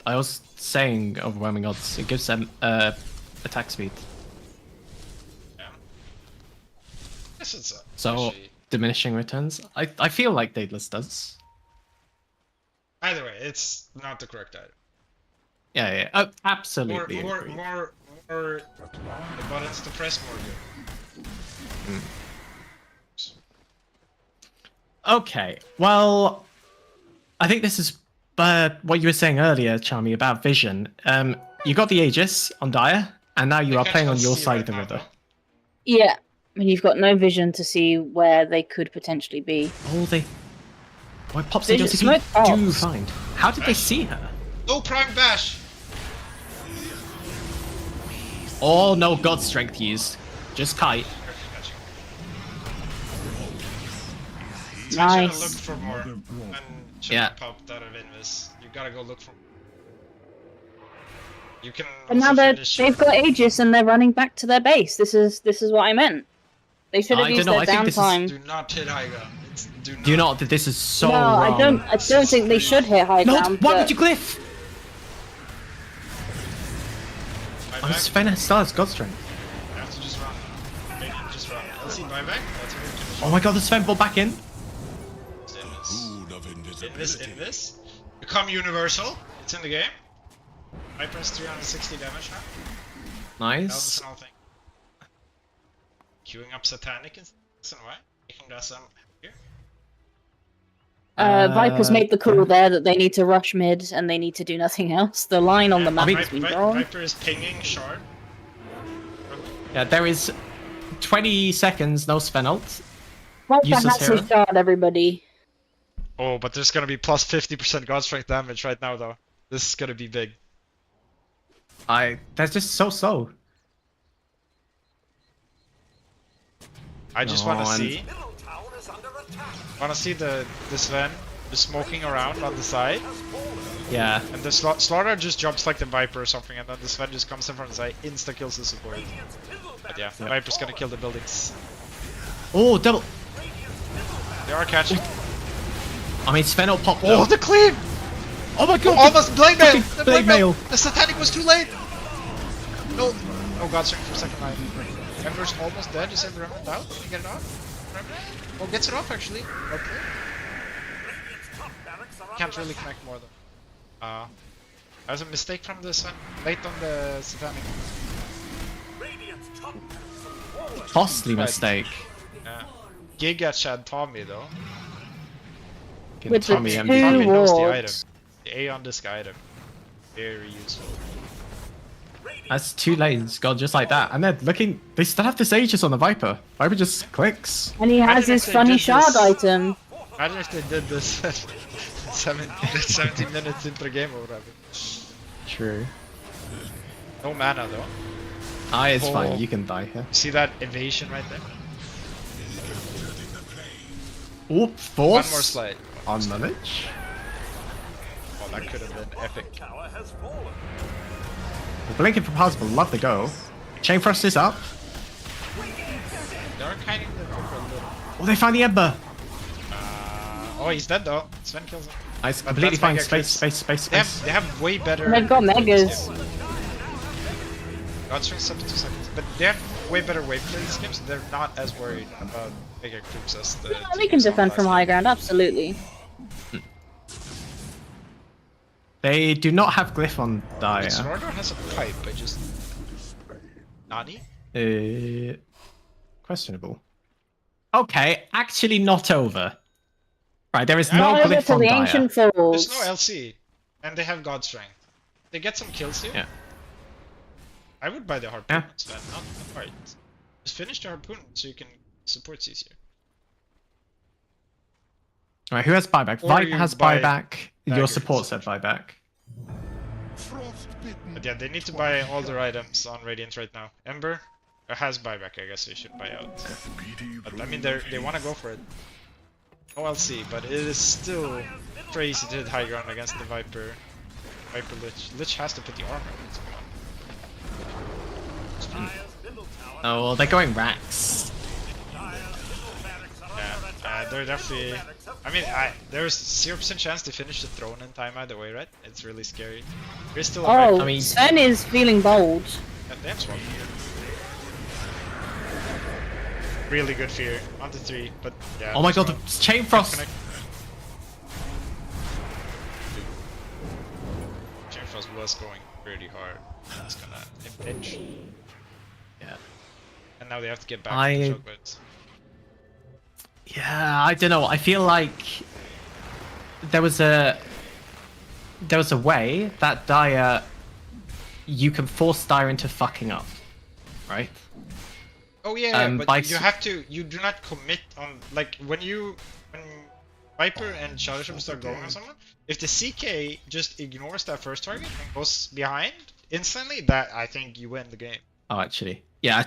I was saying overwhelming odds. It gives them attack speed. yeah. Yes, it's So actually- diminishing returns. I feel like Daedalus does. Either way, it's not the correct item. Yeah, yeah. Oh, absolutely. More agree. the buttons to press, more good. Okay, well, I think this is what you were saying earlier, Charmie, about vision. You got the Aegis on Dire, and now you They are can't playing on all your see side right of the now, river. though. Yeah. I mean, you've got no vision to see where they could potentially be. Oh, they... Why Popsy Vision- does smoke do pops. find? How did they see her? No prime bash. Oh, no God Strength used. Just Kite. So I should have Nice. looked for more and should Yeah. have popped out of Invis. You gotta go look for. You can. And now also they've finish- got Aegis and they're running back to their base. This is what I meant. They should have I used don't know, their I think this is- downtime. Do not hit high ground. Do not. Do you not that this is so No, wrong? I don't think they should hit high No, ground. why but would you glyph? Buy Oh, back. Sven still has God Strength. You have to just run. Maybe just run. LC buyback. That's what we Oh my God, the Sven ball back in. Food of invisibility. Invis. Become universal. It's in the game. Viper's 360 damage now. That was Nice. the small thing. Queuing up Satanic and why? Making that some here. Viper's made the call there that they need to rush mid and they need to do nothing else. The line on the map has been drawn. Viper is pinging shard. Yeah, there is 20 seconds, no Sven ult. Viper useless has his hero. shard, everybody. Oh, but there's gonna be plus 50% God Strength damage right now, though. This is gonna be big. That's just so slow. I just No, want to and- see. Middle tower is under attack. Want to see the Sven just smoking around on the side, Yeah. and the Slaughter just jumps like the Viper or something, and then the Sven just comes in from the side, insta kills the support. Radiant's middle But barracks yeah, has Viper's gonna fallen. kill the buildings. Oh, double. They are catching. I mean, Sven ult popped. Oh, though. the clean! Oh my God. Almost blade mail! fucking The blade mail. The Satanic was too late! No! Oh, God Strength for second line. Ember's almost dead. Is the Remnant out? Can you get it off? Remnant? Oh, gets it off actually. Okay. Radiant's top barracks are Can't under really attack. connect more though. That was a mistake from the Sven. Late on the Satanic. Radiant's top barracks have fallen. Costly Right. mistake. Yeah. Giga Chad Tommy though. Give With the Tommy two MVP. Tommy knows the item. wards. The A on this item. Very useful. That's 2 lanes gone just like that. And they're looking. They still have this Aegis on the Viper. Viper just clicks. And he has Imagine his if they funny did shard this- item. Imagine if they did this 17 minutes into the game or whatever. True. No mana though. It's Oh. fine. You can die here. See that evasion right there? Oop, force. One more slide. On the lich. Oh, that could have been epic. Tower has fallen. Blinking for Parzival, love the go. Chain Frost is up. They're kind of for a little. Oh, they found the Ember. Oh, he's dead though. Sven kills him. Nice, But completely that's fine. mega Space, crits. space, space, They space. have way better. And they've got megas. God Strength 72 seconds, but they have way better wave play skips. They're not as worried about mega creeps as the. They can teams on defend last from game. high ground, absolutely. They do not have glyph on Dire. Slaughter has a pipe, I just... Nani? Questionable. Okay, actually not over. Right, there is Yeah, no Not over glyph to on the Dire. ancient falls. There's no LC. And they have God Strength. They get some kills here. Yeah. I would buy the Harpoon Yeah. instead, not the fight. Just finish the Harpoon so you can support easier. Right, who has buyback? Or Viper you has buy buyback. Your daggers. support said buyback. But yeah, they need to buy all their items on Radiant right now. Ember has buyback, I guess they should buy out. But I mean, they want to go for it. No LC, but it is still crazy to hit high ground against the Viper. Viper Lich. Lich has to put the armor on. Dire's middle tower. Oh, well, they're going racks. Dire's middle barracks are under attack. They're definitely... I mean, there's 0% chance to finish the throne in time either way, right? It's really scary. There's still a Oh, Viper. I mean- Sven is feeling bold. They have swap. Really good fear. On to 3, but yeah. Oh my god, swap. the Chain Frost! Connect. Chain Frost was going pretty hard. It's gonna impinge. Yeah. And now they have to get back I- to the Chokebites. Yeah, I don't know. I feel like there was a way that Dire, you can force Dire into fucking up, right? Oh yeah, by but you do not commit on, like, when Viper and Shadowship start going on someone, if the CK just ignores that first target and goes behind instantly, that I think you win the game. Oh, actually, yeah,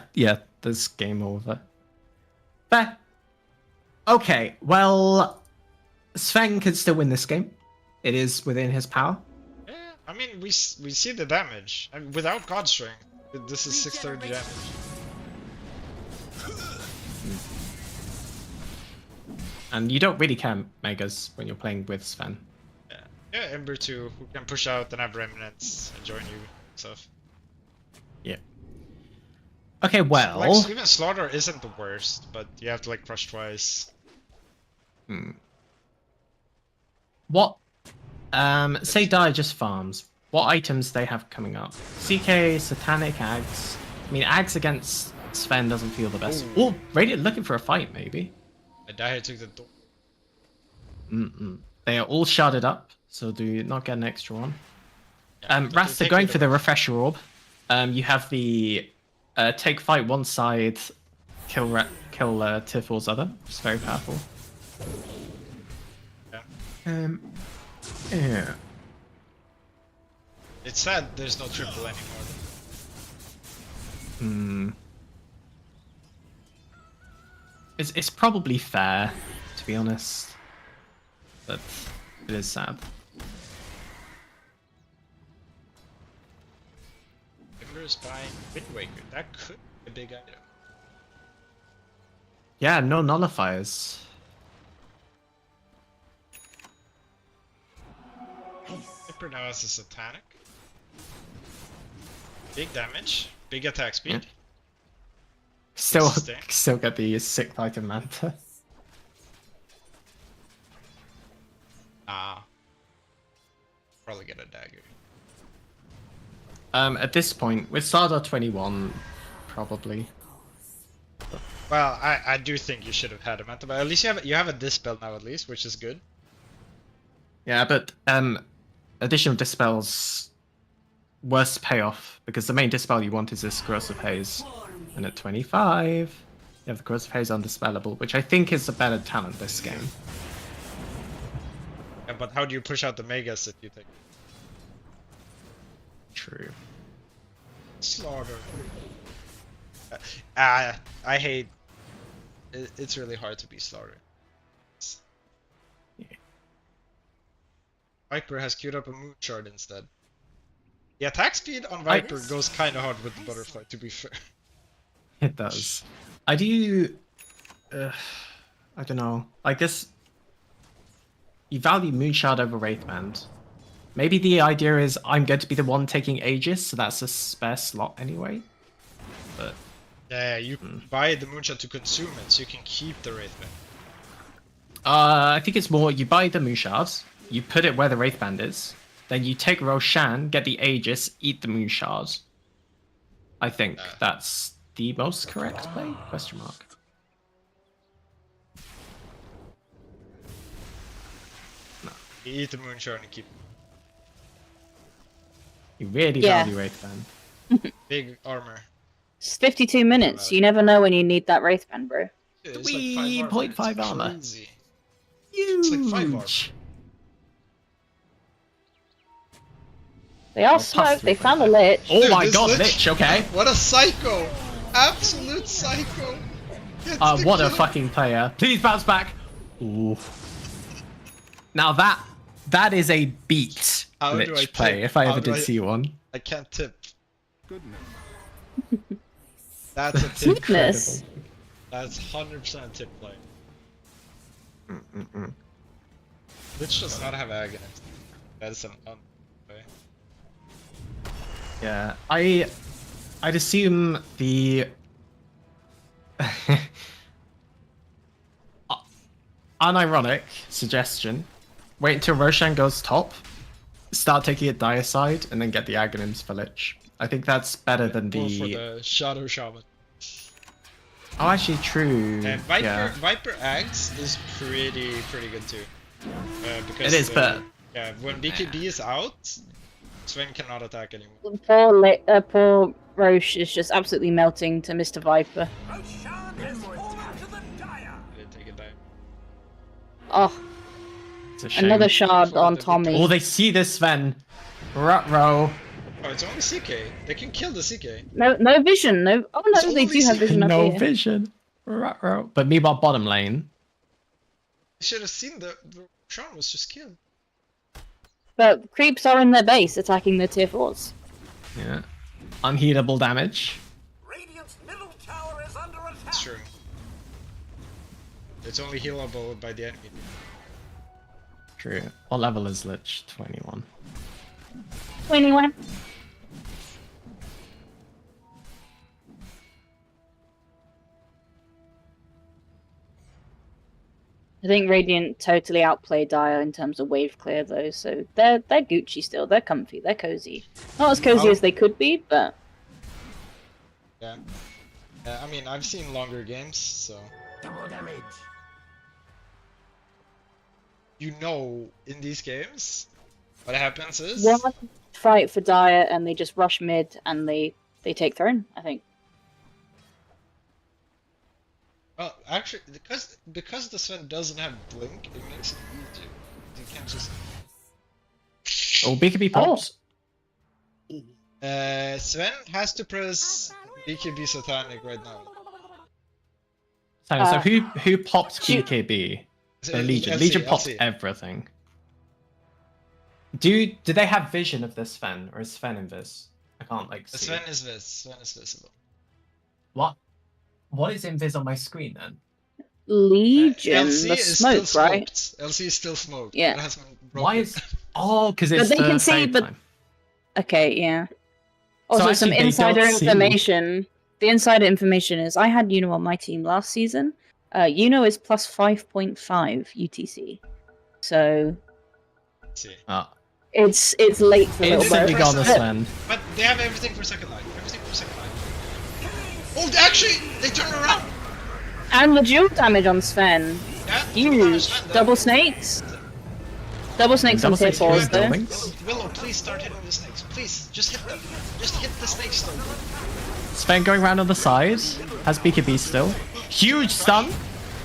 there's game over. Fair. Okay, well, Sven can still win this game. It is within his power. Yeah, I mean, we see the damage. I mean, without God Strength, this is 630 damage. And you don't really care Megas when you're playing with Sven. Yeah, Ember 2, who can push out and have remnants and join you and stuff. Yeah. Okay, well... Like, even Slaughter isn't the worst, but you have to, like, crush twice. What? Say Dire just farms. What items they have coming up? CK, Satanic, Ags. I mean, Ags against Sven doesn't feel the best. Oh, Radiant looking for a fight, maybe. Dire took the door. They are all sharded up, so do not get an extra one. Yeah, Rasta going for the refresher orb. You have the take fight one side, kill Tifl's other. It's very powerful. Yeah. Yeah. It's sad there's no triple anymore. It's probably fair, to be honest, but it is sad. Ember's buying Wind Waker. That could be a big item. Yeah, no nullifiers. Viper now has a Satanic. Big damage. Big attack speed. Still Sustain. get the sick Titan Manta. Probably get a dagger. At this point, with Sardar 21, probably. Well, I do think you should have had a Manta, but at least you have a Dispel now at least, which is good. Yeah, but additional dispels worse payoff because the main dispel you want is this Corrosive Haze, and at 25, you have the Corrosive Haze undispellable, which I think is a better talent this game. Yeah, but how do you push out the Megas if you take True. Slaughter? I hate. It's really hard to be Slaughter. Yeah. Viper has queued up a Moon Shard instead. The attack speed on Viper goes kind of hard with the Butterfly, to be fair. It does. I do. I don't know. I guess you value Moonshard over Wraithband. Maybe the idea is I'm going to be the one taking Aegis, so that's a spare slot anyway. But Yeah, you buy the Moonshot to consume it, so you can keep the Wraithband. I think it's more you buy the Moonshard, you put it where the Wraithband is, then you take Roshan, get the Aegis, eat the Moon Shards. I think that's the most correct play? Question mark. You eat the Moonshard and keep You really Yeah. value Wraith Band. big armor. It's 52 minutes. You never know when you need that Wraith Band, bro. Dude, it's 3.5 It's armor. crazy. Huge. It's like 5 armor. They are smoked. They found the Lich. Oh Dude, my this god, Lich, okay. What a psycho! Absolute psycho! Gets the What a kill. fucking player. Please bounce back. Ooh. Now that is a beat How do I Lich play, tip? if I How ever do did I- see one. I can't tip. That's a tip. Goodness. That's 100% tip play. Which does not have Aghanim. That is an play. Yeah, I'd assume the unironic suggestion. Wait until Roshan goes top, start taking it Dire side, and then get the Aghanims for Lich. I think that's better than Or for the... the Shadow Shaman. Oh, actually, true. And Viper, Yeah. Viper Axe is pretty good too. Because It is, but... yeah, when BKB is out, Sven cannot attack anymore. Poor Roche is just absolutely melting to Mr. Viper. Roshan has fallen to the dire. Didn't take it down. Oh, It's a shame. another shard on Oh, Tommy. they see this, Sven. Ruh-roh. Oh, it's only CK. They can kill the CK. No vision. No. Oh It's no, they only do have vision up No here. vision. Ruh-roh. But meanwhile, bottom lane. You should have seen the Sean was just killed. But creeps are in their base attacking the tier 4s. Yeah. Unhealable damage. Radiant's middle tower is under attack. It's true. It's only healable by the enemy. True. What level is Lich? 21. 21. I think Radiant totally outplayed Dire in terms of wave clear though, so they're Gucci still. They're comfy. They're cozy. Not as cozy as they could be, but Yeah. I mean, I've seen longer games, so. Double damage. You know, in these games, what happens is. one fight for Dire and they just rush mid and they take throne, I think. Well, actually, because the Sven doesn't have blink, it makes it easier. You can't just. Oh, BKB pops. Sven has to press BKB Satanic right now. So who popped shoot. BKB? So, The Legion. LC, Legion popped LC. everything. Do they have vision of this Sven, or is Sven invis? I can't see. Sven is visible. What is invis on my screen then? Legion, LC the is smoke, still right? smoked. LC is still smoked. Yeah. It hasn't been Why broken. is because it's they the can see, but- daytime. Okay, yeah. So Also, some actually, they insider don't see. information. The insider information is I had Uno on my team last season. Uno is plus 5.5 UTC. So See. Ah, it's late for little instantly bro. gone the Sven. But they have everything for second line. Everything for second line. Oh, actually, they turn around. And the dual damage on Sven. Yeah. Huge. Double snakes. Double snakes on Double tier snakes 4s killing though. buildings. Willow, please start hitting the snakes. Please, just hit them. Just hit the snakes though. Sven going around on the side. Has BKB still. Huge stun.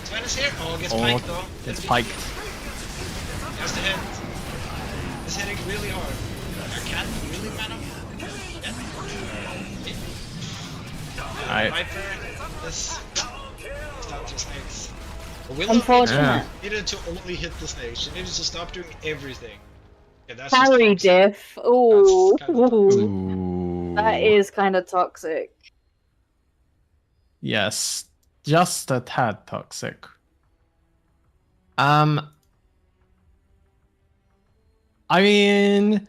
Sven is here. Oh, gets Oh, piked though. it's piked. Has to hit. It's hitting really hard. I can't really man up. Alright. Viper is down to snakes. Willow Unfortunate. needed to only hit the snakes. She needed to stop doing everything. Yeah, that's Parry just toxic. diff. Ooh. That's kinda Ooh. That is kind of toxic. Yes, just a tad toxic. I mean,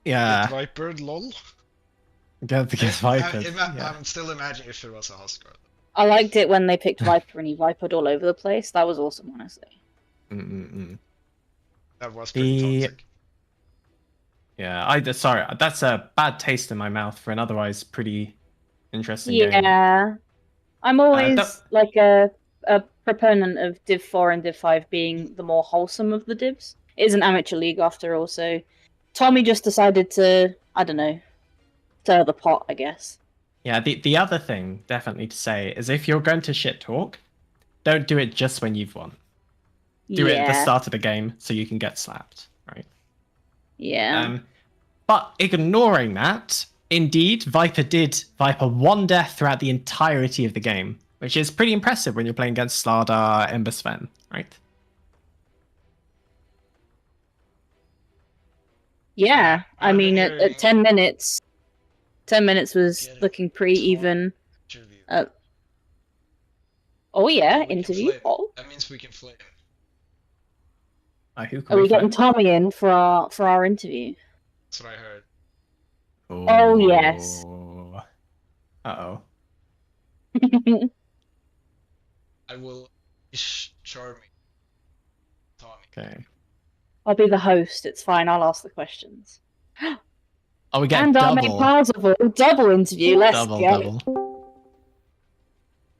yeah, Get Viper, lol. get Viper. Yeah. I'm still imagining if it was a Huskar. I liked it when they picked Viper and he Vipered all over the place. That was awesome, honestly. That was pretty toxic. Yeah, sorry, that's a bad taste in my mouth for an otherwise pretty interesting game. Yeah. I'm always like a proponent of Div 4 and Div 5 being the more wholesome of the divs. It is an amateur league after all, so Tommy just decided to, I don't know, stir the pot, I guess. Yeah, the other thing definitely to say is if you're going to shit talk, don't do it just when you've won. Do it at the start of the game so you can get slapped, right? Yeah. But ignoring that, indeed, Viper won death throughout the entirety of the game, which is pretty impressive when you're playing against Slardar, Ember Sven, right? Yeah, I mean, at 10 minutes, 10 minutes was looking pretty even. Oh yeah, interview. Oh. That means we can flame. Are we getting Tommy in for our interview? That's what I heard. Oh yes. Uh-oh. I will CHARMIE. Tommy. Okay. I'll be the host. It's fine. I'll ask the questions. Oh, we get and double. I'll make Parzival double interview. Let's go. All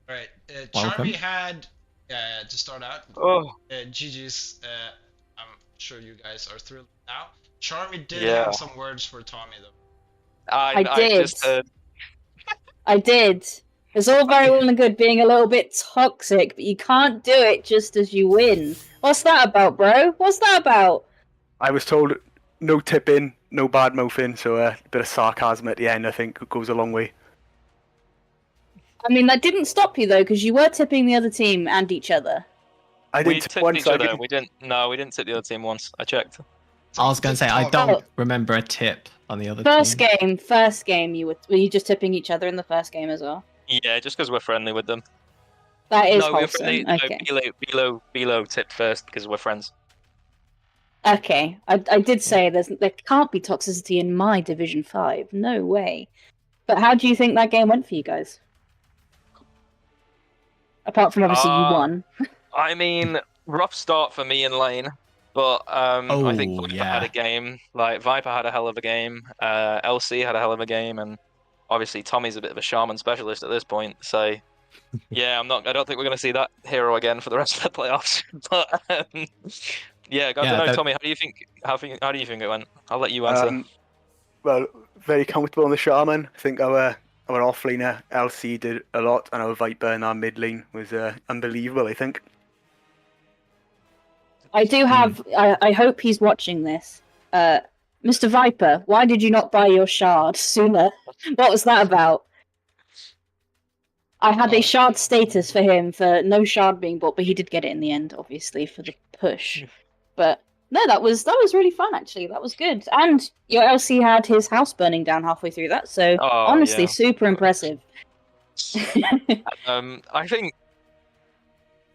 right. CHARMIE had to start out. GG's. I'm sure you guys are thrilled now. CHARMIE did have some words for Tommy though. I did. I did. It's all very well and good being a little bit toxic, but you can't do it just as you win. What's that about, bro? What's that about? I was told no tipping, no bad mouthing, so a bit of sarcasm at the end I think goes a long way. I mean, that didn't stop you though, because you were tipping the other team and each other. We tipped each other. We didn't tip the other team once. I checked. I was going to say, I don't remember a tip on the other team. First game, were you just tipping each other in the first game as well? Yeah, just because we're friendly with them. That is wholesome. Okay. Bilo tipped first because we're friends. Okay, I did say there can't be toxicity in my Division 5. No way. But how do you think that game went for you guys? Apart from obviously you won. I mean, rough start for me in lane. But I think Viper had a game. Like Viper had a hell of a game. LC had a hell of a game, and obviously Tommy's a bit of a shaman specialist at this point. So yeah, I don't think we're going to see that hero again for the rest of the playoffs. But yeah, I don't know, Tommy. How do you think? How do you think it went? I'll let you answer. Well, very comfortable on the shaman. I think our offlaner LC did a lot, and our Viper in our mid lane was unbelievable. I think. I do have. I hope he's watching this. Mr. Viper, why did you not buy your shard sooner? What was that about? I had a shard status for him for no shard being bought, but he did get it in the end, obviously, for the push. But no, that was really fun, actually. That was good. And your LC had his house burning down halfway through that, so honestly, super impressive.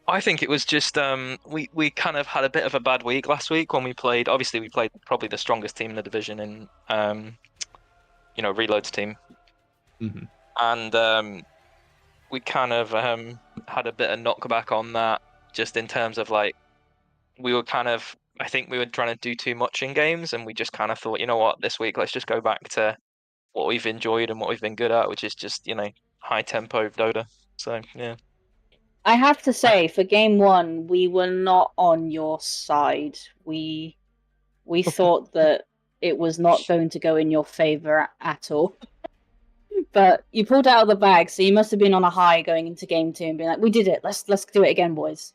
I think it was just we kind of had a bit of a bad week last week when we played. Obviously, we played probably the strongest team in the division in Reload's team, and we kind of had a bit of knockback on that. Just in terms of like, we were kind of, I think we were trying to do too much in games, and we just kind of thought, you know what, this week let's just go back to what we've enjoyed and what we've been good at, which is just high tempo Dota. So yeah. I have to say, for game one, we were not on your side. We thought that it was not going to go in your favor at all. But you pulled out of the bag, so you must have been on a high going into game two and being like, "We did it. Let's do it again, boys."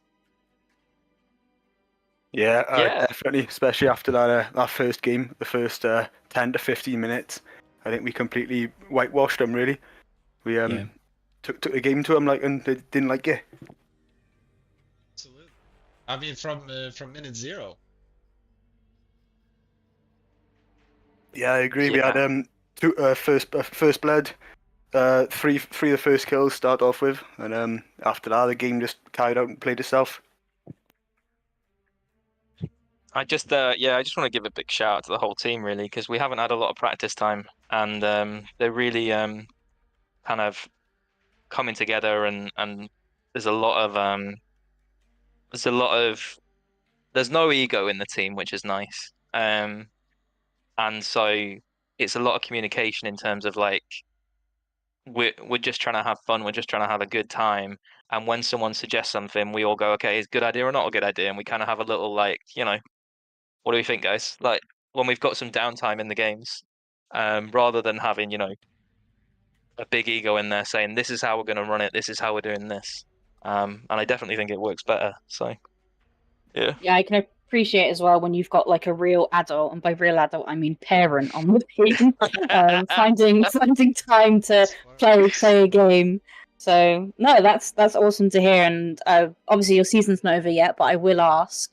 Yeah, definitely. Especially after that first game, the first 10 to 15 minutes, I think we completely whitewashed them. Really, we took the game to them and they didn't like it. Absolutely. I mean, from minute 0. Yeah, I agree. Yeah. We had two first blood, three of the first kills start off with, and after that the game just carried out and played itself. I just want to give a big shout out to the whole team really, because we haven't had a lot of practice time, and they're really kind of coming together, and there's a lot of there's no ego in the team, which is nice. And so it's a lot of communication in terms of like we're just trying to have fun, we're just trying to have a good time. And when someone suggests something, we all go, okay, is it a good idea or not a good idea? And we kind of have a little like, what do we think, guys? Like when we've got some downtime in the games, rather than having, a big ego in there saying this is how we're going to run it, this is how we're doing this. And I definitely think it works better. So yeah. Yeah, I can appreciate as well when you've got like a real adult, and by real adult I mean parent on the team, finding time to play a game. So no, that's awesome to hear. And obviously your season's not over yet, but I will ask,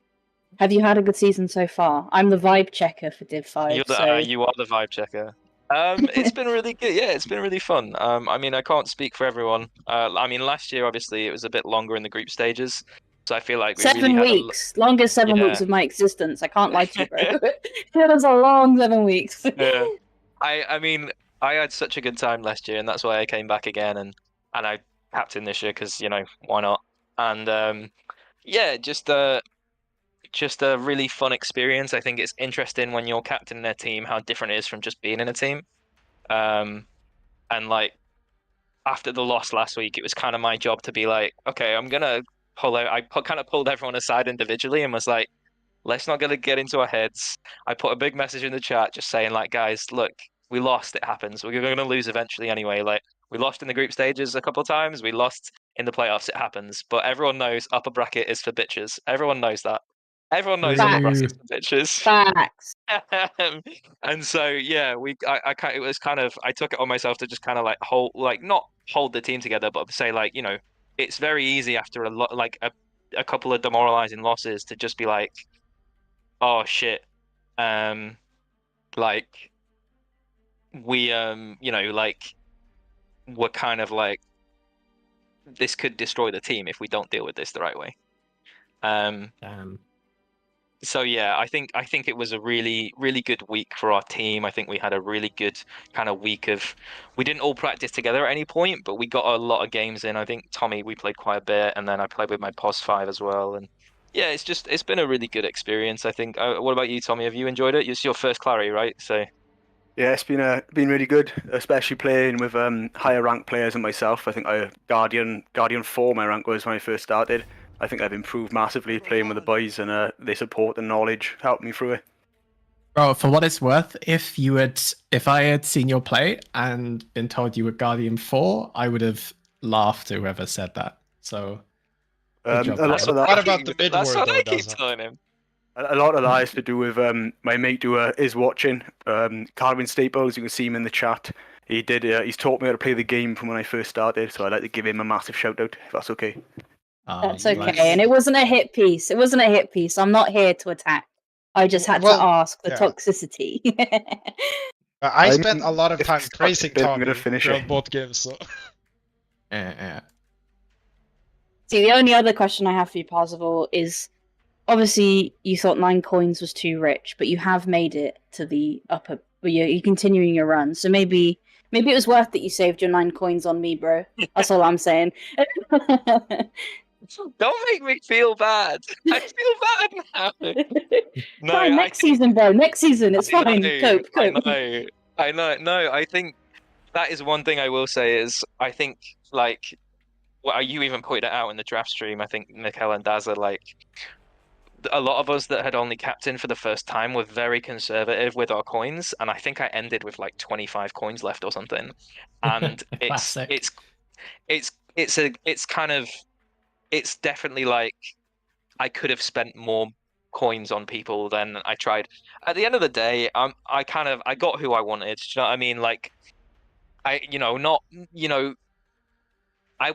have you had a good season so far? I'm the vibe checker for Div 5. You are the vibe checker. It's been really good. Yeah, it's been really fun. I mean, I can't speak for everyone. I mean, last year obviously it was a bit longer in the group stages, so I feel like we 7 really weeks, longest 7 weeks of my existence. I can't lie to you, bro. It was a long 7 weeks. Yeah. I mean, I had such a good time last year, and that's why I came back again, and I captained this year because why not? And yeah, just a really fun experience. I think it's interesting when you're captaining a team how different it is from just being in a team. And like after the loss last week, it was kind of my job to be like, okay, I'm gonna pull out. I kind of pulled everyone aside individually and was like, let's not gonna get into our heads. I put a big message in the chat just saying like, guys, look, we lost. It happens. We're gonna lose eventually anyway. Like we lost in the group stages a couple of times. We lost in the playoffs. It happens. But everyone knows upper bracket is for bitches. Everyone knows that. Everyone knows upper bracket is for bitches. Facts. And so yeah, it was kind of, I took it on myself to just kind of like not hold the team together, but say like, it's very easy after a couple of demoralizing losses to just be like, oh shit, like we like we're kind of like, this could destroy the team if we don't deal with this the right way. So yeah, I think it was a really, really good week for our team. I think we had a really good kind of week of, we didn't all practice together at any point, but we got a lot of games in. I think Tommy, we played quite a bit, and then I played with my POS 5 as well. And yeah, it's been a really good experience, I think. What about you, Tommy? Have you enjoyed it? It's your first Clary, right? So yeah, it's been really good, especially playing with higher ranked players than myself. I think Guardian 4 my rank was when I first started. I think I've improved massively playing with the boys, and their support and knowledge helped me through it. Bro, for what it's worth, if I had seen your play and been told you were Guardian 4, I would have laughed at whoever said that. So what about the mid ward? That's what I keep telling him. A lot of that is to do with my mate who is watching, Carvin Staples. You can see him in the chat. He's taught me how to play the game from when I first started, so I'd like to give him a massive shout out if that's okay. That's okay, and it wasn't a hit piece. I'm not here to attack. I just had to ask the toxicity. I spent a lot of time praising Tommy throughout both games, so. See, the only other question I have for you, Parzival, is obviously you thought 9 coins was too rich, but you have made it to the upper. You're continuing your run, so maybe it was worth that you saved your 9 coins on me, bro. That's all I'm saying. Don't make me feel bad. I feel bad now. No, fine, next season, bro. Next season, it's fine. Cope. I know. No, I think that is one thing I will say is I think like, well, you even pointed it out in the draft stream. I think Mikel and Dazza, like, a lot of us that had only captained for the first time were very conservative with our coins, and I think I ended with like 25 coins left or something. And it's definitely like I could have spent more coins on people than I tried. At the end of the day, I got who I wanted. Do you know what I mean? Like, I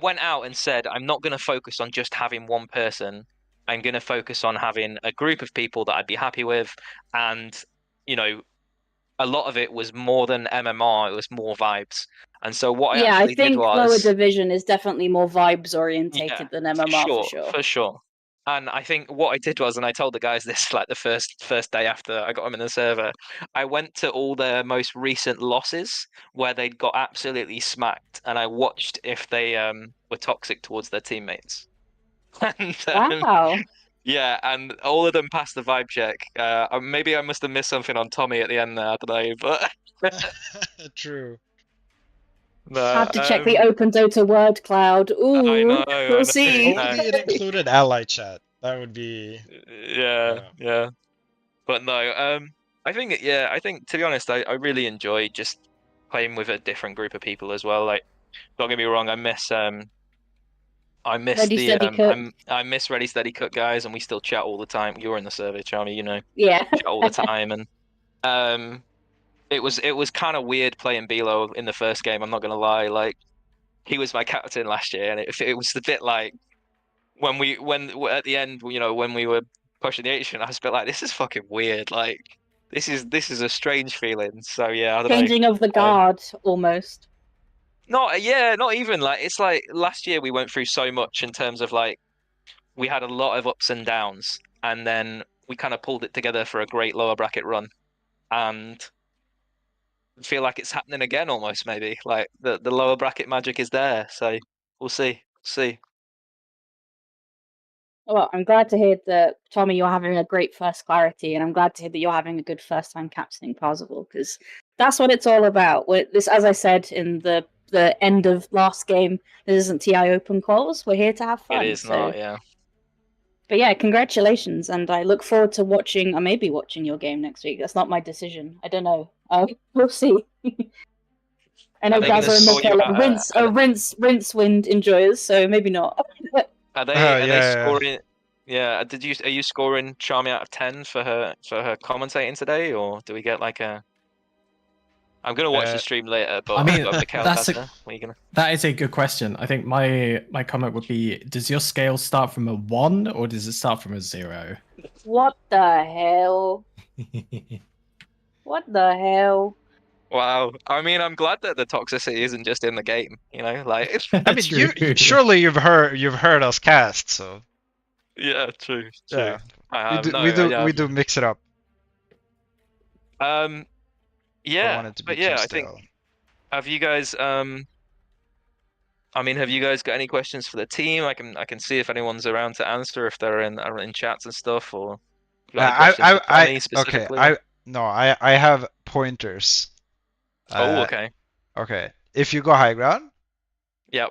went out and said, I'm not going to focus on just having one person. I'm going to focus on having a group of people that I'd be happy with. And, a lot of it was more than MMR, it was more vibes. And so what I actually did was... lower division is definitely more vibes orientated than MMR for sure. And I think what I did was, and I told the guys this like the first day after I got them in the server, I went to all their most recent losses where they'd got absolutely smacked, and I watched if they were toxic towards their teammates. And, wow. Yeah, and all of them passed the vibe check. Maybe I must have missed something on Tommy at the end there, I don't know, but True. no, Have to check the open Dota word cloud. I Ooh, know, I we'll know. see. Only it included ally chat. That would be. Yeah. But no, I think to be honest, I really enjoy just playing with a different group of people as well. Like, don't get me wrong, I miss Ready, the steady, cook. I miss Ready Steady Cook guys, and we still chat all the time. You're in the server, Charmie, you know, Yeah. chat all the time, and it was kind of weird playing Bilo in the first game. I'm not gonna lie, like he was my captain last year, and it was a bit like when at the end, you know, when we were pushing the Asian, I was a bit like, this is fucking weird. Like this is a strange feeling. So yeah, I don't know. Changing of the guard, almost. Not even like it's like last year we went through so much in terms of like we had a lot of ups and downs, and then we kind of pulled it together for a great lower bracket run, and feel like it's happening again almost maybe. Like the lower bracket magic is there, so we'll see. Well, I'm glad to hear that, Tommy, you're having a great first clarity, and I'm glad to hear that you're having a good first time captaining Parzival, because that's what it's all about. This, as I said in the end of last game, this isn't TI Open calls. We're here to have fun. It is not, yeah. But yeah, congratulations, and I look forward to watching, or maybe watching your game next week. That's not my decision. I don't know. We'll see. I know Dazza and Mikel are rinse wind enjoyers, so maybe not. Are they scoring? Yeah. Are you scoring Charmie out of 10 for her commentating today, or do we get like a? I'm gonna watch the stream later, but I mean, Mikel, that is a good question. I think my comment would be: does your scale start from a 1 or does it start from a 0? What the hell? What the hell? Wow. I mean, I'm glad that the toxicity isn't just in the game. You know, like. I mean, surely you've heard us cast, so. Yeah, true. Yeah. I have. We do mix it up. Yeah, but yeah, I think. Have you guys I mean, have you guys got any questions for the team? I can see if anyone's around to answer if they're in chats and stuff, or. Okay. I have pointers. Okay. Okay. If you go high ground. Yep.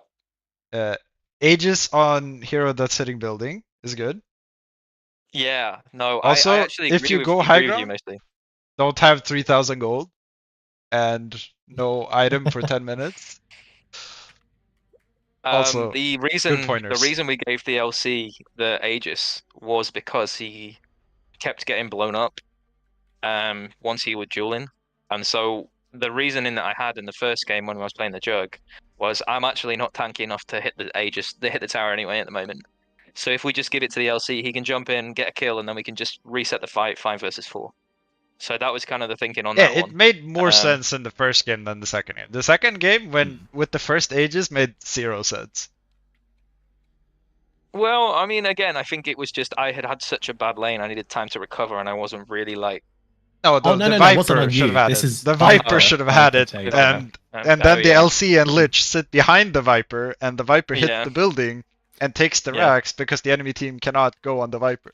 Aegis on hero that's sitting building is good. Yeah. No. Also, I actually if you go high ground, mostly. Don't have 3,000 gold, and no item for 10 minutes. Also, the reason we gave the LC the Aegis was because he kept getting blown up once he was dueling, and so the reasoning that I had in the first game when I was playing the Jug was I'm actually not tanky enough to hit the Aegis, hit the tower anyway at the moment. So if we just give it to the LC, he can jump in, get a kill, and then we can just reset the fight 5 versus 4. So that was kind of the thinking on that one. Yeah, it made more sense in the first game than the second game. The second game, with the first Aegis, made 0 sense. Well, I mean, again, I think it was just I had such a bad lane. I needed time to recover, and I wasn't really like. No, the Viper should have had it. The Viper should have had it, and then the LC and Lich sit behind the Viper, and the Viper hit the building and takes the racks because the enemy team cannot go on the Viper.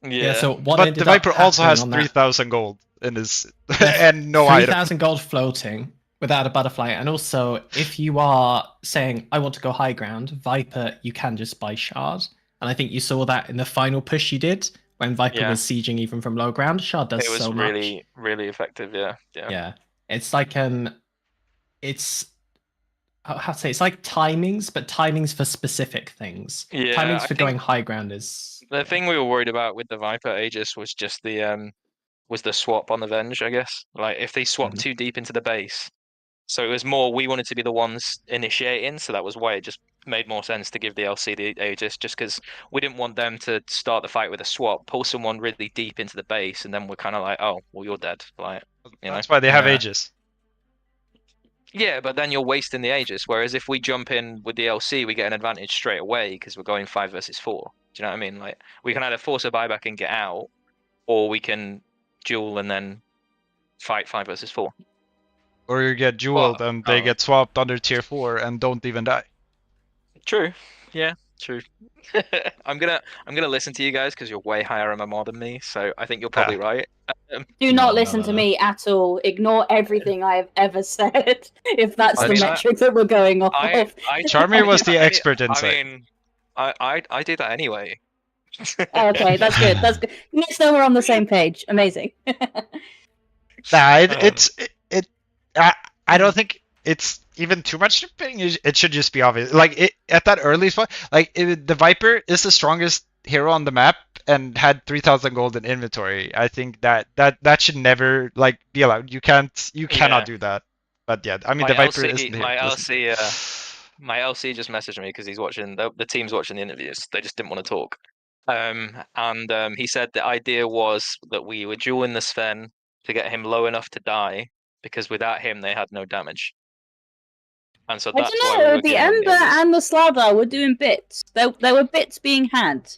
Yeah. So what but the Viper also has 3,000 gold in his and no item. 3,000 gold floating without a butterfly, and also if you are saying I want to go high ground, Viper, you can just buy Shard, and I think you saw that in the final push you did when Viper was sieging even from low ground. Shard does so much. It was really effective. Yeah. It's like it's how to say, it's like timings, but timings for specific things. Yeah, timings for going high ground is. The thing we were worried about with the Viper Aegis was just the swap on the Venge, I guess. Like if they swapped too deep into the base. So it was more we wanted to be the ones initiating, so that was why it just made more sense to give the LC the Aegis, just because we didn't want them to start the fight with a swap, pull someone really deep into the base, and then we're kind of like, oh, well, you're dead. Like, that's why they have Aegis. Yeah, but then you're wasting the Aegis. Whereas if we jump in with the LC, we get an advantage straight away because we're going 5 versus 4. Do you know what I mean? Like we can either force a buyback and get out, or we can duel and then fight 5 versus 4. Or you get dueled and they get swapped under tier 4 and don't even die. True. Yeah, true. I'm gonna listen to you guys because you're way higher MMR than me, so I think you're probably right. Do not listen to me at all. Ignore everything I have ever said. If that's the metric that we're going off of. CHARMIE was the expert insight. I mean, I do that anyway. Okay, that's good. That's good. Let's know we're on the same page. Amazing. Nah, I don't think it's even too much shipping. It should just be obvious. Like at that early spot, like the Viper is the strongest hero on the map and had 3,000 gold in inventory. I think that should never like be allowed. You cannot do that. But yeah, I mean the Viper isn't here. My LC just messaged me because he's watching the team's watching the interviews. They just didn't want to talk. He said the idea was that we were dueling the Sven to get him low enough to die, because without him they had no damage. And so that's why the Ember and the Slardar were doing bits. There were bits being had.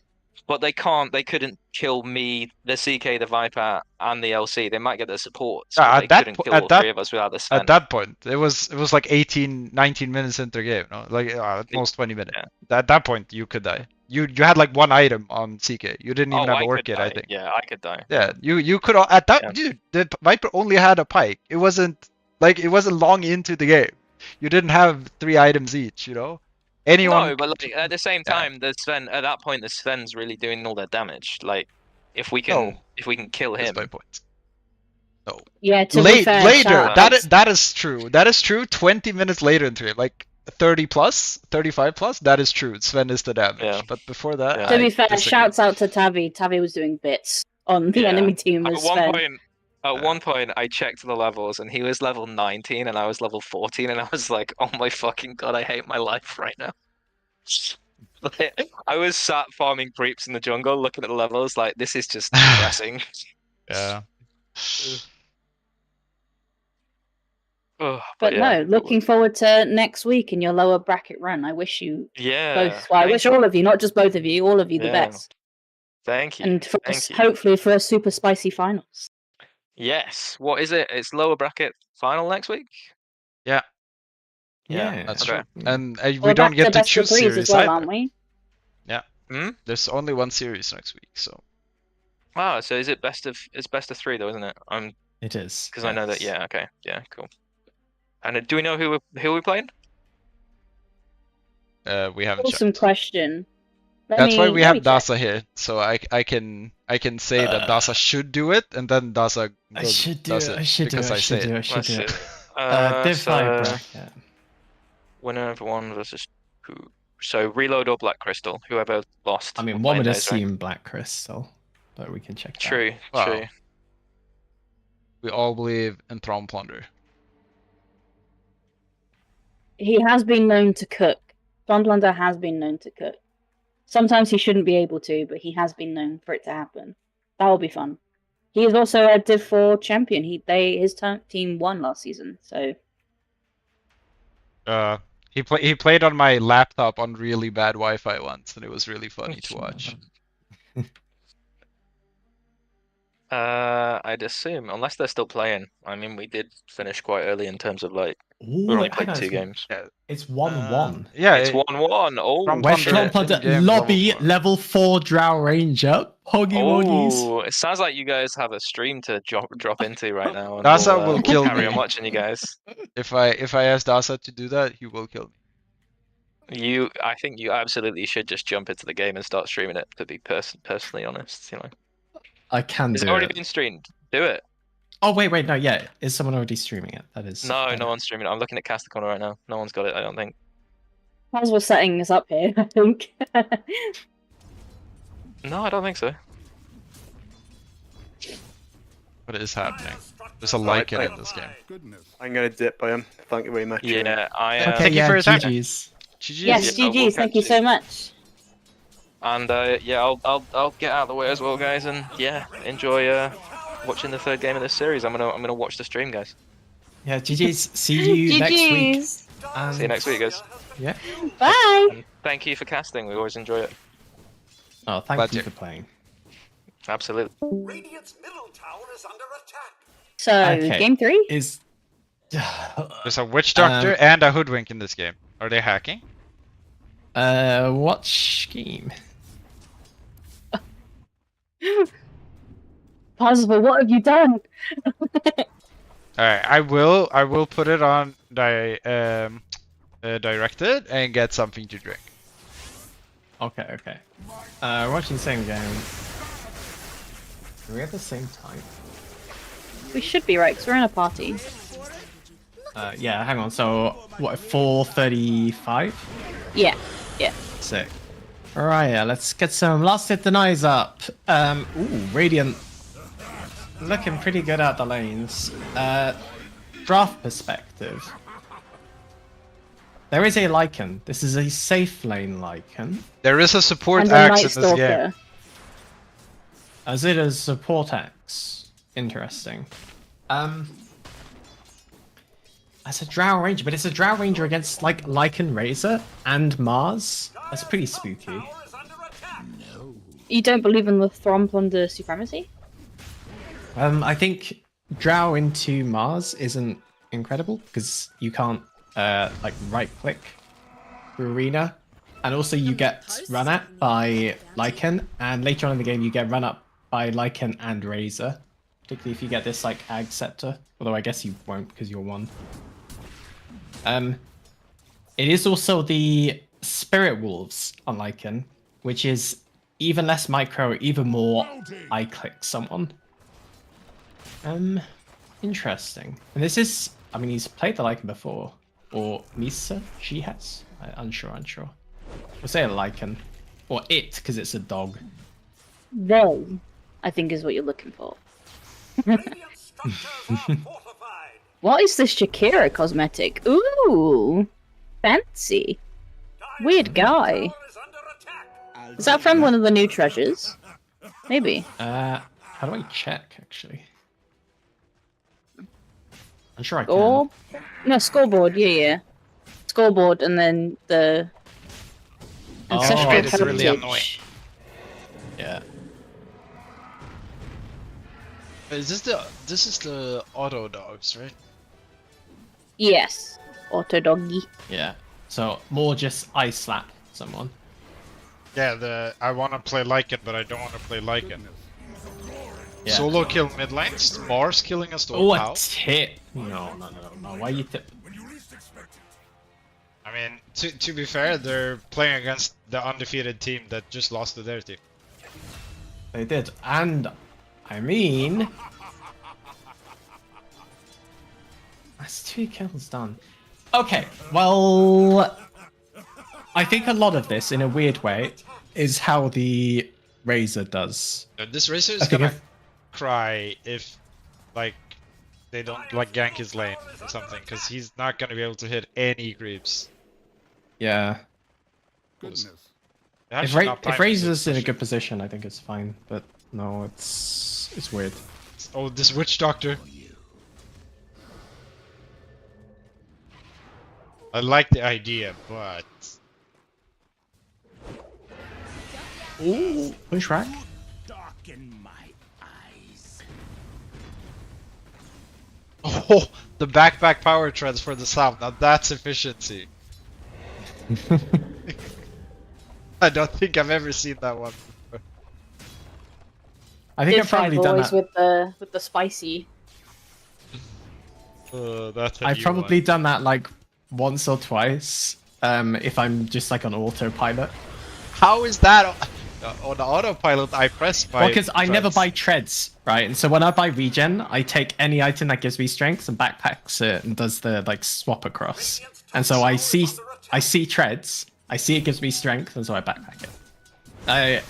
But they couldn't kill me, the CK, the Viper, and the LC. They might get their support. So they couldn't kill all three of us without the Sven. At that point, it was like 18, 19 minutes into the game, no? Like at most 20 minutes. Yeah. At that point, you could die. You had like one item on CK. You didn't even have a orchid, I think. Yeah, I could die. Yeah, you could at that dude. The Viper only had a pike. It wasn't long into the game. You didn't have 3 items each, you know. Anyone? No, but like, at the same time, the Sven at that point, the Sven's really doing all their damage. Like, if we can kill him. That's my point. No. Yeah. To be fair, later. That is true. That is true. 20 minutes later into it, like 30 plus, 35 plus. That is true. Sven is the damage. Yeah. But before that, to be fair, shouts out to Tavi. Tavi was doing bits on the enemy team as Sven. At one point, I checked the levels, and he was level 19, and I was level 14, and I was like, "Oh my fucking god, I hate my life right now." I was sat farming creeps in the jungle, looking at the levels, like, this is just depressing. Yeah. But no, looking forward to next week in your lower bracket run. I wish you both. Well, I wish all of you, not just both of you, all of you the best. Thank you. And for us, hopefully for a super spicy finals. Yes. What is it? It's lower bracket final next week? Yeah. Yeah, that's true. And we don't get to choose series as well, aren't we? Yeah. There's only one series next week, so. Wow. So is it best of 3 though, isn't it? It is. Because I know that. Yeah. Okay. Yeah. Cool. And do we know who we're playing? We haven't. Awesome question. That's why we have Dazza here, so I can say that Dazza should do it, and then Dazza does it because I say it. Div 5 bracket. Winner of 1 versus 2. So reload or BlackCrystal, whoever lost. I mean, one would assume BlackCrystal, but we can check that. True. We all believe in Throne Plunder. He has been known to cook. Throne Plunder has been known to cook. Sometimes he shouldn't be able to, but he has been known for it to happen. That will be fun. He is also a Div 4 champion. His team won last season, so. He played on my laptop on really bad Wi-Fi once, and it was really funny to watch. I'd assume, unless they're still playing. I mean, we did finish quite early in terms of like. We only played 2 games. Yeah. It's 1-1. Yeah, it's 1-1. Oh, West Plunder lobby level 4 Drow Ranger. Hoggy Woggies. Oh, it sounds like you guys have a stream to drop into right now. Dazza will kill me. Carry on watching you guys. If I ask Dazza to do that, he will kill me. I think you absolutely should just jump into the game and start streaming it. To be personally honest, you know. I can do it. It's already been streamed. Do it. Oh wait, no, yeah. Is someone already streaming it? That is. No one's streaming it. I'm looking at Cast the Corner right now. No one's got it. I don't think. Parzival setting us up here, I think. No, I don't think so. What is happening? There's a like it in this game. I'm gonna dip by him. Thank you very much. Yeah, thank you for your time. GG's. Yes, GG's. Thank you so much. And I'll get out of the way as well, guys. And yeah, enjoy watching the 3rd game of this series. I'm gonna watch the stream, guys. Yeah, GG's. See you next week. See you next week, guys. Yeah. Bye. And thank you for casting. We always enjoy it. Oh, thank you for playing. Absolutely. Radiant's middle tower is under attack. So, game 3 is. There's a witch doctor and a hoodwink in this game. Are they hacking? What scheme? Parzival, what have you done? Alright, I will put it on directed and get something to drink. Okay, okay. We're watching the same game. Are we at the same time? We should be right, because we're in a party. Yeah, hang on. So, what, 4:35? Yeah, yeah. Sick. Alright, yeah, let's get some last hit denies up. Ooh, Radiant. Looking pretty good at the lanes. Draft perspective. There is a Lycan. This is a safe lane Lycan. There is a support And a axe Night in this game. Stalker. As it is support axe. Interesting. As a Drow Ranger, but it's a Drow Ranger against like Lycan Razor and Mars. That's pretty spooky. You don't believe in the Throm Plunder supremacy? I think Drow into Mars isn't incredible because you can't like right click Arena, and also you get run at by Lycan, and later on in the game you get run up by Lycan and Razor, particularly if you get this like Ag Scepter. Although I guess you won't because you're one. It is also the Spirit Wolves on Lycan, which is even less micro, even more I click someone. Interesting. And this is, I mean, he's played the Lycan before. Or Misa, she has. Unsure. We'll say a Lycan. Or it, because it's a dog. They, I think, is what you're looking for. What is this Shakira cosmetic? Ooh, fancy. Weird guy. Is that from one of the new treasures? Maybe. How do I check, actually? I'm sure I can. Or no, scoreboard. Yeah. Scoreboard, and then the ancestral it's heritage. really annoying. Yeah. Is this is the auto dogs, right? Yes, auto doggy. Yeah. So more just I slap someone. Yeah, I want to play Lycan, but I don't want to play Lycan. Yeah. Solo kill mid lanes, Mars killing us to Oh, a a tip! No. Why you tip? I mean, to be fair, they're playing against the undefeated team that just lost to their team. They did, and I mean, that's 2 kills done. Okay, well, I think a lot of this, in a weird way, is how the Razor does. This Razor is gonna cry if, like, they don't like gank his lane or something, because he's not gonna be able to hit any creeps. Yeah. If Razor's in a good position, I think it's fine. But no, it's weird. Oh, this Witch Doctor. I like the idea, but ooh, push rack. oh, the back power treads for the south. Now that's efficiency. I don't think I've ever seen that one before. I think I've probably done that. With the spicy. I've probably done that like once or twice. If I'm just like on autopilot. How is that on autopilot? I press by. Well, because I never buy treads, right? And so when I buy regen, I take any item that gives me strength and backpacks it and does the like swap across. And so I see treads. I see it gives me strength, and so I backpack it.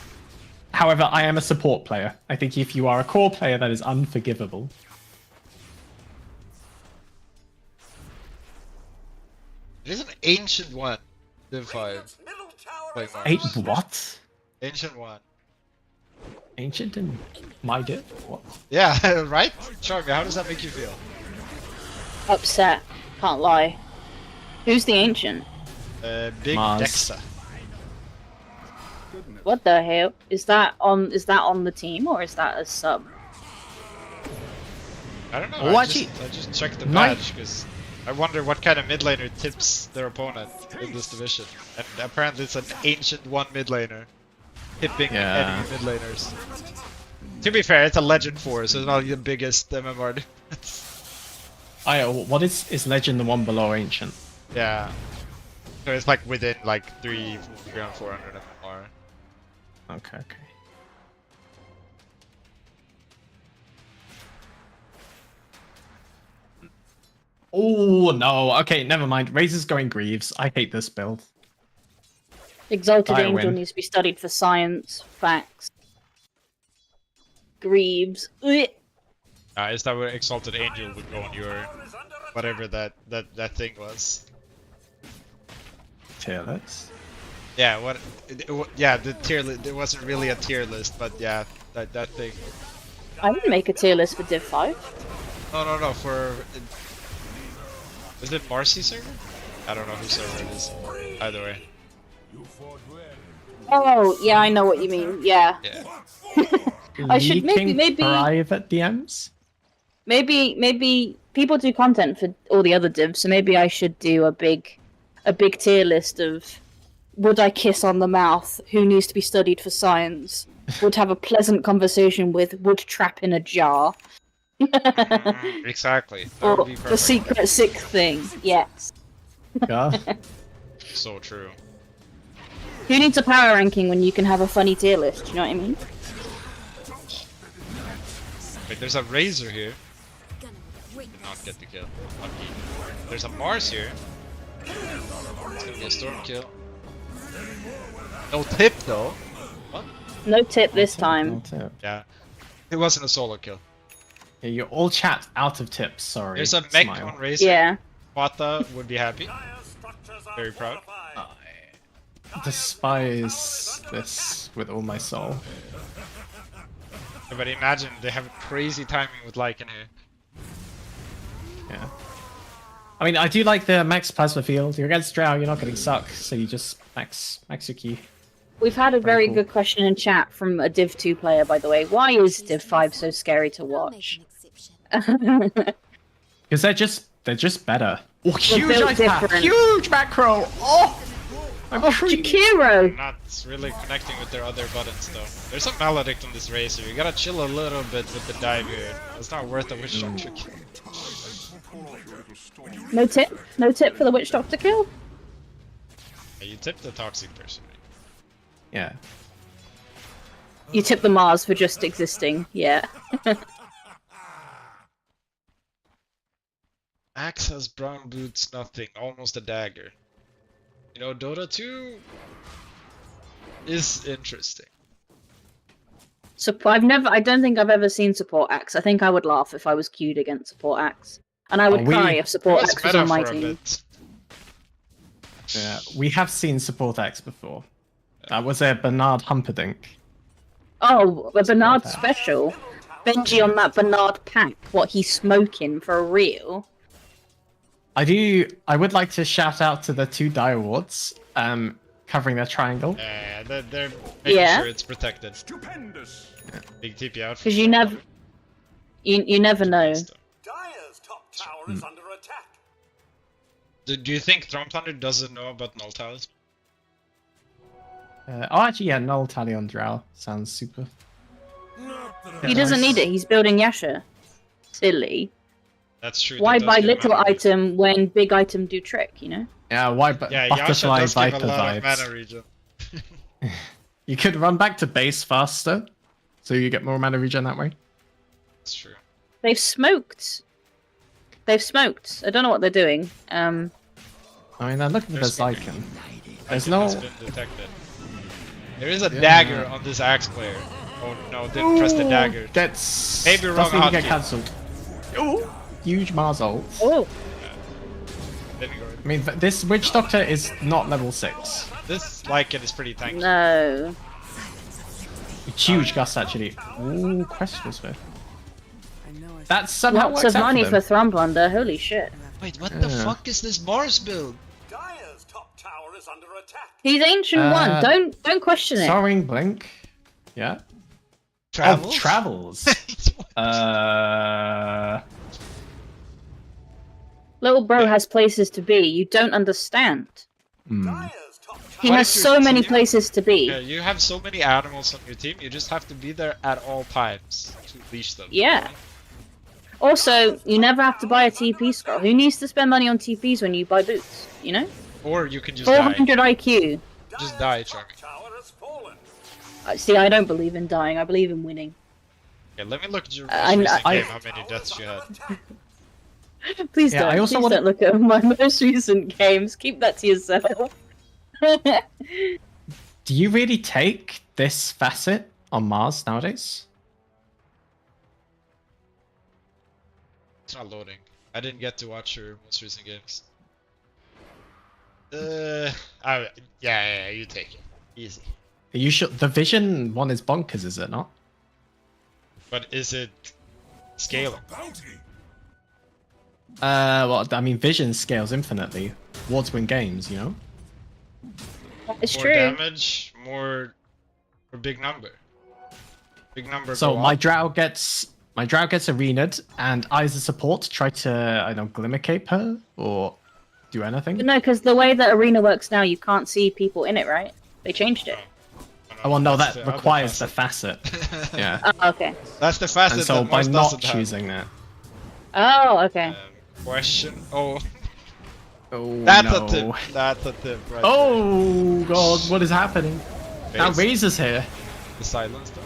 However, I am a support player. I think if you are a core player, that is unforgivable. It is an ancient one. Div 5. Eight what? Ancient one. Ancient in my div? What? Yeah, right? Charmie, how does that make you feel? Upset. Can't lie. Who's the ancient? Big Mars. Dexa. What the hell? Is that on the team or is that a sub? I don't know. Oh, I just checked the badge because I wonder what kind of mid laner tips their opponent in this division. And apparently it's an ancient one mid laner tipping enemy mid laners. To be fair, it's a Legend 4, so it's not the biggest MMR difference. What is Legend the one below Ancient? Yeah. So it's like within like 400 MMR. Okay. Oh no, okay, never mind. Razor's going Greaves. I hate this build. Exalted I Angel win. needs to be studied for science, facts. Greaves. Ugh. Is that where Exalted Angel would go on your whatever that thing was? Tier list. Yeah, yeah, the tier list. There wasn't really a tier list, but yeah, that thing. I would make a tier list for Div 5. No, for... Is it Marcy server? I don't know whose server it is. Either way. Oh, yeah, I know what you mean. Yeah. I should maybe private DMs. Maybe people do content for all the other divs, so maybe I should do a big tier list of would I kiss on the mouth, who needs to be studied for science, would have a pleasant conversation with, would trap in a jar. Exactly. That Or would be perfect. the secret sixth thing. Yes. Yeah. So true. Who needs a power ranking when you can have a funny tier list? Do you know what I mean? Wait, there's a Razor here. Did not get the kill. Lucky. There's a Mars here. It's gonna be a storm kill. No tip though. What? No tip this time. No tip. Yeah. It wasn't a solo kill. Yeah, you're all chat out of tips, sorry. There's a mech Smile. on Razor. Yeah. Pata would be happy. Very proud. I despise this with all my soul. Yeah, but imagine they have crazy timing with Lycan here. Yeah. I mean, I do like the max plasma field. You're against Drow, you're not getting suck, so you just max your key. We've had a very cool. good question in chat from a Div 2 player, by the way. Why is Div 5 so scary to watch? Because they're just better. Oh, huge built ice path, different. huge macro. Oh, I'm Jakiro! Not really connecting with their other buttons though. There's a Maledict on this Razor. You gotta chill a little bit with the dive here. It's not worth a Witch Doctor kill. No tip? No tip for the Witch Doctor kill? Yeah, you tip the Toxic person. Yeah. You tip the Mars for just existing, yeah. Axe has brown boots, nothing, almost a dagger. You know, Dota 2 is interesting. So I don't think I've ever seen support axe. I think I would laugh if I was queued against support axe. And I would cry if support axe was on my team. Yeah, we have seen support X before. That was a Bernard Humperdinck. Oh, a Bernard special. Benji on that Bernard pack. What, he's smoking for real? I would like to shout out to the two Die Awards, covering their triangle. Yeah, they're making sure it's protected. Stupendous. Yeah. Big TP out. Because you never know. Dire's top tower is under attack. Do you think Throm Thunder doesn't know about Null Talisman? Oh, actually, yeah, Null Tally on Drow sounds super. He doesn't need it. He's building Yasha. Silly. That's true. Why that does buy give little mana item when big item do trick, you know? Yeah, why Yeah, Yasha Butterfly does give Viper a lot of vibes? mana regen. You could run back to base faster, so you get more mana regen that way. That's true. They've smoked. They've smoked. I don't know what they're doing. I mean, I'm looking for There's this icon. There's Icon no. has been detected. There is a dagger on this Axe player. Oh no, didn't press the dagger. That's Maybe wrong doesn't even get hotkey. cancelled. Oh, huge Mars ult. Oh, Didn't go. I mean, this Witch Doctor is not level 6. This Lycan is pretty tanky. no. It's huge Gust actually. Ooh, Quest Sphere. That somehow Lots works of out money for for them. Thrum Plunder. Holy shit. Wait, what the fuck is this Mars build? Dire's top tower is under attack. He's Ancient Uh, 1. Don't question it. Soaring Blink. Yeah. Travels? Oh, travels. Little bro has places to be. You don't understand. He What has if your so many team- places to be. Yeah, you have so many animals on your team, you just have to be there at all times to leash them. Yeah. Also, you never have to buy a TP scroll. Who needs to spend money on TPs when you buy boots? You know? Or you can just die. 400 IQ. Just die, Charmie. See, I don't believe in dying. I believe in winning. Yeah, let me look at your most recent game, how many deaths you had. Please Yeah, don't. I also Please wanna- don't look at my most recent games. Keep that to yourself. Do you really take this facet on Mars nowadays? It's not loading. I didn't get to watch your most recent games. Yeah, you take it. Easy. You should. The Vision one is bonkers, is it not? But is it scaling? Well, I mean, Vision scales infinitely. Wards win games, you know? It's More true. damage, more big number. Big number. So go my up. drow gets arena'd, and I as a support try to, I don't know, glimmer cape her or do anything. But no, because the way that Arena works now, you can't see people in it, right? They changed it. Oh well, no, that's that the other requires the facet. Yeah. Oh, okay. That's the facet And so that by Mars not doesn't have. choosing that. Oh, okay. Question. Oh, Oh that's no. a tip. That's a tip. Right Oh god, what is happening? there. Now Face. Razor's here. The silence. Though.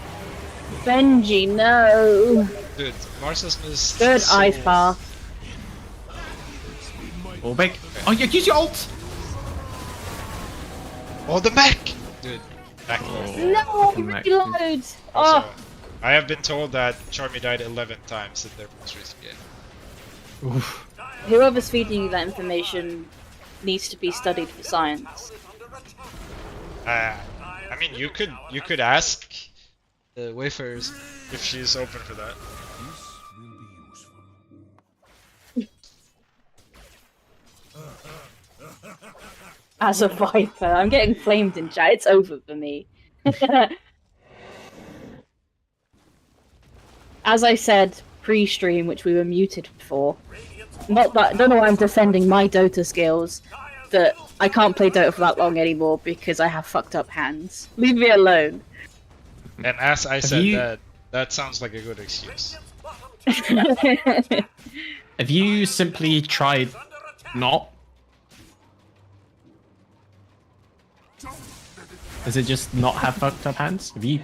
Benji, no. Dude, Mars has missed. Good so- eye path. Oh big. Oh, you use your ult. Oh, the mech! Dude, back No, he Mech. reloads. Also, Oh, I have been told that Charmie died 11 times in their most recent game. Oof. whoever's feeding you that information needs to be studied for science. I mean, you could ask the Wayfarers if she's open for that. As a Viper, I'm getting flamed in chat. It's over for me. As I said pre-stream, which we were muted for, not that I don't know why I'm defending my Dota skills, that I can't play Dota for that long anymore because I have fucked up hands. Leave me alone. And as I said, you- that sounds like a good excuse. Have you simply tried not? Does it just not have fucked up hands? Have you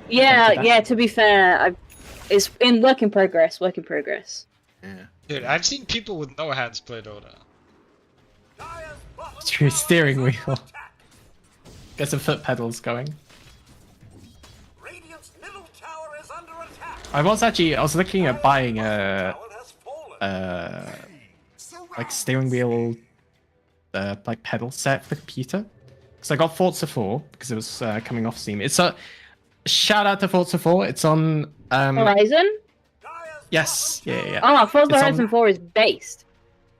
Yeah, attempted that? yeah. To be fair, it's in work in progress. Work in progress. Yeah. Dude, I've seen people with no hands play Dota. It's your steering wheel. Get some foot pedals going. Radiant's middle tower is under attack. I was looking at buying a like steering wheel like pedal set for the computer. Because I got Forza 4 because it was coming off Steam. It's a shout out to Forza 4. It's on Horizon? yes, yeah. Oh, Forza It's Horizon on- 4 is based.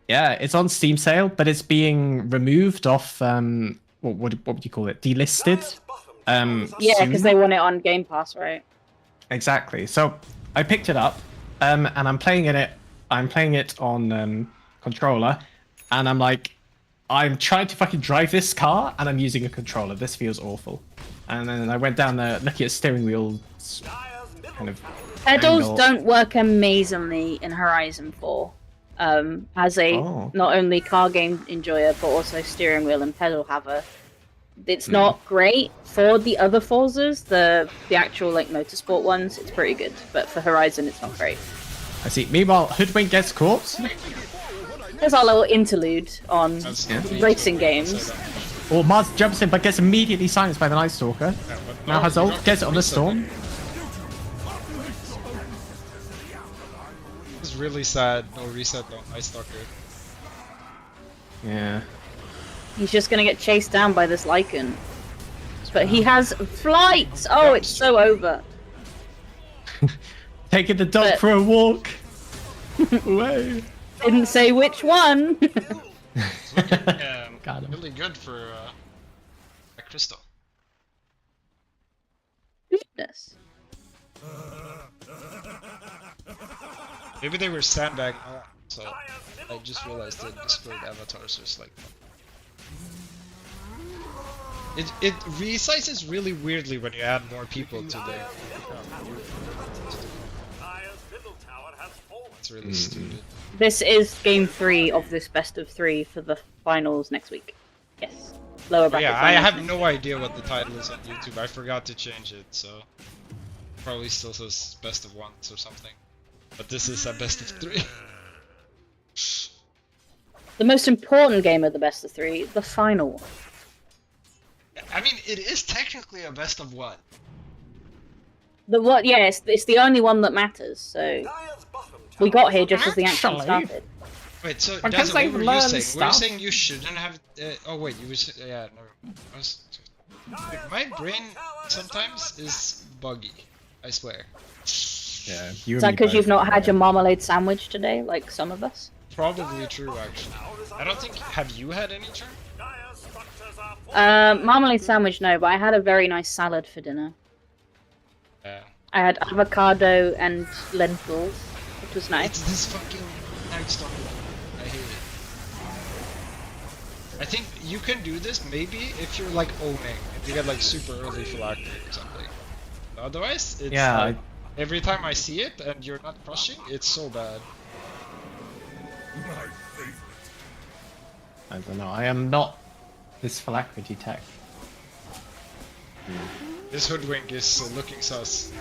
Yeah, it's on Steam sale, but it's being removed off what would you call it? Delisted. Yeah, soon. because they want it on Game Pass, right? Exactly. So I picked it up, and I'm playing it. I'm playing it on controller, and I'm like, I'm trying to fucking drive this car, and I'm using a controller. This feels awful. And then I went down there looking at steering wheel, kind of. Pedals angle. don't work amazingly in Horizon 4. As a not only car game enjoyer, but also steering wheel and pedal haver. It's not great for the other Forzas, the actual like motorsport ones. It's pretty good, but for Horizon, it's not great. I see. Meanwhile, Hoodwink gets caught. There's our little interlude on Yeah. racing games. Or Mars jumps in, but gets immediately silenced by the Night Stalker. Now has ult, gets it on the storm. It's really sad. No reset on Ice Stalker. Yeah. He's just gonna get chased down by this Lycan. But he has flight! Oh, it's so over. Taking the dog But- for a walk. Away. Didn't say which one. Got him. Really good for BlackCrystal. Goodness. Maybe they were sandbagging, so I just realized the Discord avatars are just like... It resizes really weirdly when you add more people to the... It's really stupid. This is game 3 of this best of 3 for the finals next week. Yes. Lower bracket Yeah, I finals. have no idea what the title is on YouTube. I forgot to change it, so... Probably still says best of ones or something. But this is a best of 3. The most important game of the best of 3, the final. I mean, it is technically a best of 1. The what? Yeah, it's the only one that matters. So we got here just as the action started. Wait, so Because Dazza, what were you saying? Were you stuff. saying you shouldn't have? Oh wait, you were yeah. No, my brain sometimes is buggy. I swear. Yeah, Is that because you've not had your marmalade sandwich today, like some of us? Probably true, actually. I don't think. Have you had any turn? Marmalade sandwich, no, but I had a very nice salad for dinner. Yeah. I had avocado and lentils, which was nice. It's this fucking Night Stalker. I hate it. I think you can do this maybe if you're like owning, if you get like super early phylactery or something. Otherwise, it's like, every time I see it and you're not crushing, it's so bad. I don't know. I am not this phylactery tech. This hoodwink is looking sus.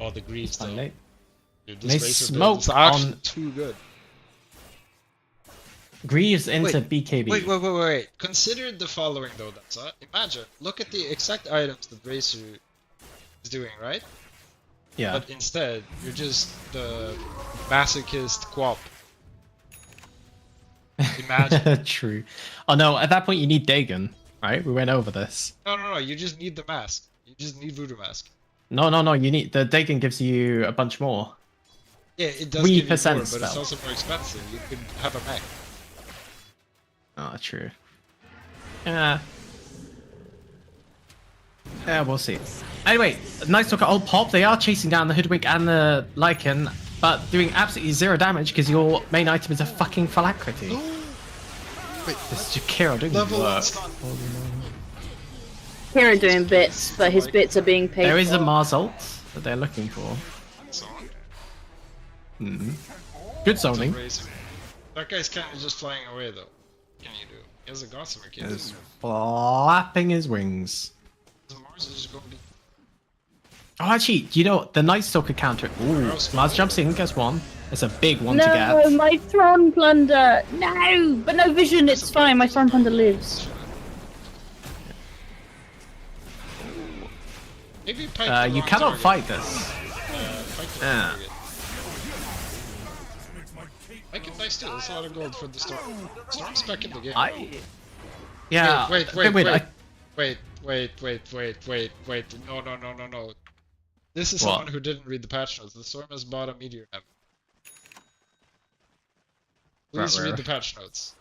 Oh, the greaves though. They Dude, this racer smoke build is actually on too good. Greaves into BKB. Wait. Consider the following though, Dazza. Imagine, look at the exact items that Racer is doing, right? Yeah. But instead, you're just the masochist quap. Imagine. True. Oh no, at that point you need Dagon, right? We went over this. No, you just need the mask. You just need Voodoo Mask. No, you need the Dagon gives you a bunch more. Yeah, it does give you more, 3% but spell. it's also more expensive. You could have a mech. Oh, true. Yeah, we'll see. Anyway, nice look at old Pop. They are chasing down the Hoodwink and the Lycan, but doing absolutely 0 damage because your main item is a fucking phylactery. Wait, this is Jakiro doing level work. Hero doing bits, but his bits are being paid There is for. a Mars ult that they're looking for. Good zoning. That guy's kind of just flying away though. What can you do? He has a Gossamer kit. He's flapping his wings. Mars is just going to be... Oh, actually, you know, the Night Stalker counter. Ooh, Mars jumps in, gets one. It's a big one to No, get. my Thron Plunder! No! But no vision, it's fine, my Thron Plunder lives. Maybe Pike You cannot fight this. Yeah. I can dice too, that's a lot of gold for the Storm. Storm's back in the game. Yeah. Wait. No. This is someone who didn't read the patch notes. The Storm has bought a Meteor Hammer. Please read the patch notes.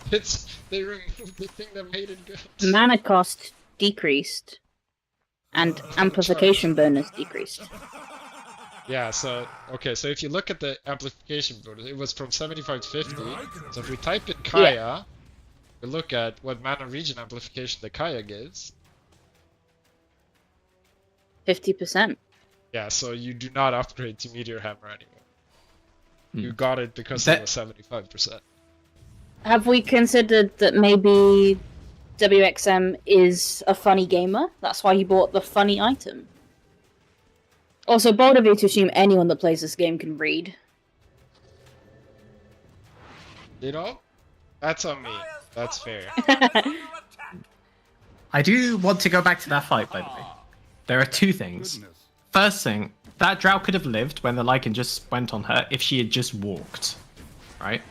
They removed the thing that made it good. Mana cost decreased, and amplification bonus decreased. Yeah, so if you look at the amplification bonus, it was from 75 to 50. So if we type in Kaya, we look at what mana region amplification the Kaya gives. 50%. Yeah, so you do not upgrade to Meteor Hammer anymore. You got it because it was 75%. Have we considered that maybe WXM is a funny gamer? That's why he bought the funny item. Also, bold of you to assume anyone that plays this game can read. You know? That's on me. That's fair. I do want to go back to that fight, by the way. There are two things. First thing, that Drow could have lived when the Lycan just went on her if she had just walked. Right?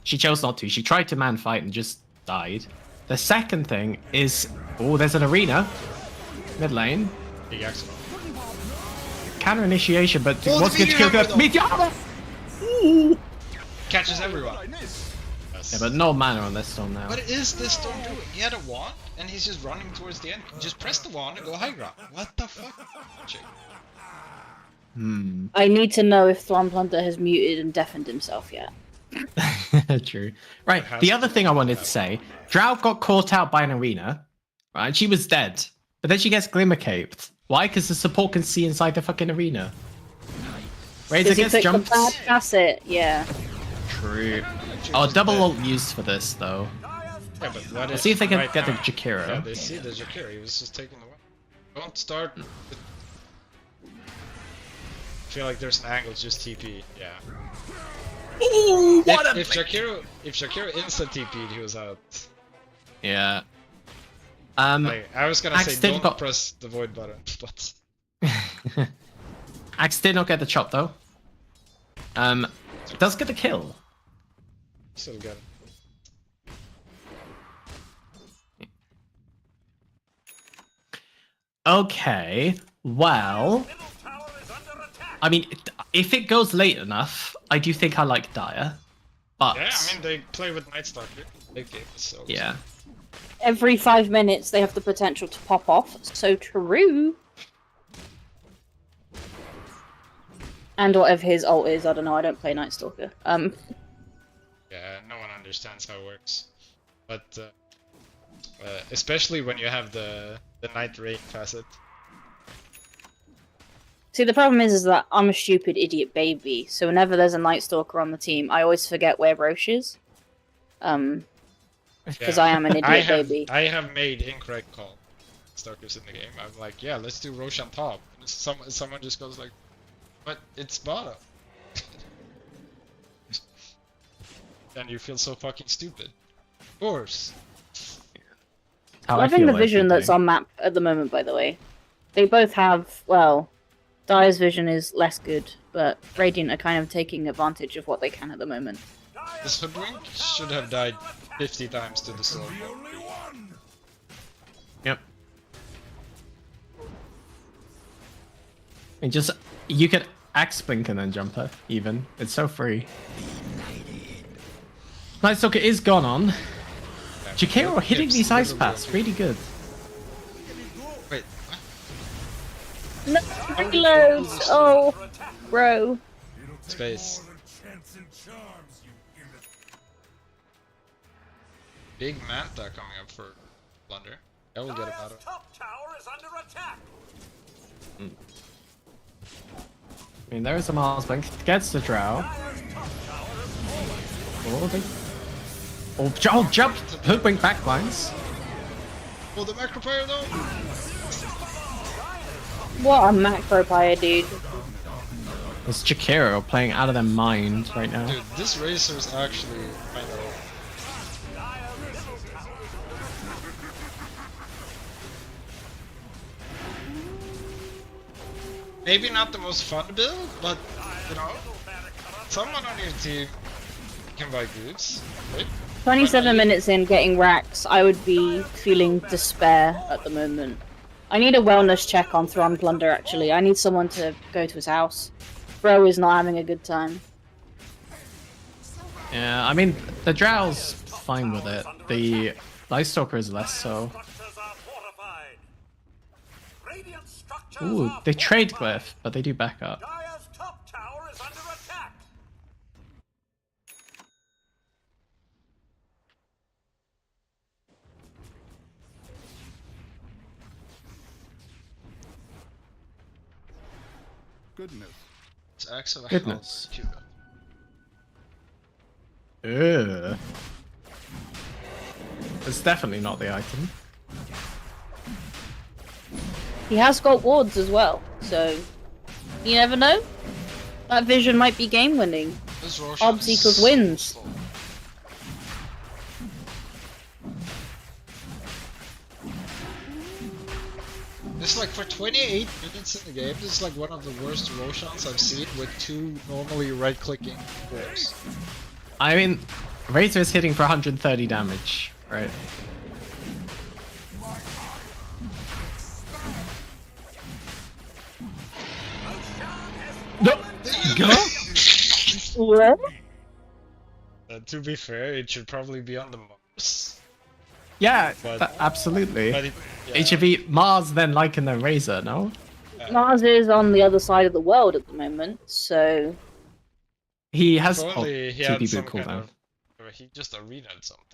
She chose not to. She tried to man fight and just died. The second thing is... Oh, there's an arena. Mid lane. Big accident. Counter initiation, but what's going to kill her? Meteor! Catches everyone. Yes. Yeah, but no mana on this storm now. What is this storm doing? He had a wand and he's just running towards the end. Just press the wand and go high ground. What the fuck? I need to know if Thronplunder has muted and deafened himself yet. True. Right, the other thing I wanted to say, Drow got caught out by an arena, right? She was dead, but then she gets glimmer caped. Why? Because the support can see inside the fucking arena. Razor gets jumped. The bad facet, yeah. True. Oh, double ult used for this though. Yeah, but what Let's if see if they can right get the now- Jakiro. Yeah, they see the Jakiro. He was just taking the win. Don't start. I feel like there's an angle, just TP. Yeah. Ooh, what If Jakiro instant TP'd, he was out. Yeah. Like, I was gonna Axe say did don't got- press the void button, but Axe did not get the chop though. Does get the kill. still got it. Okay, well, Middle tower is under attack. I mean, if it goes late enough, I do think I like Dire. But Yeah, I mean they play with Night Stalker. Big game, so yeah. Every 5 minutes they have the potential to pop off. So true. And whatever his ult is, I don't know. I don't play Night Stalker. Yeah, no one understands how it works. But especially when you have the Night Rain facet. See, the problem is that I'm a stupid idiot baby. So whenever there's a Night Stalker on the team, I always forget where Roche is. Because I am an idiot baby. I have made incorrect call. Stalkers in the game. I'm like, yeah, let's do Roche on top. And someone just goes like, but it's bottom. And you feel so fucking stupid. Of course. Loving the vision that's on map at the moment, by the way. They both have, well, Dire's vision is less good, but Radiant are kind of taking advantage of what they can at the moment. This Hoodwink should have died 50 times to the storm. Yep. And just you could axe blink and then jump her. Even it's so free. Night Stalker is gone on. Jakiro hitting these ice paths really good. Wait, No reloads! Oh, bro. space. Big Manta coming up for Blunder. I will get him out of. Top tower is under attack. I mean, there's a Mars blink. Gets the Drow. Oh, jump! Hoodwink backlines. Oh, the Macropire though! What a macro player, dude. It's Jakiro playing out of their mind right now. Dude, this Razor's actually kind of. Maybe not the most fun build, but you know, someone on your team can buy goods, right? 27 minutes in getting racks, I would be feeling despair at the moment. I need a wellness check on Thronplunder, actually. I need someone to go to his house. Bro is not having a good time. Yeah, I mean, the Drow's fine with it. The Night Stalker is less so. Structures are fortified. Radiant structures Ooh, are they trade fortified. Glyph, but they do back up. Dire's top tower is under attack. Goodness. It's actually Goodness. Cuba. Ugh. It's definitely not the item. He has got wards as well, so you never know. That vision might be game winning. This Roshan Obs is equals so wins. slow. It's like for 28 minutes in the game, this is like one of the worst Roshans I've seen with two normally right-clicking players. I mean, Razor is hitting for 130 damage, right? No, go. What? To be fair, it should probably be on the Mars. Yeah, But- absolutely. But it, yeah, It should be Mars, then Lycan, and then Razor, no? Mars is on the other side of the world at the moment, so He has if only he had TP some boot kind cooldown. of... He just arena'd something.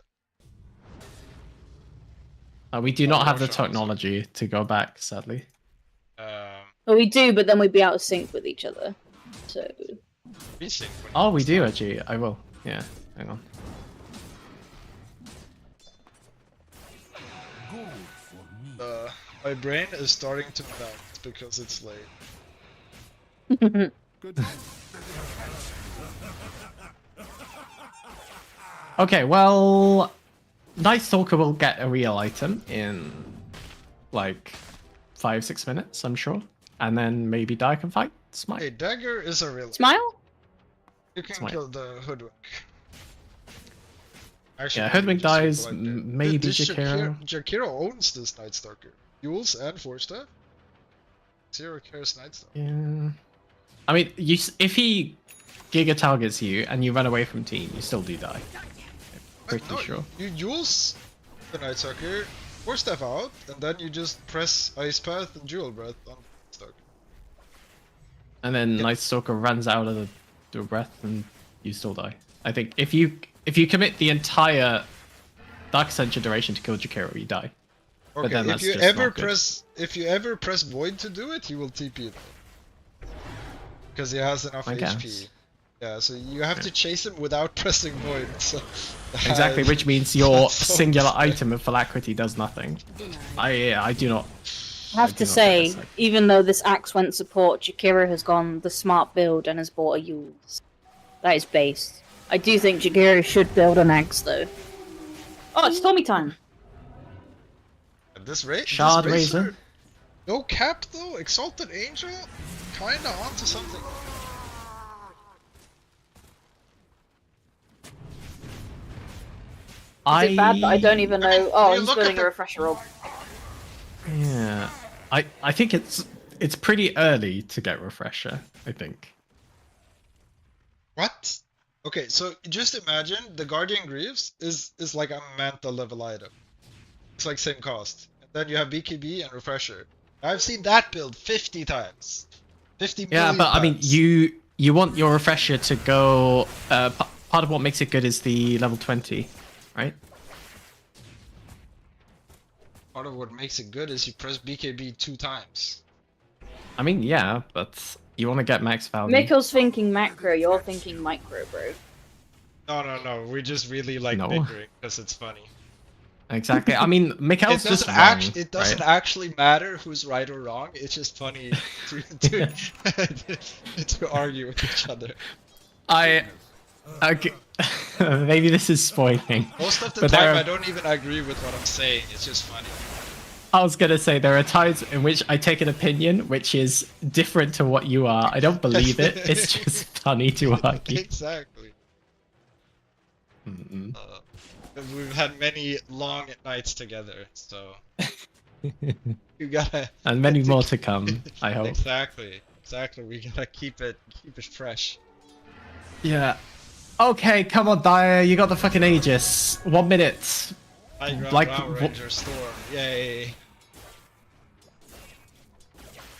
We do not have the Russia also. technology to go back, sadly. well, we do, but then we'd be out of sync with each other. So Be sync when Oh, he we gets do down. actually. I will. Yeah, hang on. My brain is starting to melt because it's late. Okay, well, Night Stalker will get a real item in like 5-6 minutes, I'm sure, and then maybe Die can fight Smite. Hey, Dagger is a real... Smile. You can Smite. kill the Hoodwink. Actually, Yeah, maybe Hoodwink just dies, people like that. maybe This Jakiro. Jakiro owns this Night Stalker. Jules and Forstaff. Zero cares Night Stalker. Yeah. I mean, if he Giga targets you and you run away from team, you still do die. Pretty No, sure. You Jules the Night Stalker, Forstaff out, and then you just press Ice Path and Jewel Breath on Night Stalker. And then Yeah. Night Stalker runs out of the breath and you still die. I think if you commit the entire Dark Ascension duration to kill Jakiro, you die. But Okay, then if that's you just ever not good. press Void to do it, he will TP it. Because he has enough I HP. guess. Yeah, so you have to chase him without pressing Void. So Exactly, which means your That's so singular stupid. item of Alacrity does nothing. I do not. I have do to not say, get this, like- even though this axe went support, Jakiro has gone the smart build and has bought a Yules. That is based. I do think Jakiro should build an axe though. Oh, it's Tommy time! At this rate, Shard this Razor. Razor, no cap though. Exalted Angel, kinda onto something. Is it bad that I don't even know? mean, Oh, you he's look at building a the- refresher roll. Yeah, I think it's pretty early to get refresher. I think. What? Okay, so just imagine the Guardian Greaves is like a Manta level item. It's like same cost. And then you have BKB and Refresher. I've seen that build 50 times. 50 Yeah, million but I mean, times. you want your refresher to go. Part of what makes it good is the level 20, right? Part of what makes it good is you press BKB 2 times. I mean, yeah, but you want to get max value. Mikel's thinking macro, you're thinking micro, bro. No, we just really like No. bickering because it's funny. Exactly. I mean, Mikel's It just doesn't, wrong, it doesn't right? actually matter who's right or wrong. It's just funny to to argue with each other. Okay. Maybe this is spoiling. Most of the But time, there are- I don't even agree with what I'm saying. It's just funny. I was gonna say there are times in which I take an opinion which is different to what you are. I don't believe it. It's just funny to argue. Exactly. Mm-mm. We've had many long nights together, so you gotta. And many more to come, I hope. Exactly. We gotta keep it fresh. Yeah. Okay, come on, Dyer. You got the fucking Aegis. 1 minute. High ground, Like, Power wh- Ranger Storm. Yay.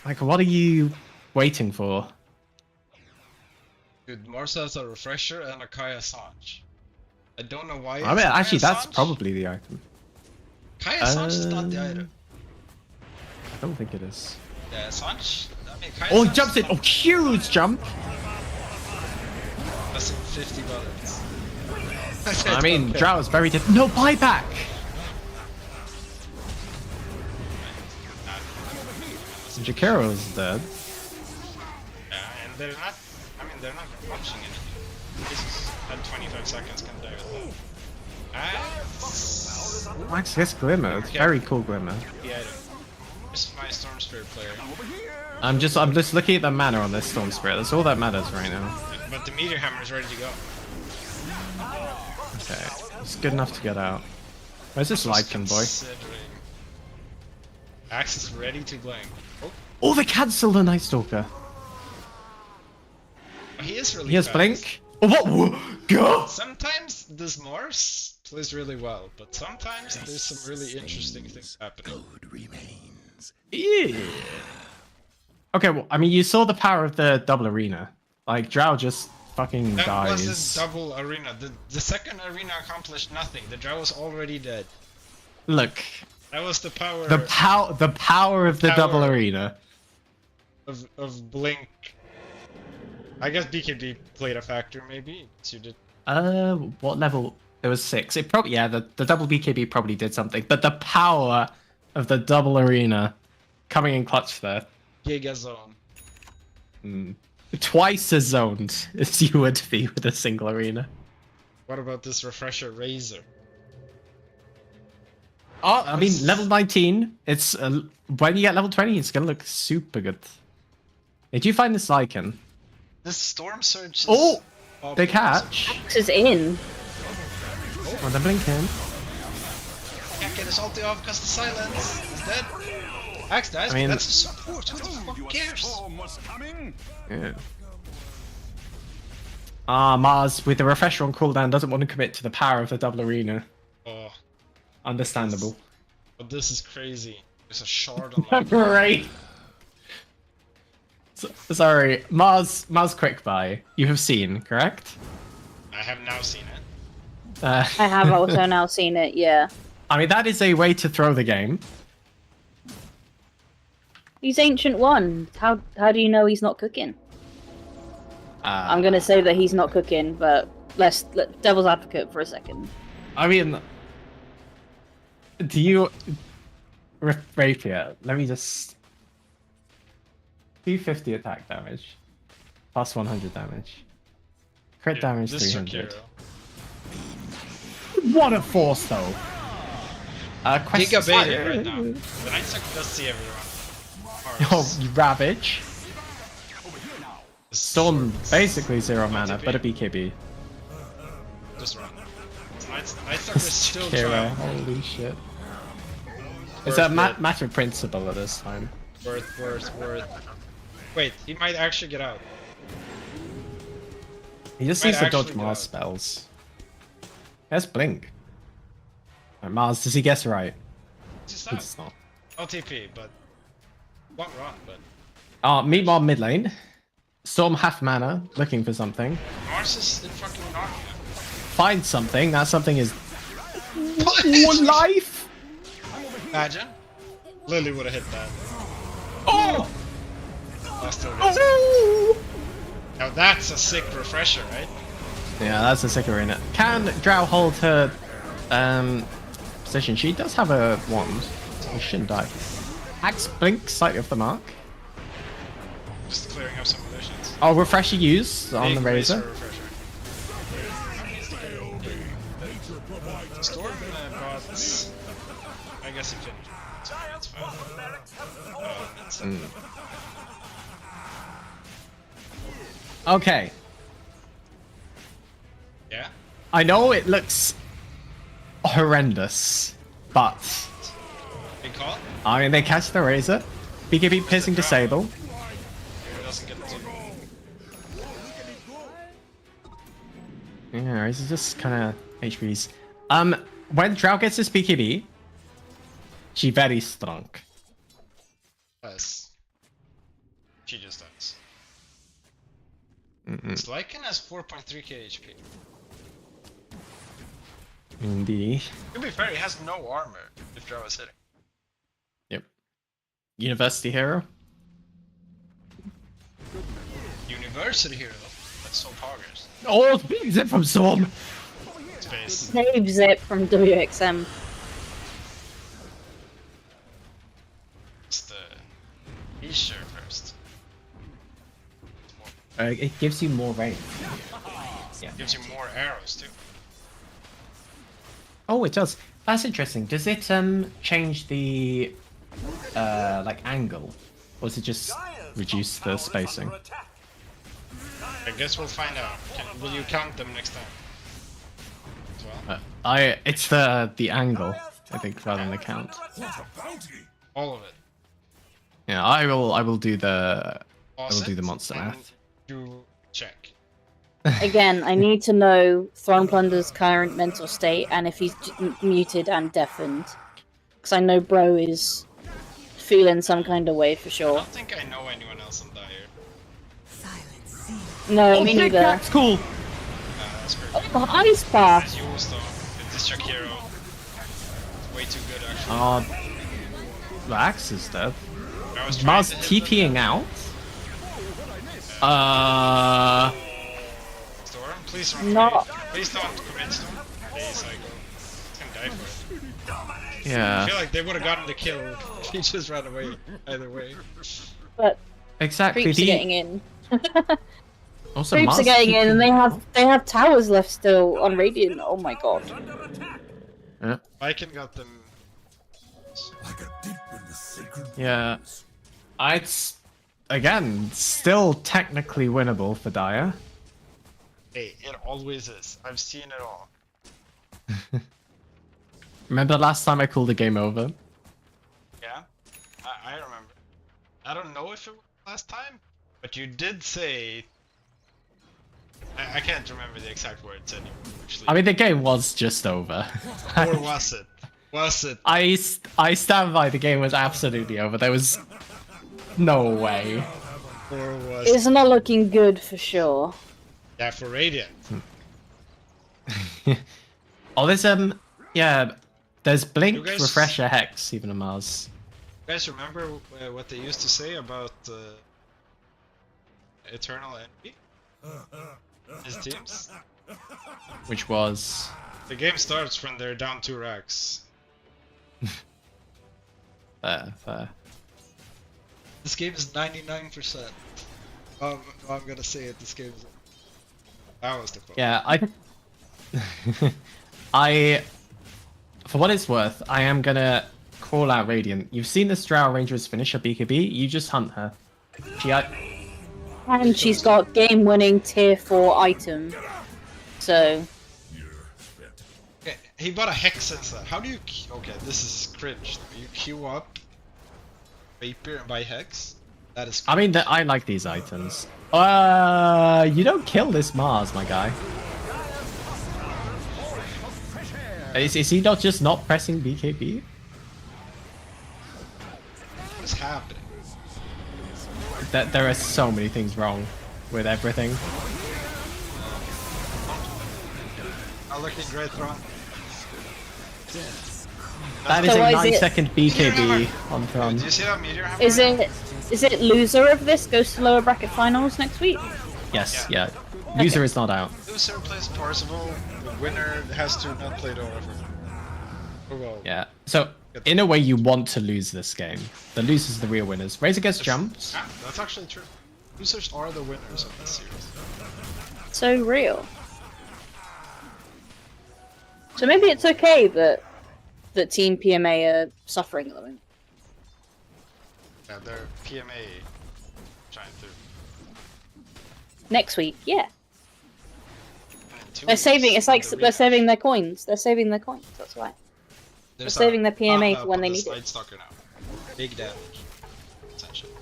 Like, what are you waiting for? Dude, Marsa has a refresher and a Kaya Sanj. I don't know why. I mean, actually, that's Sanj. probably the item. Kaya Sanj is not the item. I don't think it is. Yeah, Sanj. I mean, Kaya Oh, he Sanj jumps is in. Oh, huge jump. That's $50. I mean, Okay. Drow is very different. No buyback. Jakiro's dead. Yeah, and they're not. I mean, they're not watching anything. This is at 25 seconds can die with that. Max gets Glimmer. It's very cool Glimmer. The item. This is my Storm Spirit player. I'm just looking at the mana on this Storm Spirit. That's all that matters right now. But the Meteor Hammer is ready to go. Okay, it's good enough to get out. Where's this Lycan boy? Considering. Axe is ready to blink. Oh, Oh, they cancelled the Night Stalker. he is really He has fast. Blink. What? Go! Sometimes this Morse plays really well, but sometimes there's some really interesting things happening. Yeah. Okay, well, I mean, you saw the power of the double arena. Like, Drow just fucking That dies. was a double arena. The second arena accomplished nothing. The Drow was already dead. Look. That was the power. The power of the double arena. Of Blink. I guess BKB played a factor, maybe. So you did. What level? It was 6. It probably, yeah, the double BKB probably did something. But the power of the double arena coming in clutch there. Giga zone. Twice as zoned as you would be with a single arena. What about this refresher Razor? Oh, I mean, level 19. It's when you get level 20, it's gonna look super good. Did you find this icon? This Storm Surge. Oh, they catch. Axe is in. Oh, they're blinking. Can't get his ulti off because the silence. He's dead. Axe dies, I mean, but that's a support. Who the fuck cares? Yeah. Mars with the refresher on cooldown doesn't want to commit to the power of the double arena. Oh, understandable. But this is crazy. There's a shard on my Right. Sorry, Mars quick buy. You have seen, correct? I have now seen it. I have also now seen it, yeah. I mean, that is a way to throw the game. He's Ancient One. How do you know he's not cooking? I'm gonna say that he's not cooking, but let's devil's advocate for a second. I mean, do you Rapier? Let me just 250 attack damage, plus 100 damage, crit damage 300. What a force though! Giga baited right now. The Night Sucker does see everyone. Oh, you Ravage. Storm basically 0 mana, but a BKB. Just run. Night Sucker is still trying. Holy shit. It's a matter of principle at this time. Worth. Wait, he might actually get out. He just needs to dodge Mars spells. There's Blink. Right, Mars, does he guess right? It's not. OTP, but won't run, but... meet Mob mid lane. Storm half mana, looking for something. Mars is in fucking Narnia. Find something, that something is... One life! Imagine. Lily would have hit that. Oh! Now that's a sick refresher, right? Yeah, that's a sick arena. Can Drow hold her position? She does have a wand. She shouldn't die. Axe Blink, slightly off the mark. Just clearing up some positions. Oh, refresher used on the Razor. Storm bots. I guess he finished. That's fine. Okay. Yeah? I know it looks horrendous, but... Big call? I mean, they catch the Razor. BKB piercing disable. Yeah, Razor just kind of HPs. When Drow gets his BKB, she very strong. Yes. She just does. Lycan has 4.3k HP. Indeed. To be fair, he has no armor if Drow is hitting. Yep. University hero. University hero? That's so poggers. Oh, it's being zipped from Storm! Space. Save Zip from WXM. It's the Isher first. It gives you more range. Yeah. Gives you more arrows too. Oh, it does. That's interesting. Does it change the like angle, or does it just reduce the spacing? I guess we'll find out. Will you count them next time? As well? It's the angle, I think, rather than the count. All of it. Yeah, I will do the monster math. Do check. Again, I need to know Throneplunder's current mental state and if he's muted and deafened. Because I know bro is feeling some kind of way for I sure. don't think I know anyone else on Dire. No, me neither. That's cool. That's pretty Oh, Ice Pass! And Jules though, the Distract Hero. It's way too good actually. The axe is dead. I was trying Mars to hit TPing out. Storm, please don't No. Please don't commit Storm. Please, I go. He's gonna die for it. I Yeah. feel like they would have gotten the kill. He just ran away either way. But Exactly. creeps are getting in. Also, Creeps Mars are getting in, and TPing. they have towers left still on Radiant. Oh my god. Viking got them. Yeah. It's again still technically winnable for Dire. Hey, it always is. I've seen it all. Remember the last time I called the game over? Yeah, I remember. I don't know if it was last time, but you did say. I can't remember the exact words anymore. Actually. I mean, the game was just over. Or was it? Was it? I stand by the game was absolutely over. There was no way. Or was It's not looking good for sure. Yeah, for Radiant. Oh, there's yeah, there's Blink, You guys- Refresher, Hex, even on Mars. You guys remember what they used to say about Eternal Envy? His teams? Which was The game starts when they're down 2 racks. fair. This game is 99%. I'm gonna say it. This game is. That was the quote. Yeah, I for what it's worth, I am gonna call out Radiant. You've seen the Drow Rangers finish a BKB, you just hunt her. And she's got game-winning tier 4 item. So, Okay, he bought a Hex instead. How do you... Okay, this is cringe. You queue up Vapor and buy Hex? That is I mean, I like these items. You don't kill this Mars, my guy. Is he not just not pressing BKB? What is happening? There are so many things wrong with everything. Not looking great, Thron. That is So a what is it? 9-second BKB on Thron. Do you see that meteor happening? is it loser of this goes to lower bracket finals next week? Yes, yeah. Loser is not out. Loser plays Parzival, the winner has to not play the offer. Oh well. Yeah. So, in a way, you want to lose this game. The losers are the real winners. Razor gets jumped. Yeah, that's actually true. Losers are the winners of this series. So real. So maybe it's okay that Team PMA are suffering at the moment. Yeah, they're PMA trying to. Next week, yeah. Two They're saving. weeks It's like on the they're rematch. saving their coins. They're saving their coins. That's why. There's saving their PMA pop for when up they on the need it. Slide Stalker now. Big damage. Essentially.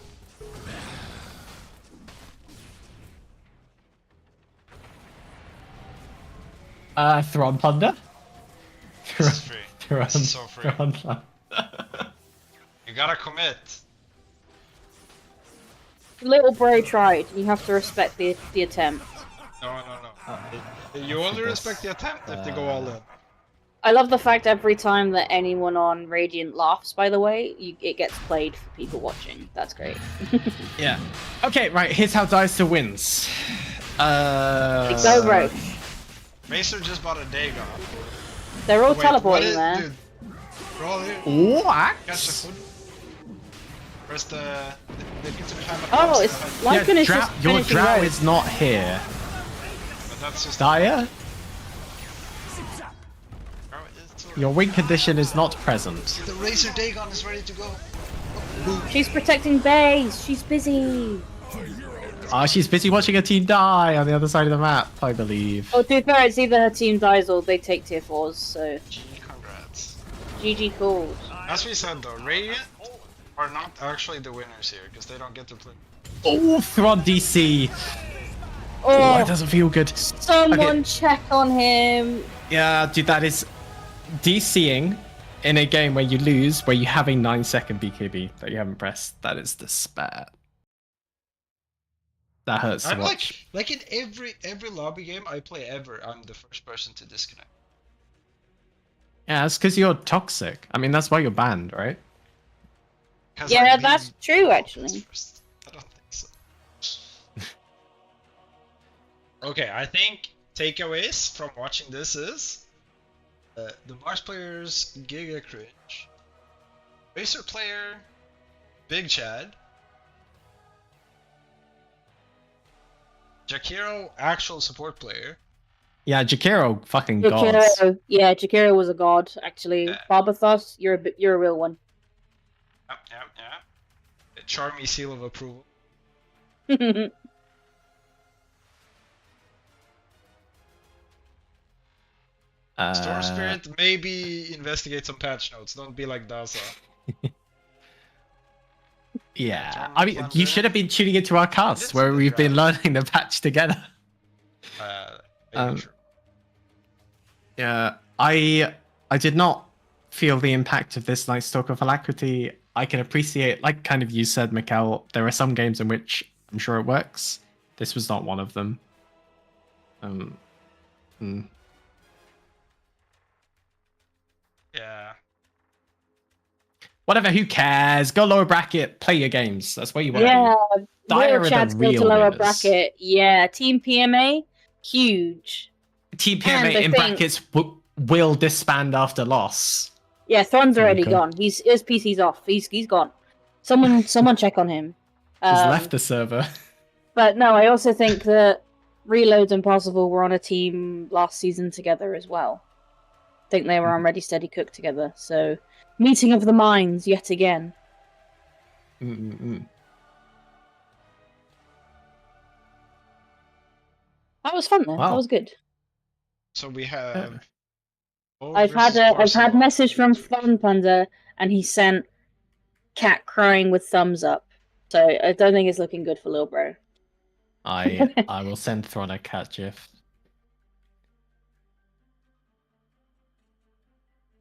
Thron Plunder? This is free. This is so free. Thron Plunder. You gotta commit. Little bro tried. You have to respect the attempt. No. You only respect the attempt if they go all in. I love the fact every time that anyone on Radiant laughs, by the way, it gets played for people watching. That's great. Yeah. Okay, right, here's how Dice wins. Go Roche. Racer just bought a Dagon. They're all Wait, teleporting what there. Dude, we're all here. What? Catch the hood. Where's the need to climb Oh, across it's the Lycan is Drow- just your finishing drow Roche. is not here. But that's just Dire, Drow is to- your win condition is not present. The Racer Dagon is ready to go. She's protecting base. She's busy. She's busy watching her team die on the other side of the map, I believe. Oh, to be fair, it's either her team dies or they take tier 4s, so Gee, congrats. GG cool. As we said though, Radiant are not actually the winners here because they don't get to play. Oh, Thron DC! Oh, it Oh, doesn't feel good. someone check on him. Yeah, dude, that is DCing in a game where you lose, where you have a 9-second BKB that you haven't pressed. That is despair. That hurts to I'm watch. like in every lobby game I play ever, I'm the first person to disconnect. Yeah, it's because you're toxic. I mean, that's why you're banned, right? Yeah, that's true, actually. I don't think so. Okay, I think takeaways from watching this is the Mars players giga cringe, Racer player big Chad, Jakiro actual support player. Yeah, Jakiro fucking gods. Yeah, Jakiro was a god, actually. Yeah. Barbathos, you're a real one. Yeah. CHARMIE seal of approval. Storm Spirit, maybe investigate some patch notes. Don't be like Dazza. Yeah, I mean, you should have been tuning into our cast where we've been learning the patch together. Yeah, I did not feel the impact of this Night Stalker of Alacrity. I can appreciate, like kind of you said, Mikel, there are some games in which I'm sure it works. This was not one of them. Yeah. Whatever, who cares? Go lower bracket, play your games. That's what you want to do. Yeah, real chance go to lower bracket. Yeah, Team PMA, huge. Team PMA in brackets will disband after loss. Yeah, Thron's already gone. His PC's off. He's gone. Someone check on him. He's left the server. But no, I also think that Reloads and Parzival were on a team last season together as well. I think they were on Ready Steady Cook together. So, meeting of the minds yet again. That was fun though. Wow. That was good. So we have. I've had message from Fun Panda, and he sent cat crying with thumbs up. So I don't think it's looking good for Lil Bro. I will send Thron a cat gif.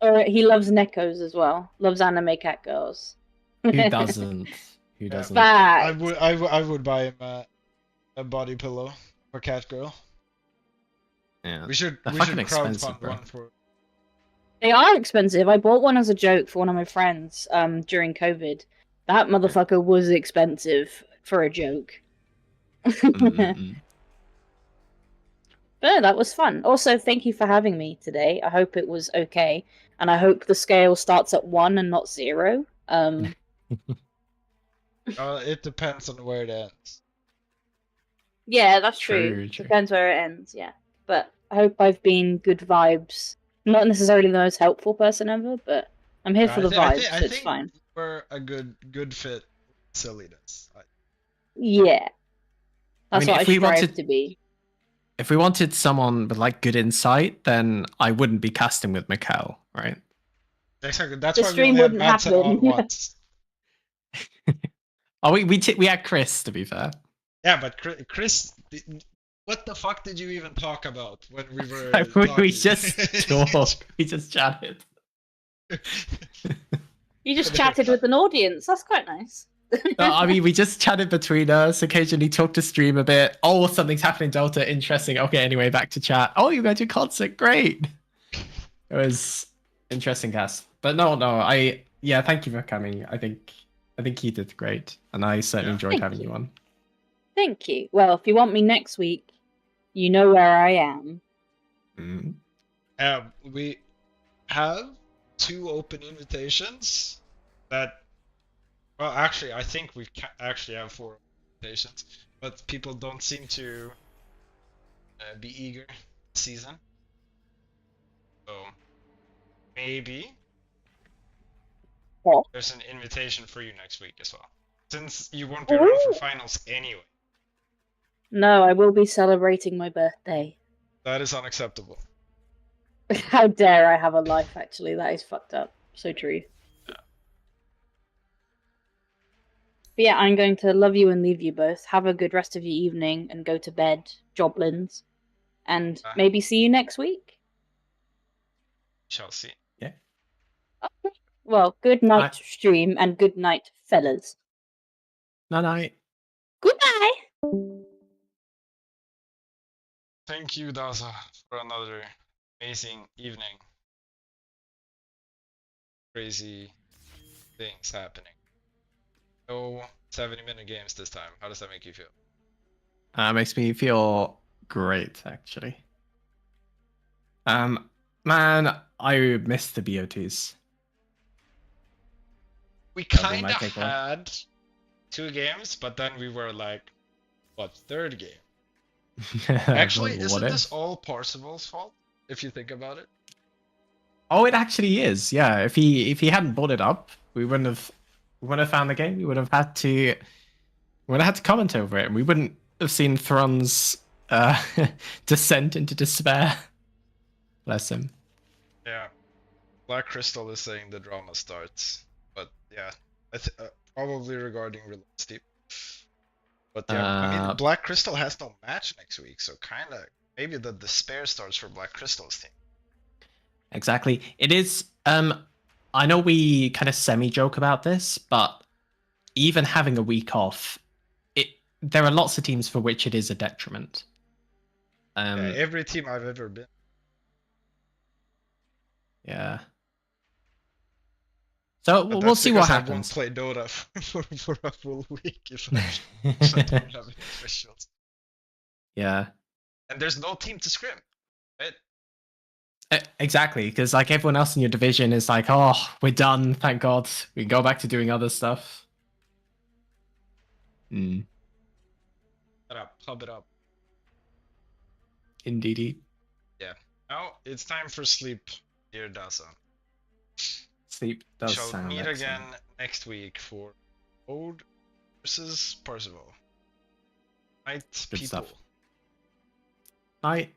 Or he loves Nekos as well. Loves anime cat girls. Who doesn't? Who doesn't? I would buy him a body pillow for cat girl. Yeah. We should expensive, crowdfund one for. They are expensive. I bought one as a joke for one of my friends during COVID. That motherfucker was expensive for a joke. But that was fun. Also, thank you for having me today. I hope it was okay. And I hope the scale starts at 1 and not 0. It depends on where it ends. Yeah, that's true. Depends where it ends, yeah. But I hope I've been good vibes. Not necessarily the most helpful person ever, but I'm here for the vibes, so it's fine. We're a good fit silliness. Yeah. That's what I strive to be. If we wanted someone with like good insight, then I wouldn't be casting with Mikel, right? Exactly. That's the why stream we wouldn't have happen. on once. Oh, we had Chris, to be fair. Yeah, but Chris, what the fuck did you even talk about when we were? We just talked. We just chatted. You just chatted with an audience. That's quite nice. No, I mean, we just chatted between us, occasionally talked to stream a bit. Oh, something's happening, Delta. Interesting. Okay, anyway, back to chat. Oh, you went to concert. Great. It was interesting cast. But no, yeah, thank you for coming. I think you did great. And I certainly enjoyed having you on. Thank you. Well, if you want me next week, you know where I am. We have 2 open invitations that. Well, actually, I think we actually have 4 invitations, but people don't seem to be eager this season. So maybe there's an invitation for you next week as well, since you won't be around for finals anyway. No, I will be celebrating my birthday. That is unacceptable. How dare I have a life, actually. That is fucked up. So true. But yeah, I'm going to love you and leave you both. Have a good rest of your evening and go to bed, joblins. And maybe see you next week. Shall see. Yeah. Okay. Well, good night, stream, and good night, fellas. Night. Goodbye. Thank you, Dazza, for another amazing evening. Crazy things happening. No 70-minute games this time. How does that make you feel? Makes me feel great, actually. Man, I missed the BO2s. We kind of had 2 games, but then we were like, what, 3rd game? Actually, isn't this all Parzival's fault, if you think about it? Oh, it actually is. Yeah, if he hadn't brought it up, we wouldn't have found the game. We would have had to comment over it, and we wouldn't have seen Thron's descent into despair. Bless him. Yeah, BlackCrystal is saying the drama starts, but yeah, probably regarding Bilomasti. But yeah, I mean, BlackCrystal has no match next week, so kind of maybe the despair starts for BlackCrystal's team. Exactly. It is. I know we kind of semi-joke about this, but even having a week off, there are lots of teams for which it is a detriment. Yeah, every team I've ever been. Yeah. So we'll see what happens. I won't play Dota for a full week if I don't have any officials. Yeah. And there's no team to scrim, right? Exactly, because like everyone else in your division is like, oh, we're done, thank God. We can go back to doing other stuff. Pub it up. Indeedy. Yeah. Now it's time for sleep, dear Dazza. Sleep does sound sound meet excellent. again next week for Ode versus Parzival. Night, Good people. stuff. Night.